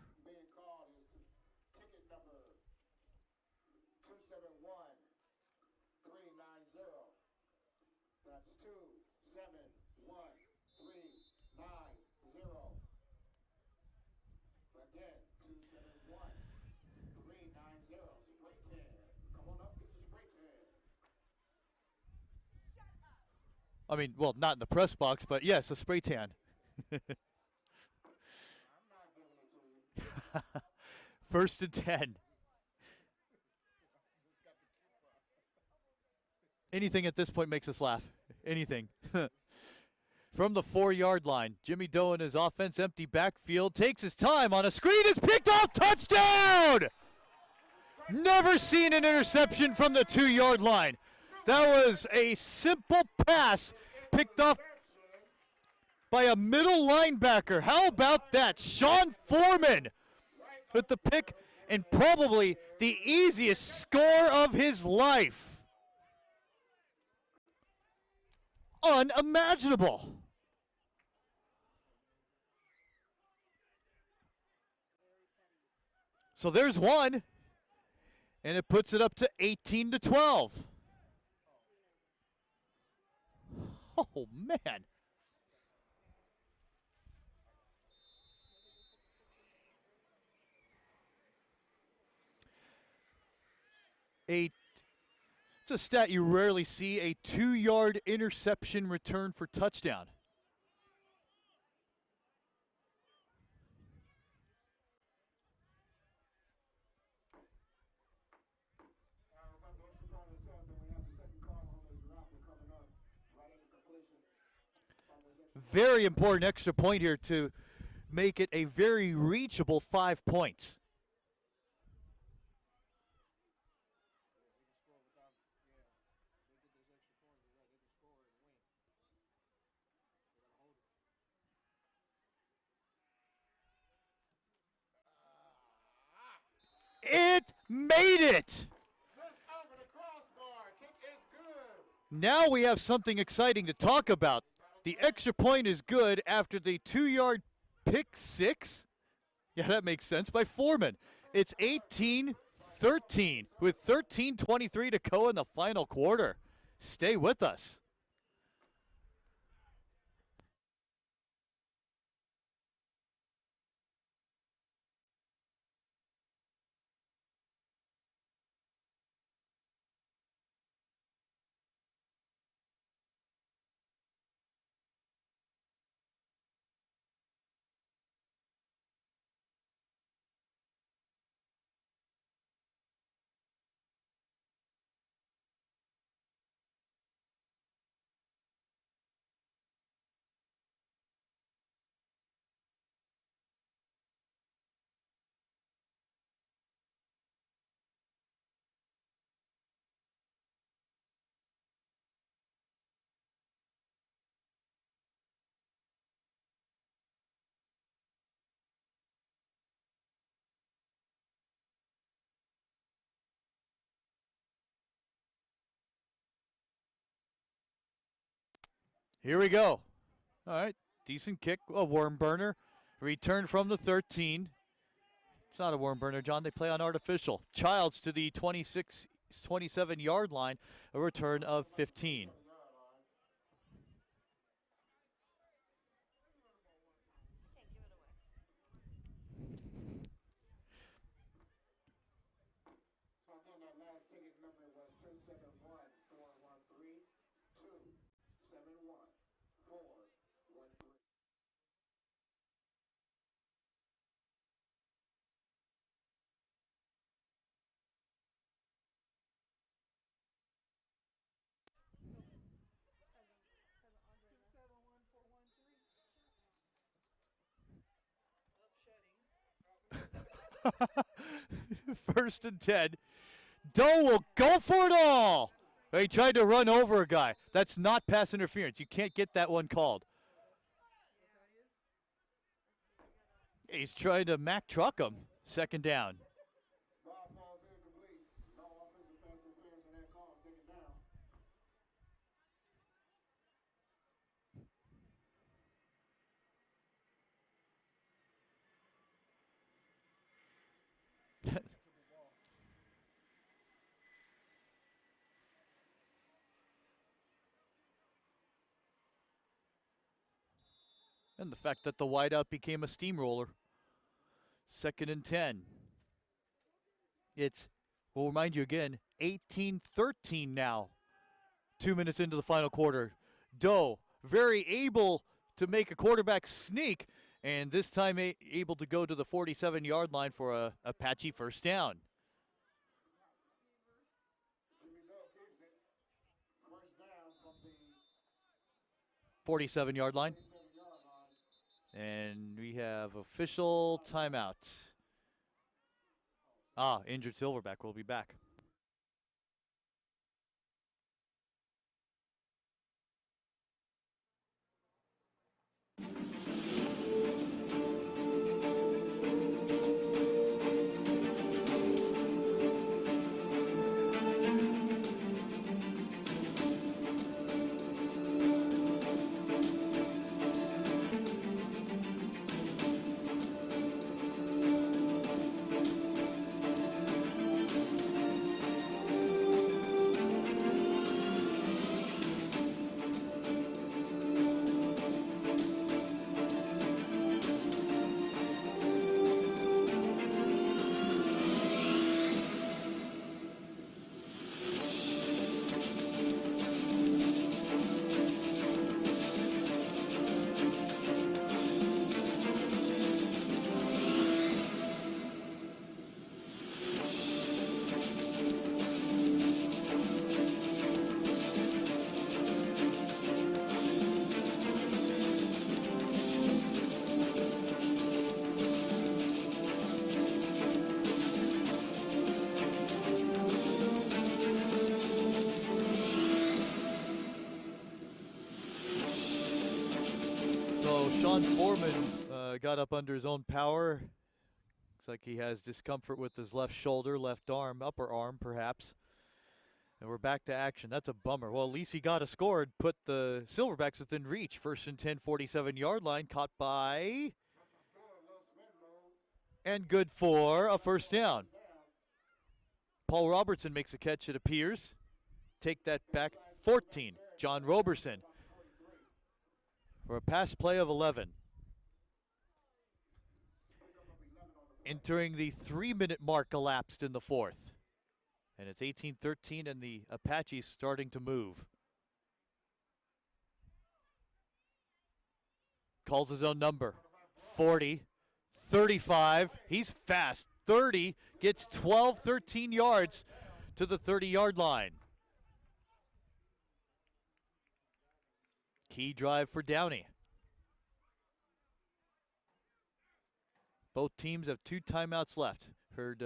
That's 271-390. Again, 271-390. Spray tan. Come on up, get your spray tan. I mean, well, not in the press box, but yes, a spray tan. First and 10. Anything at this point makes us laugh. Anything. From the 4-yard line, Jimmy Doe in his offense, empty backfield, takes his time on a screen, is picked off, touchdown! Never seen an interception from the 2-yard line. That was a simple pass picked off by a middle linebacker. How about that? Sean Foreman with the pick and probably the easiest score of his life. Unimaginable. So there's one, and it puts it up to 18-12. Oh, man. It's a stat you rarely see, a 2-yard interception return for touchdown. Very important extra point here to make it a very reachable 5 points. It made it! Now we have something exciting to talk about. The extra point is good after the 2-yard pick 6. Yeah, that makes sense, by Foreman. It's 18-13 with 13:23 to go in the final quarter. Stay with us. Here we go. All right, decent kick, a worm burner. Return from the 13. It's not a worm burner, John. They play on artificial. Childs to the 27-yard line, a return of 15. So again, that last ticket number was 271-413, 271-413. First and 10. Doe will go for it all. He tried to run over a guy. That's not pass interference. You can't get that one called. He's trying to Mack truck him. Second down. Ball falls incomplete. No offensive pass interference on that call. Second down. And the fact that the wideout became a steamroller. Second and 10. It's, we'll remind you again, 18-13 now. 2 minutes into the final quarter. Doe very able to make a quarterback sneak, and this time able to go to the 47-yard line for a Apache first down. Here we go. Keeps it. First down from the 47-yard line. 47-yard line. And we have official timeout. Injured Silverback will be back. Sean Foreman got up under his own power. Looks like he has discomfort with his left shoulder, left arm, upper arm perhaps. And we're back to action. That's a bummer. Well, at least he got a score and put the Silverbacks within reach. First and 10, 47-yard line, caught by... And good for a first down. Paul Robertson makes a catch, it appears. Take that back. 14, John Roberson. For a pass play of 11. Entering the 3-minute mark elapsed in the fourth. And it's 18-13 and the Apaches starting to move. Calls his own number. 40, 35, he's fast. 30, gets 12, 13 yards to the 30-yard line. Key drive for Downey. Both teams have 2 timeouts left. Heard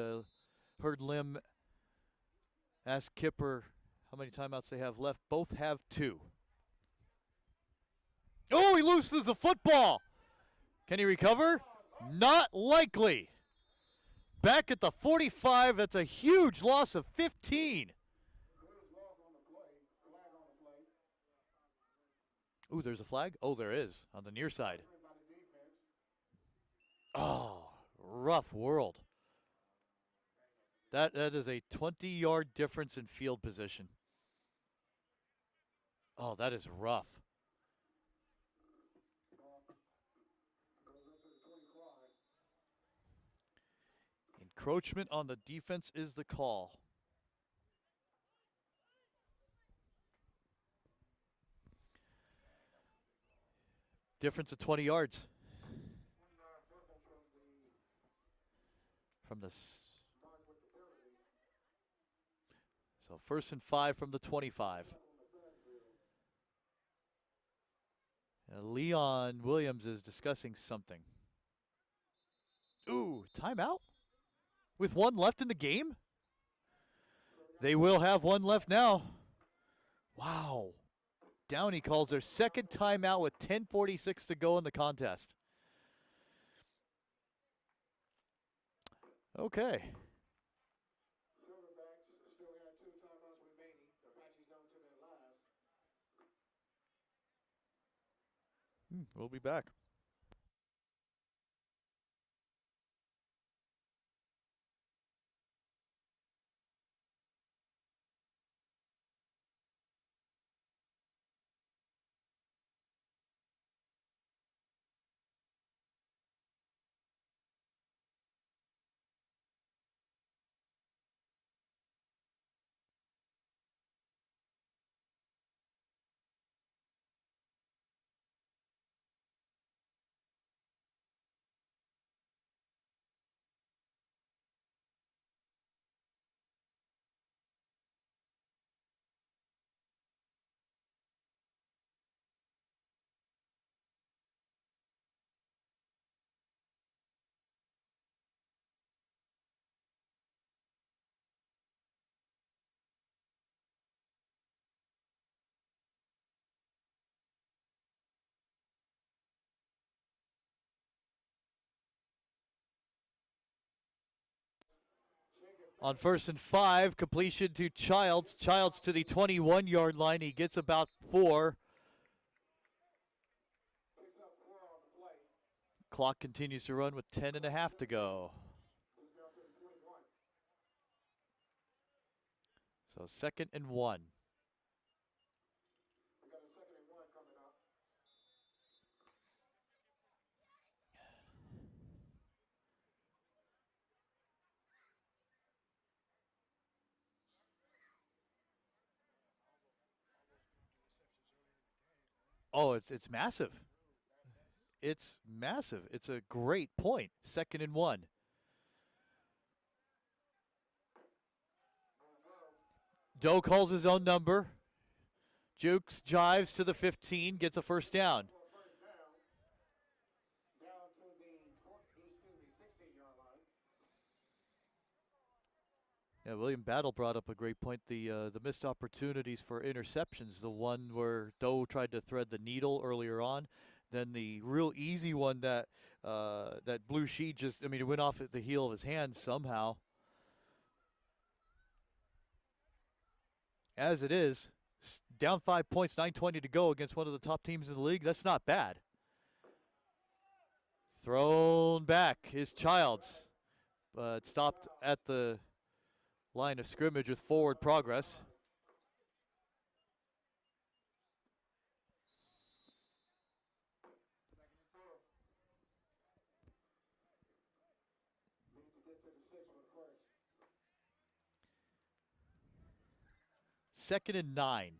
Lim ask Kipper how many timeouts they have left. Both have 2. Oh, he loses the football. Can he recover? Not likely. Back at the 45, that's a huge loss of 15. Ooh, there's a flag? Oh, there is on the near side. Oh, rough world. That is a 20-yard difference in field position. Oh, that is rough. Encroachment on the defense is the call. Difference of 20 yards. From the So 1st and 5 from the 25. Leon Williams is discussing something. Ooh, timeout? With 1 left in the game? They will have 1 left now. Wow. Downey calls their second timeout with 10:46 to go in the contest. Okay. Silverbacks still got 2 timeouts remaining. The Apaches down to their last. We'll be back. On 1st and 5, completion to Childs. Childs to the 21-yard line. He gets about 4. Clock continues to run with 10.5 to go. So 2nd and 1. We got a 2nd and 1 coming up. Oh, it's massive. It's massive. It's a great point. 2nd and 1. Doe calls his own number. Jukes jives to the 15, gets a first down. Down to the 16-yard line. Yeah, William Battle brought up a great point. The missed opportunities for interceptions. The one where Doe tried to thread the needle earlier on. Then the real easy one that that Blue Sheet just, it went off at the heel of his hand somehow. As it is, down 5 points, 9:20 to go against one of the top teams in the league. That's not bad. Thrown back is Childs, but stopped at the line of scrimmage with forward progress. Second and 9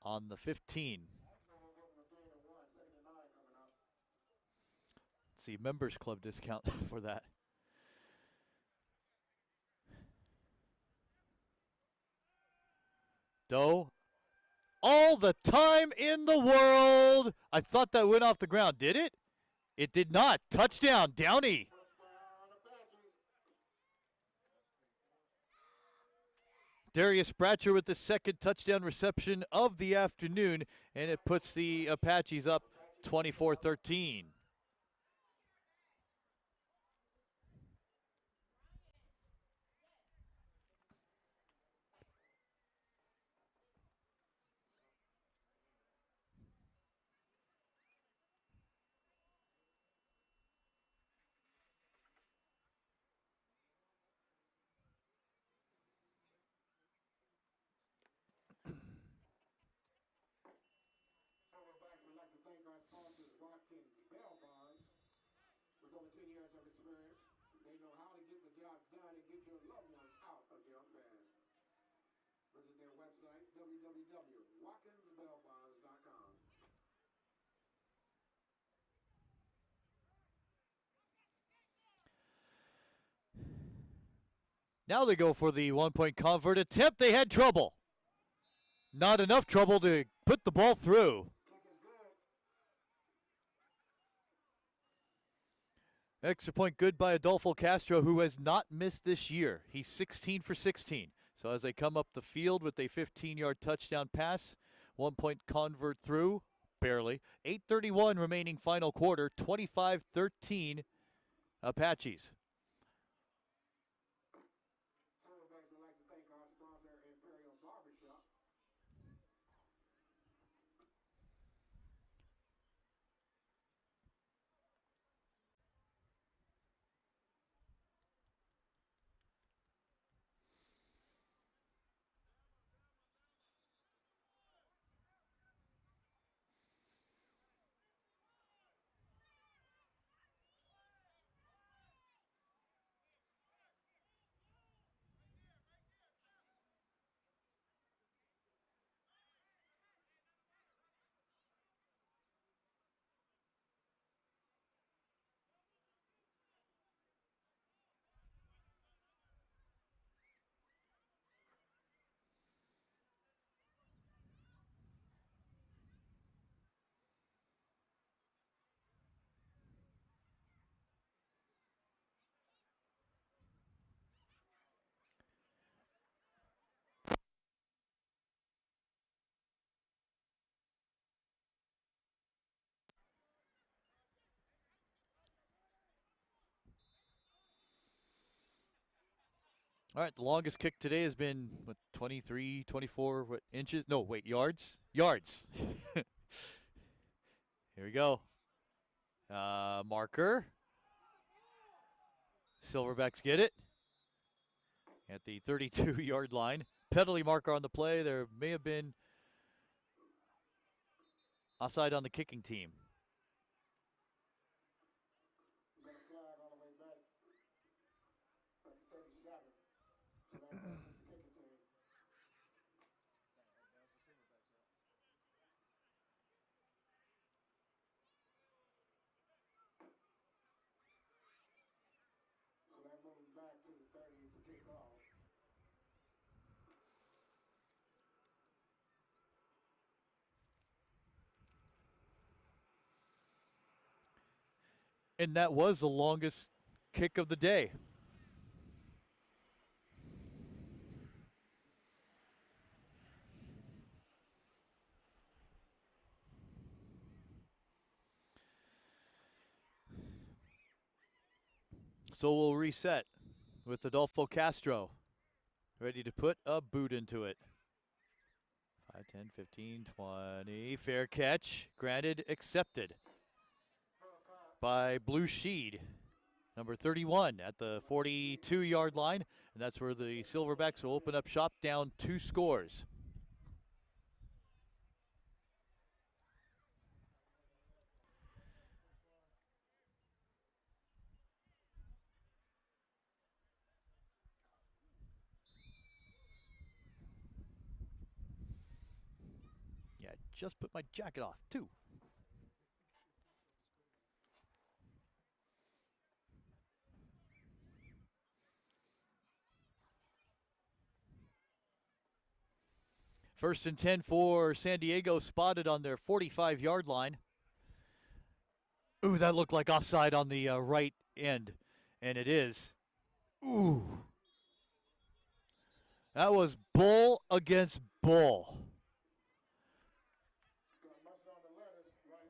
on the 15. Let's see, members club discount for that. Doe, all the time in the world. I thought that went off the ground. Did it? It did not. Touchdown, Downey. Darius Bratcher with the second touchdown reception of the afternoon, and it puts the Apaches up 24-13. get the job done and get your loved ones out of your affairs. Visit their website, www.watkinsbailbonds.com. Now they go for the one-point convert attempt. They had trouble. Not enough trouble to put the ball through. Extra point good by Ldfl Castro, who has not missed this year. He's 16 for 16. So as they come up the field with a 15-yard touchdown pass, one-point convert through, barely. 8:31 remaining final quarter, 25-13 Apaches. Silverbacks would like to thank our sponsor, Imperial Barbershop. All right, the longest kick today has been, what, 23, 24 inches? No, wait, yards? Yards. Here we go. Marker. Silverbacks get it at the 32-yard line. Penalty marker on the play. There may have been offside on the kicking team. We got a flag all the way back. 37. So that was the kicking team. So that moves back to the 30 to kick off. And that was the longest kick of the day. So we'll reset with Ldfl Castro ready to put a boot into it. 5, 10, 15, 20. Fair catch. Granted, accepted by Blue Sheed, number 31 at the 42-yard line. And that's where the Silverbacks will open up shop, down 2 scores. Yeah, just put my jacket off, too. First and 10 for San Diego, spotted on their 45-yard line. Ooh, that looked like offside on the right end, and it is. Ooh. That was bull against bull.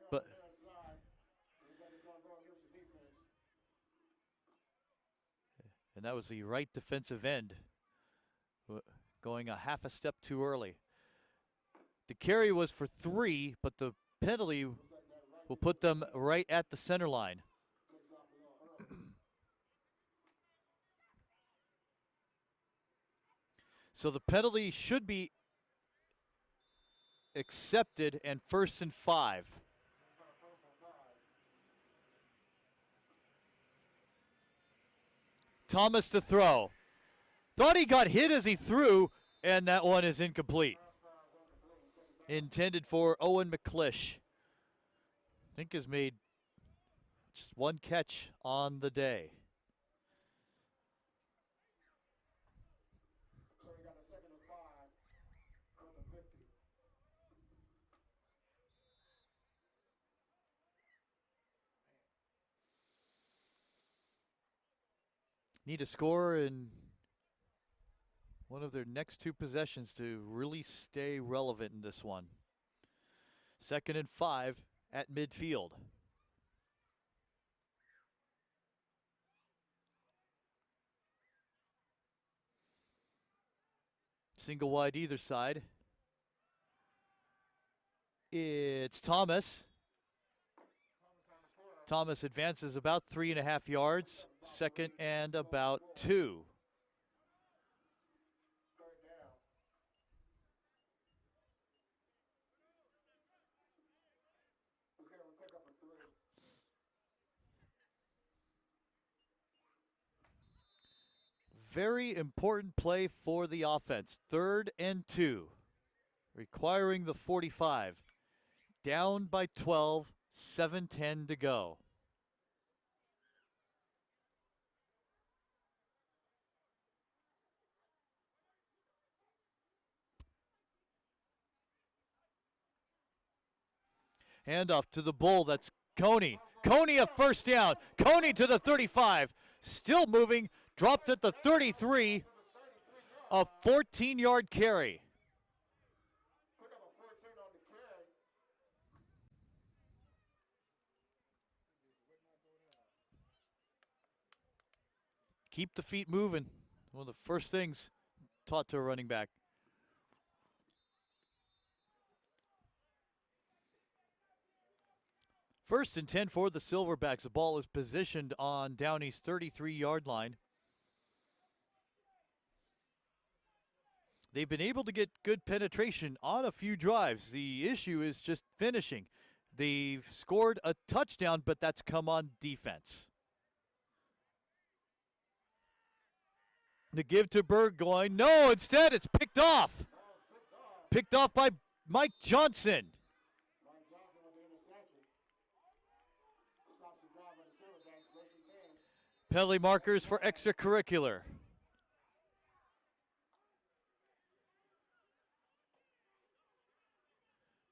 But and that was the right defensive end going a half a step too early. The carry was for 3, but the penalty will put them right at the center line. So the penalty should be accepted, and 1st and 5. Thomas to throw. Thought he got hit as he threw, and that one is incomplete. Intended for Owen McClish. I think has made just one catch on the day. So we got a 2nd and 5 on the 50. Need a score in one of their next 2 possessions to really stay relevant in this one. 2nd and 5 at midfield. Single wide either side. It's Thomas. Thomas advances about 3.5 yards. 2nd and about 2. Very important play for the offense. 3rd and 2. Requiring the 45. Down by 12, 7:10 to go. Handoff to the bull. That's Coney. Coney a first down. Coney to the 35. Still moving. Dropped at the 33. A 14-yard carry. Pick up a 14 on the carry. Keep the feet moving. One of the first things taught to a running back. First and 10 for the Silverbacks. The ball is positioned on Downey's 33-yard line. They've been able to get good penetration on a few drives. The issue is just finishing. They've scored a touchdown, but that's come on defense. The give to Burgoyne. No, instead it's picked off. Picked off by Mike Johnson. Mike Johnson with the interception. Stops the drive of the Silverbacks, 1st and 10. Penalty markers for extracurricular.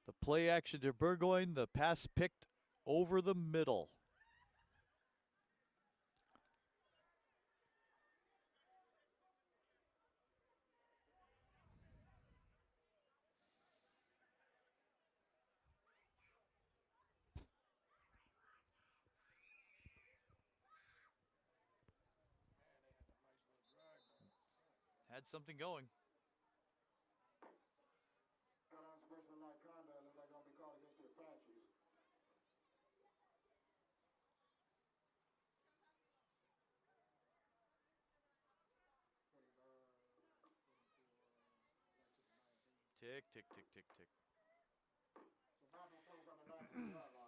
The play action to Burgoyne. The pass picked over the middle. Had something going. Got unsportsmanlike conduct. Looks like going to be called against the Apaches. Tick, tick, tick, tick, tick. So back and forth on the 19-yard line.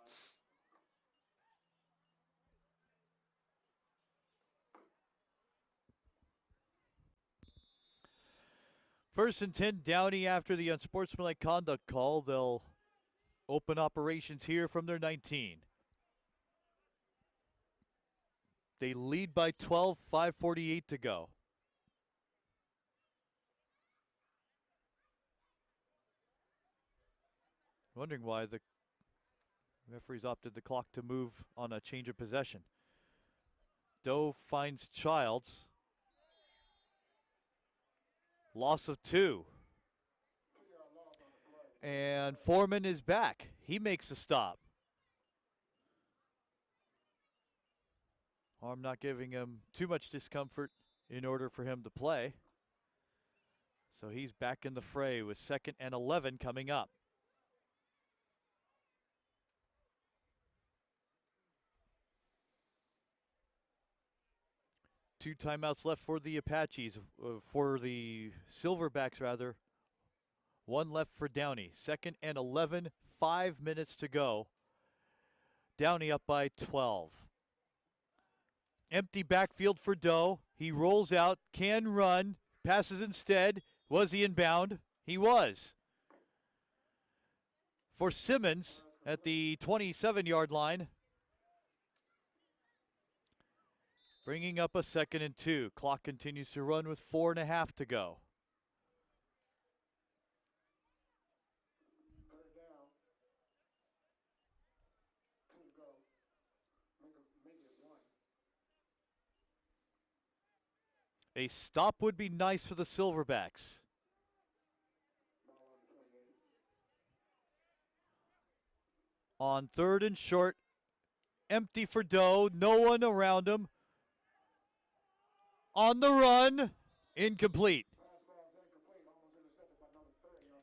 First and 10, Downey after the unsportsmanlike conduct call. They'll open operations here from their 19. They lead by 12, 5:48 to go. Wondering why the referees opted the clock to move on a change of possession. Doe finds Childs. Loss of 2. And Foreman is back. He makes a stop. Arm not giving him too much discomfort in order for him to play. So he's back in the fray with 2nd and 11 coming up. Two timeouts left for the Apaches, for the Silverbacks rather. One left for Downey. 2nd and 11, 5 minutes to go. Downey up by 12. Empty backfield for Doe. He rolls out, can run, passes instead. Was he inbound? He was. For Simmons at the 27-yard line. Bringing up a 2nd and 2. Clock continues to run with 4.5 to go. Third down. 2 to go. Make it 1. A stop would be nice for the Silverbacks. On 3rd and short, empty for Doe, no one around him. On the run, incomplete.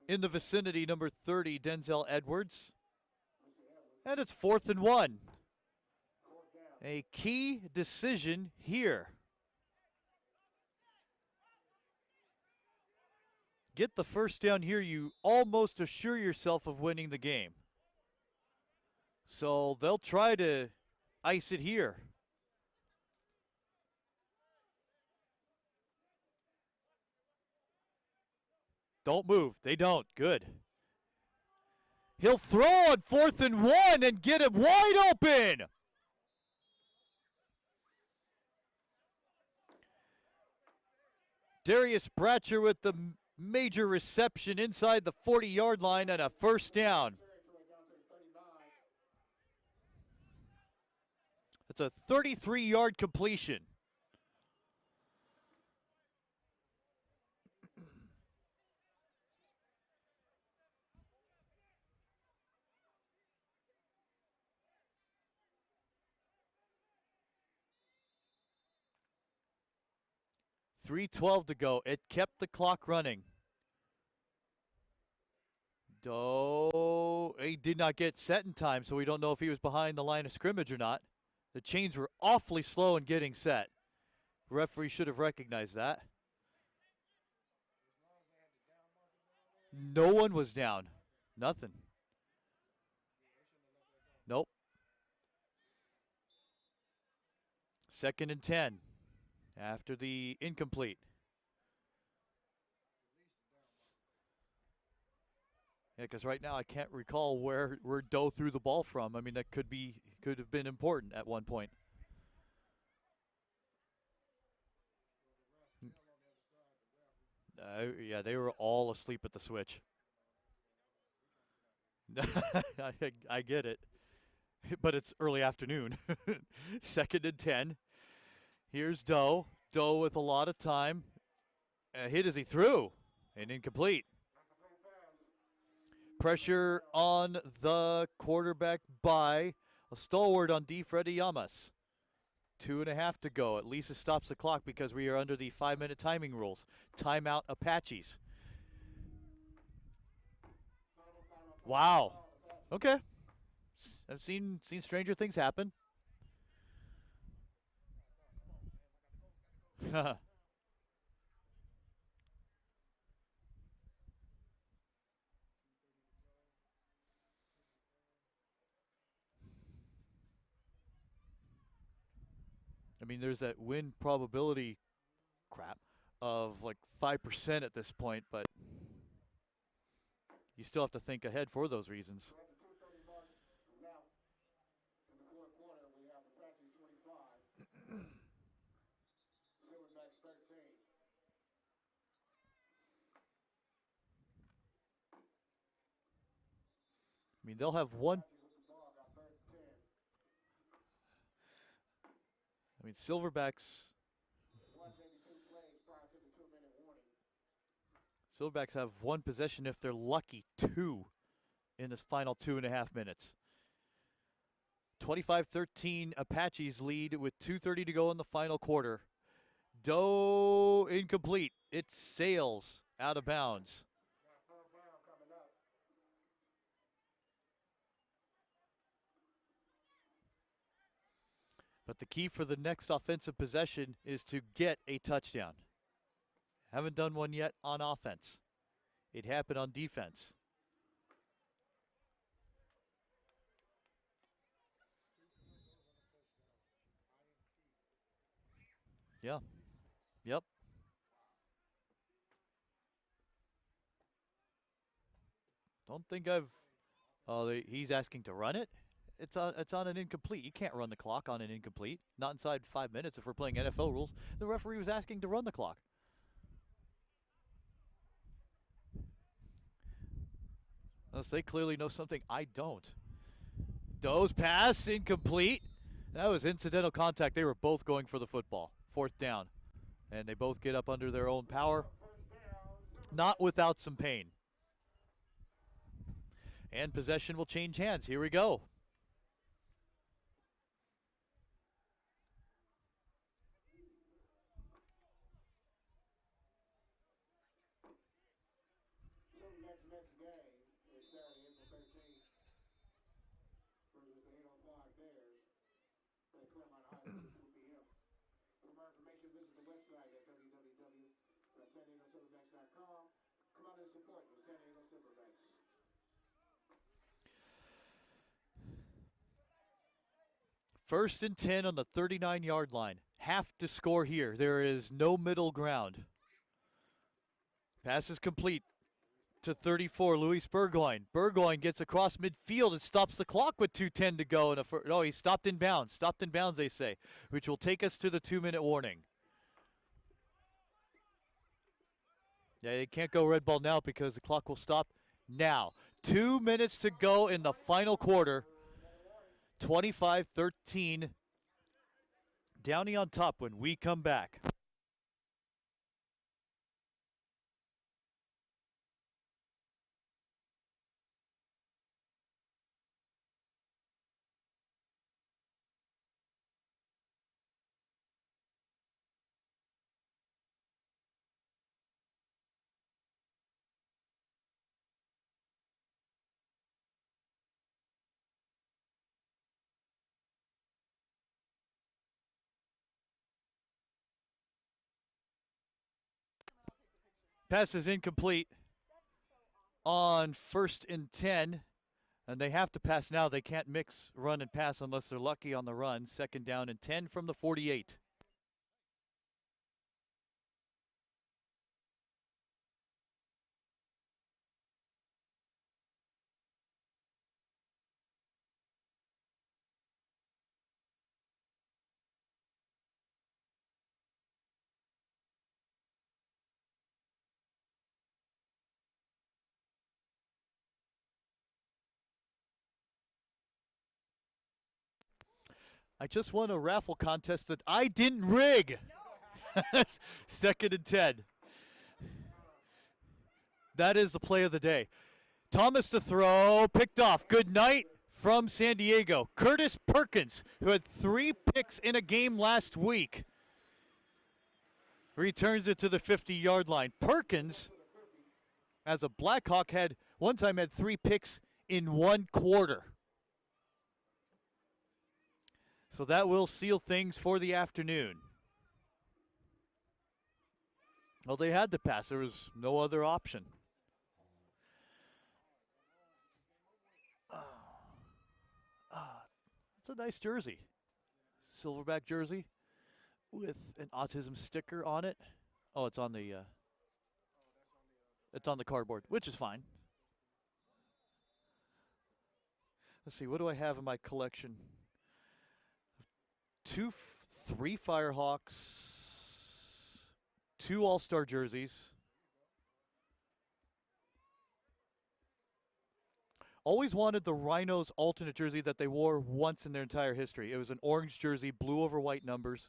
In the vicinity, number 30, Denzel Edwards. And it's 4th and 1. A key decision here. Get the first down here, you almost assure yourself of winning the game. So they'll try to ice it here. Don't move. They don't. Good. He'll throw on 4th and 1 and get him wide open. Darius Bratcher with the major reception inside the 40-yard line and a first down. It's a 33-yard completion. .312 to go. It kept the clock running. Doe, he did not get set in time, so we don't know if he was behind the line of scrimmage or not. The chains were awfully slow in getting set. The referee should have recognized that. No one was down. Nothing. Nope. 2nd and 10 after the incomplete. Yeah, because right now I can't recall where Doe threw the ball from. I mean, that could have been important at one point. Yeah, they were all asleep at the switch. I get it, but it's early afternoon. 2nd and 10. Here's Doe. Doe with a lot of time. Hit as he threw, and incomplete. Pressure on the quarterback by a stalwart on D. Freddie Yamas. 2.5 to go. At least it stops the clock because we are under the 5-minute timing rules. Timeout Apaches. Wow. Okay. I've seen stranger things happen. I mean, there's that win probability crap of like 5% at this point, but you still have to think ahead for those reasons. I mean, they'll have one. I mean, Silverbacks have one possession if they're lucky, 2 in this final 2.5 minutes. 25-13 Apaches lead with 2:30 to go in the final quarter. Doe incomplete. It sails out of bounds. But the key for the next offensive possession is to get a touchdown. Haven't done one yet on offense. It happened on defense. Yeah. Yep. Don't think I've. Oh, he's asking to run it. It's on an incomplete. You can't run the clock on an incomplete. Not inside 5 minutes if we're playing NFL rules. The referee was asking to run the clock. Unless they clearly know something I don't. Doe's pass incomplete. That was incidental contact. They were both going for the football. 4th down. And they both get up under their own power. Not without some pain. And possession will change hands. Here we go. Silverbacks next game is Saturday, April 13th versus the 805 Bears at Claremont High School at 2 p.m. For more information, visit the website at www.sanDiegoSilverbacks.com. Come out and support the San Diego Silverbacks. First and 10 on the 39-yard line. Have to score here. There is no middle ground. Pass is complete to 34, Luis Burgoyne. Burgoyne gets across midfield and stops the clock with 2:10 to go. Oh, he stopped in bounds. Stopped in bounds, they say, which will take us to the 2-minute warning. Yeah, you can't go red ball now because the clock will stop now. 2 minutes to go in the final quarter. 25-13. Downey on top when we come back. Pass is incomplete on 1st and 10. And they have to pass now. They can't mix run and pass unless they're lucky on the run. 2nd down and 10 from the 48. I just won a raffle contest that I didn't rig. No. 2nd and 10. That is the play of the day. Thomas to throw, picked off. Good night from San Diego. Curtis Perkins, who had 3 picks in a game last week, returns it to the 50-yard line. Perkins, as a Blackhawk, had 3 picks in 1 quarter. So that will seal things for the afternoon. Well, they had to pass. There was no other option. It's a nice jersey. Silverback jersey with an autism sticker on it. Oh, it's on the cardboard, which is fine. Let's see, what do I have in my collection? 3 Firehawks, 2 All-Star jerseys. Always wanted the Rhinos alternate jersey that they wore once in their entire history. It was an orange jersey, blue over white numbers.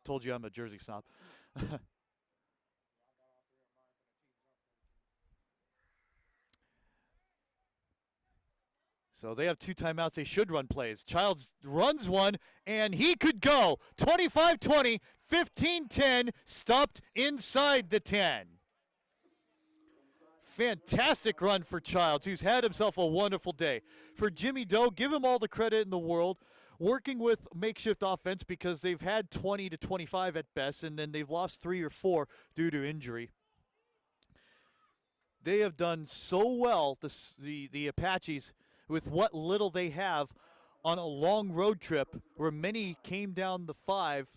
Told you I'm a jersey snob. So they have 2 timeouts. They should run plays. Childs runs one, and he could go. 25-20, 15-10, stopped inside the 10. Fantastic run for Childs, who's had himself a wonderful day. For Jimmy Doe, give him all the credit in the world, working with makeshift offense because they've had 20 to 25 at best, and then they've lost 3 or 4 due to injury. They have done so well, the Apaches, with what little they have on a long road trip where many came down the 5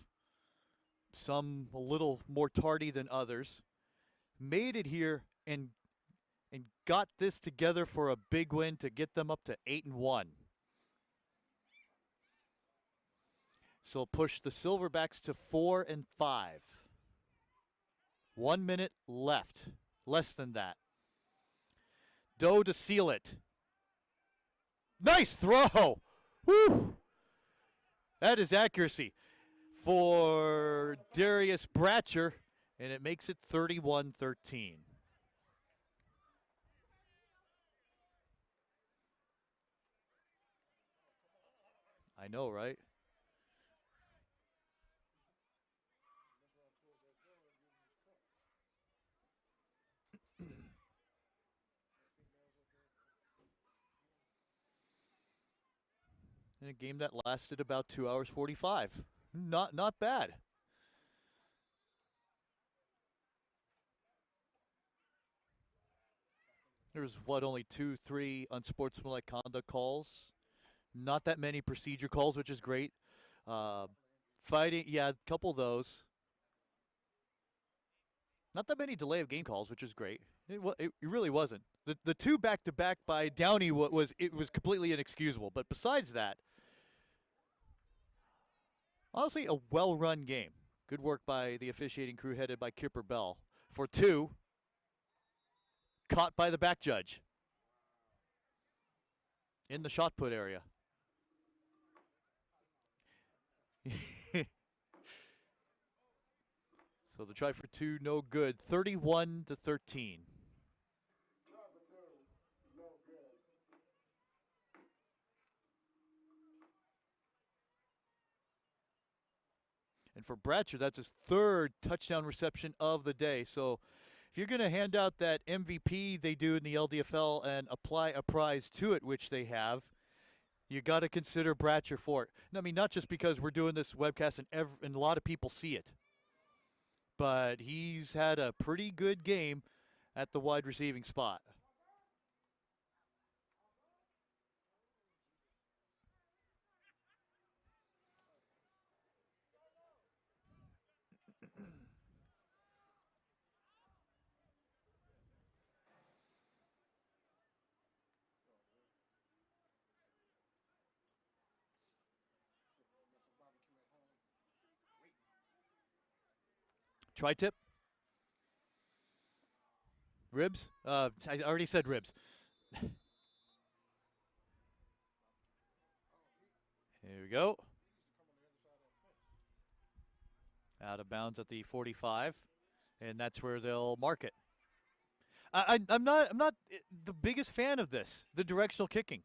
some a little more tardy than others, made it here and got this together for a big win to get them up to 8-1. So push the Silverbacks to 4-5. 1 minute left, less than that. Doe to seal it. Nice throw. Woo! That is accuracy for Darius Bratcher, and it makes it 31-13. I know, right? In a game that lasted about 2 hours 45. Not bad. There's only 2, 3 unsportsmanlike conduct calls. Not that many procedure calls, which is great. Fighting, yeah, a couple of those. Not that many delay of game calls, which is great. It really wasn't. The 2 back-to-back by Downey was completely inexcusable. But besides that, honestly, a well-run game. Good work by the officiating crew headed by Kipper Bell. For 2, caught by the back judge in the shot put area. So the try for 2, no good. 31-13. And for Bratcher, that's his 3rd touchdown reception of the day. So if you're going to hand out that MVP they do in the LDFL and apply a prize to it, which they have, you got to consider Bratcher for it. I mean, not just because we're doing this webcast and a lot of people see it, but he's had a pretty good game at the wide receiving spot. Tri-tip? Ribs? I already said ribs. Here we go. Out of bounds at the 45, and that's where they'll mark it. I'm not the biggest fan of this, the directional kicking.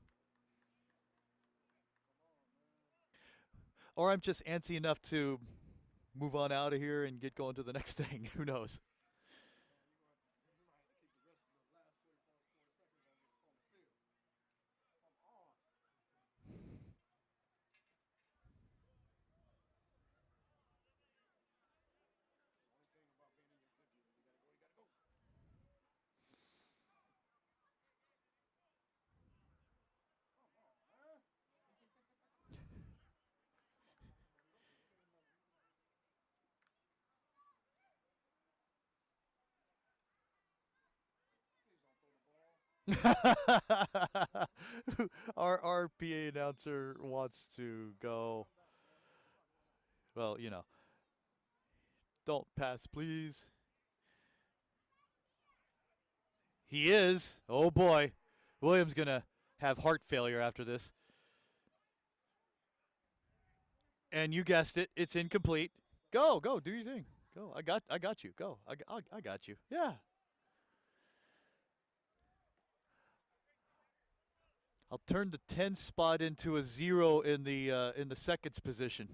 Or I'm just antsy enough to move on out of here and get going to the next thing. Who knows? Our PA announcer wants to go. Well, you know. Don't pass, please. He is. Oh, boy. Williams going to have heart failure after this. And you guessed it. It's incomplete. Go. Do your thing. Go. I got you. Go. I got you. Yeah. I'll turn the 10 spot into a 0 in the seconds position.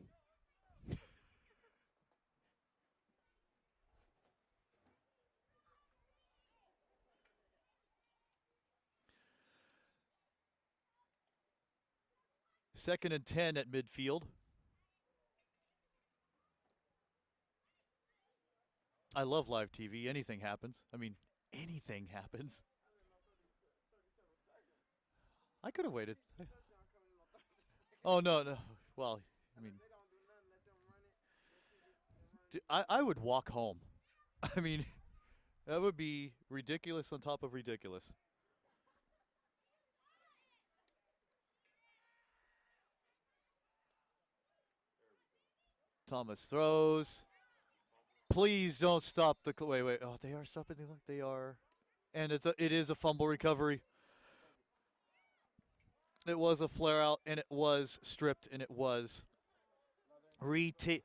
Second and 10 at midfield. I love live TV. Anything happens. I mean, anything happens. I could have waited. Oh, no. Well, I mean, I would walk home. I mean, that would be ridiculous on top of ridiculous. Thomas throws. Please don't stop the wait. Oh, they are stopping the clock. They are, and it is a fumble recovery. It was a flare out, and it was stripped, and it was retaken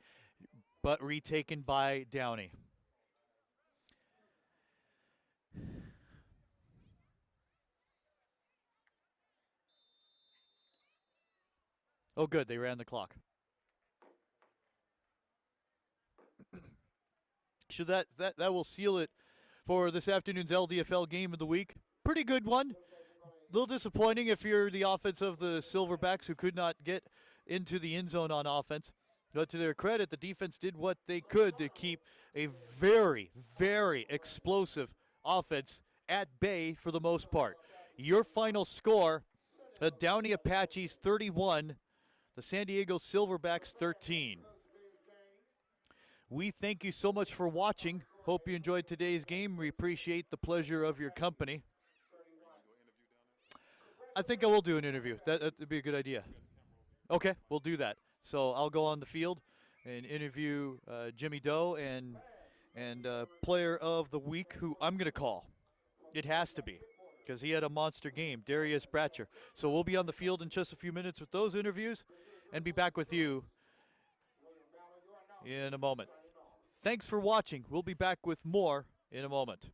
by Downey. Oh, good. They ran the clock. Should that will seal it for this afternoon's LDFL game of the week. Pretty good one. A little disappointing if you're the offense of the Silverbacks, who could not get into the end zone on offense. But to their credit, the defense did what they could to keep a very, very explosive offense at bay for the most part. Your final score, the Downey Apaches 31, the San Diego Silverbacks 13. We thank you so much for watching. Hope you enjoyed today's game. We appreciate the pleasure of your company. I think I will do an interview. That would be a good idea. Okay, we'll do that. So I'll go on the field and interview Jimmy Doe and player of the week, who I'm going to call. It has to be, because he had a monster game, Darius Bratcher. So we'll be on the field in just a few minutes with those interviews and be back with you in a moment. Thanks for watching. We'll be back with more in a moment.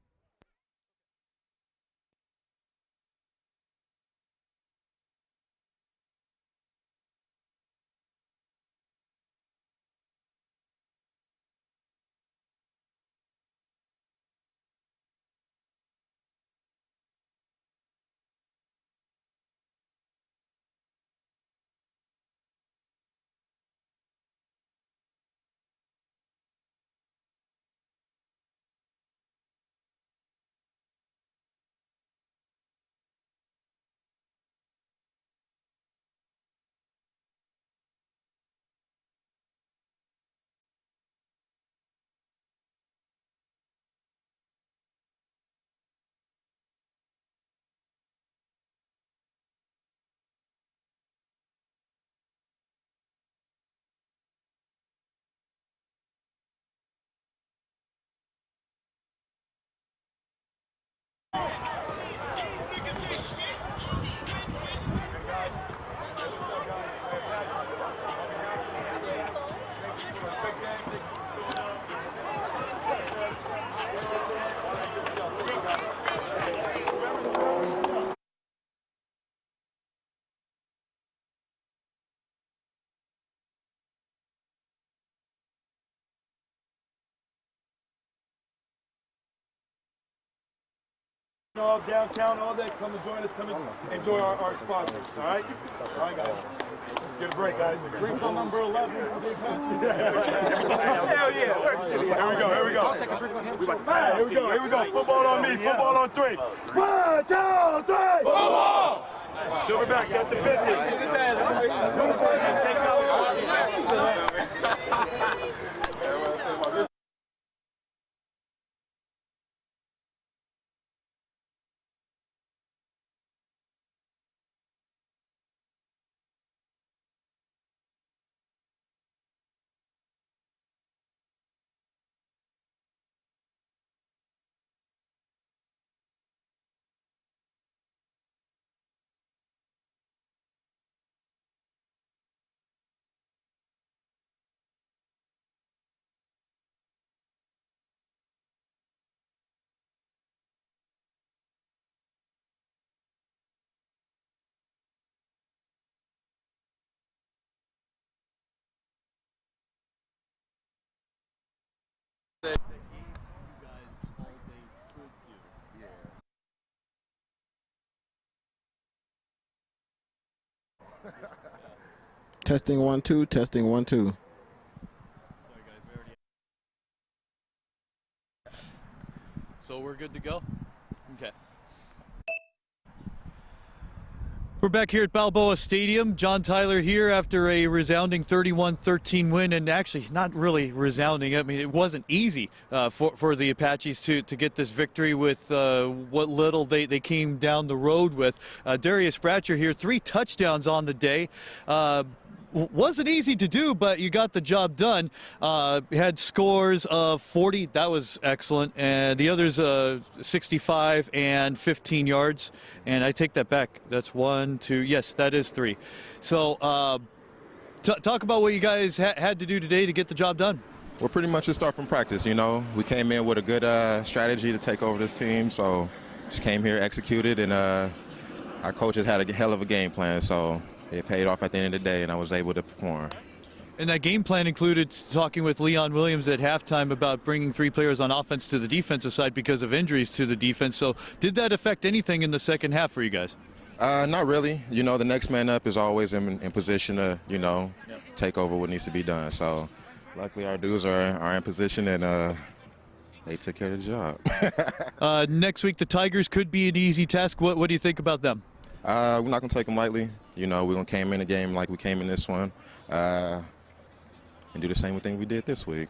All downtown, all that, come and join us, come and enjoy our sponsors, all right? All right, guys. Let's get a break, guys. Drinks on number 11. Hell yeah. Here we go, here we go. I'll take a drink on him. Here we go. Football on me, football on 3. 1, 2, 3. Football! Silverbacks at the 50. That you guys all day could do. Testing 1 2, testing 1 2. Sorry guys, we already. So we're good to go? Okay. We're back here at Balboa Stadium. John Tyler here after a resounding 31-13 win, and actually not really resounding. I mean, it wasn't easy for the Apaches to get this victory with what little they came down the road with. Darius Bratcher here, 3 touchdowns on the day. Wasn't easy to do, but you got the job done. Had scores of 40. That was excellent. And the others, 65 and 15 yards. And I take that back. That's 1, 2. Yes, that is 3. So talk about what you guys had to do today to get the job done. Well, pretty much just start from practice, you know. We came in with a good strategy to take over this team. So just came here, executed, and our coaches had a hell of a game plan. So it paid off at the end of the day, and I was able to perform. And that game plan included talking with Leon Williams at halftime about bringing 3 players on offense to the defensive side because of injuries to the defense. So did that affect anything in the second half for you guys? Not really. You know, the next man up is always in position to, you know, take over what needs to be done. So luckily our dudes are in position, and they took care of the job. Next week the Tigers could be an easy task. What do you think about them? We're not going to take them lightly. You know, we're going to came in the game like we came in this one and do the same thing we did this week.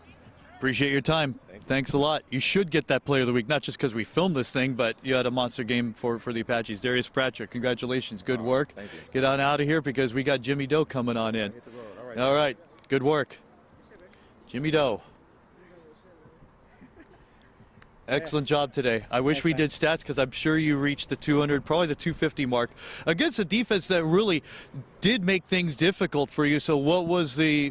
Appreciate your time. Thanks a lot. You should get that Player of the Week, not just because we filmed this thing, but you had a monster game for the Apaches. Darius Bratcher, congratulations. Good work. Thank you. Get on out of here because we got Jimmy Doe coming on in. All right. Good work. Jimmy Doe. Excellent job today. I wish we did stats because I'm sure you reached the 200, probably the 250 mark against a defense that really did make things difficult for you. So what was the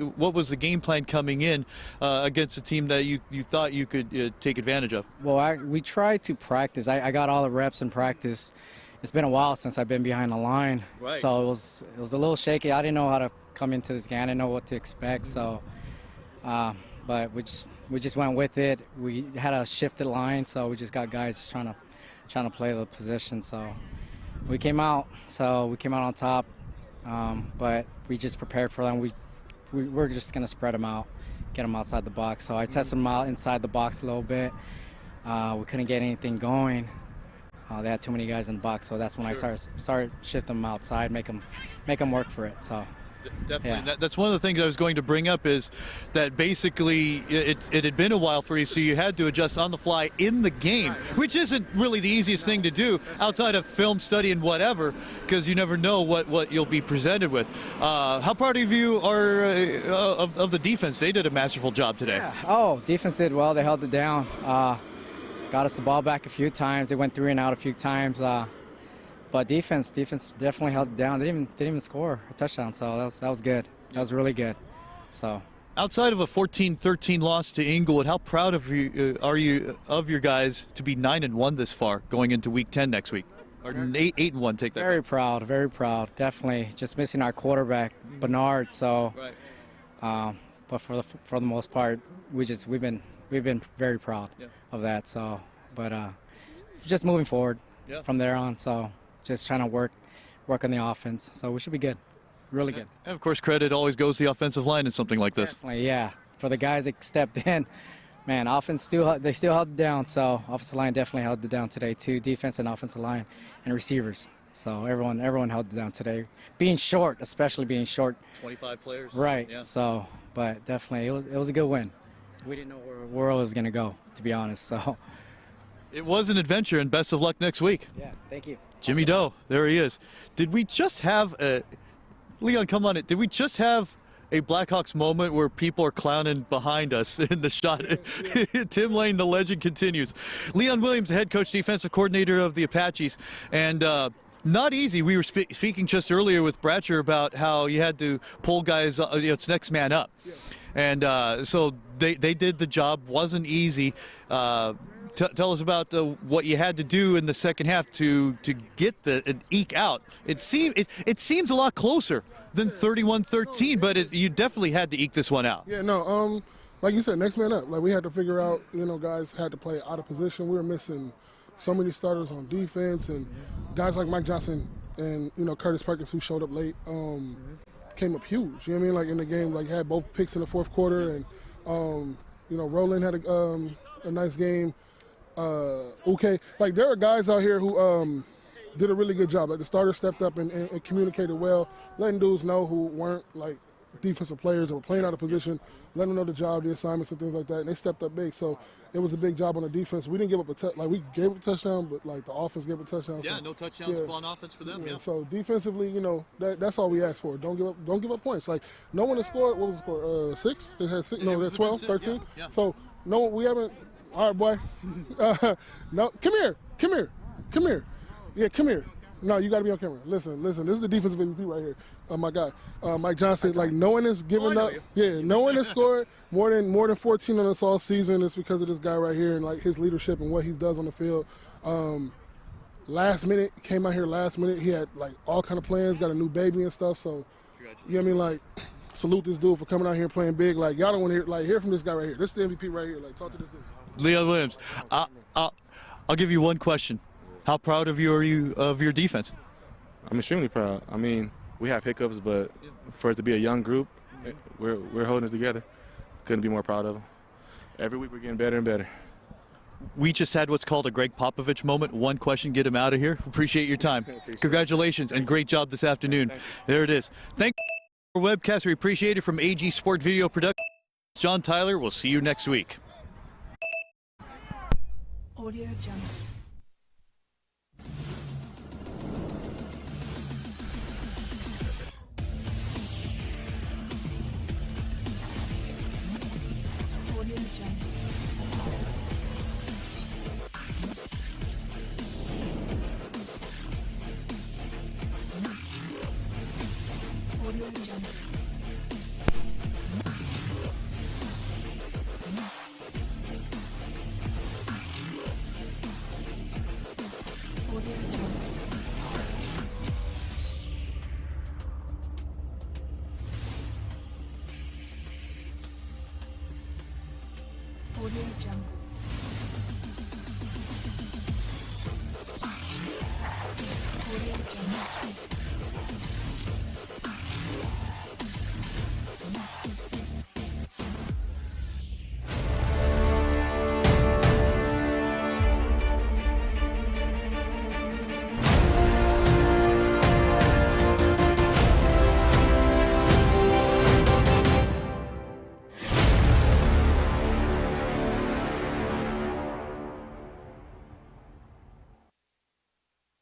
game plan coming in against a team that you thought you could take advantage of? Well, we tried to practice. I got all the reps in practice. It's been a while since I've been behind the line, right. So it was a little shaky. I didn't know how to come into this game. I didn't know what to expect. So. But we just went with it. We had a shifted line, so we just got guys just trying to play the position. So we came out on top, but we just prepared for them. We're just gonna spread them out, get them outside the box. So I tested them out inside the box a little bit. We couldn't get anything going. They had too many guys in the box, so that's when I started shifting them outside, make them work for it. So. Definitely. Yeah. That's one of the things I was going to bring up is that basically it had been a while for you, so you had to adjust on the fly in the game, which isn't really the easiest thing to do outside of film study and whatever, because you never know what you'll be presented with. How proud of you are of the defense? They did a masterful job today. Yeah. Oh, defense did well. They held it down. Got us the ball back a few times. They went 3 and out a few times. But defense definitely held it down. They didn't even score a touchdown, so that was good. That was really good. So. Outside of a 14-13 loss to Inglewood, how proud of you are you of your guys to be 9-1 this far, going into Week 10 next week, or 8-1? Take that. Very proud, very proud. Definitely, just missing our quarterback Bernard. So, right. But for the most part, we've been very proud of that. So, but just moving forward from there on. So. Just trying to work on the offense. So we should be good, really good. And of course, credit always goes to the offensive line in something like this. Definitely, yeah. For the guys that stepped in, man, offense still held it down. So offensive line definitely held it down today too. Defense and offensive line and receivers. So everyone held it down today. Being short, especially being short. 25 players. Right. Yeah. So, but definitely it was a good win. We didn't know where the world was gonna go, to be honest. So. It was an adventure, and best of luck next week. Yeah, thank you. Jimmy Doe, there he is. Did we just have Leon, come on it. Did we just have a Blackhawks moment where people are clowning behind us in the shot? Tim Lane, the legend, continues. Leon Williams, the head coach, defensive coordinator of the Apaches, and not easy. We were speaking just earlier with Bratcher about how you had to pull guys, it's next man up. Yeah. And so they did the job. Wasn't easy. Tell us about what you had to do in the second half to get and eke out. It seems a lot closer than 31-13, but you definitely had to eke this one out. Yeah, no, like you said, next man up. Like we had to figure out, guys had to play out of position. We were missing so many starters on defense, and guys like Mike Johnson and Curtis Perkins, who showed up late, came up huge. You know what I mean? Like in the game, like had both picks in the fourth quarter, and Roland had a nice game. Okay, like there are guys out here who did a really good job. Like the starters stepped up and communicated well, letting dudes know who weren't like defensive players or were playing out of position, letting them know the job, the assignments, and things like that. And they stepped up big. So it was a big job on the defense. We didn't give up we gave up a touchdown, but like the offense gave up a touchdown. Yeah, so, no touchdowns, fun offense for them. Yeah. So defensively, that's all we asked for. Don't give up points. Like no one has scored. What was the score? 6? They had 6. No, they're 12, 13. Yeah. So no, we haven't. All right, boy. No, come here. Yeah, come here. No, you got to be on camera. Listen. This is the defensive MVP right here. My guy, Mike Johnson. Like no one has given up. Yeah, no one has scored more than 14 on us all season. It's because of this guy right here and like his leadership and what he does on the field. Last minute, came out here last minute. He had like all kind of plans. Got a new baby and stuff. So you know what I mean? Like salute this dude for coming out here and playing big. Like y'all don't want to hear from this guy right here. This is the MVP right here. Like talk to this dude. Leon Williams, I'll give you one question. How proud of you are you of your defense? I'm extremely proud. I mean, we have hiccups, but for us to be a young group, we're holding it together. Couldn't be more proud of them. Every week we're getting better and better. We just had what's called a Greg Popovich moment. One question, get him out of here. Appreciate your time. Congratulations and great job this afternoon. There it is. Thank you for our webcast. We appreciate it from AG Sport Video Production. John Tyler, we'll see you next week. Audio Jungle. Audio Jungle. Audio Jungle. Audio Jungle. Audio Jungle. Audio Jungle.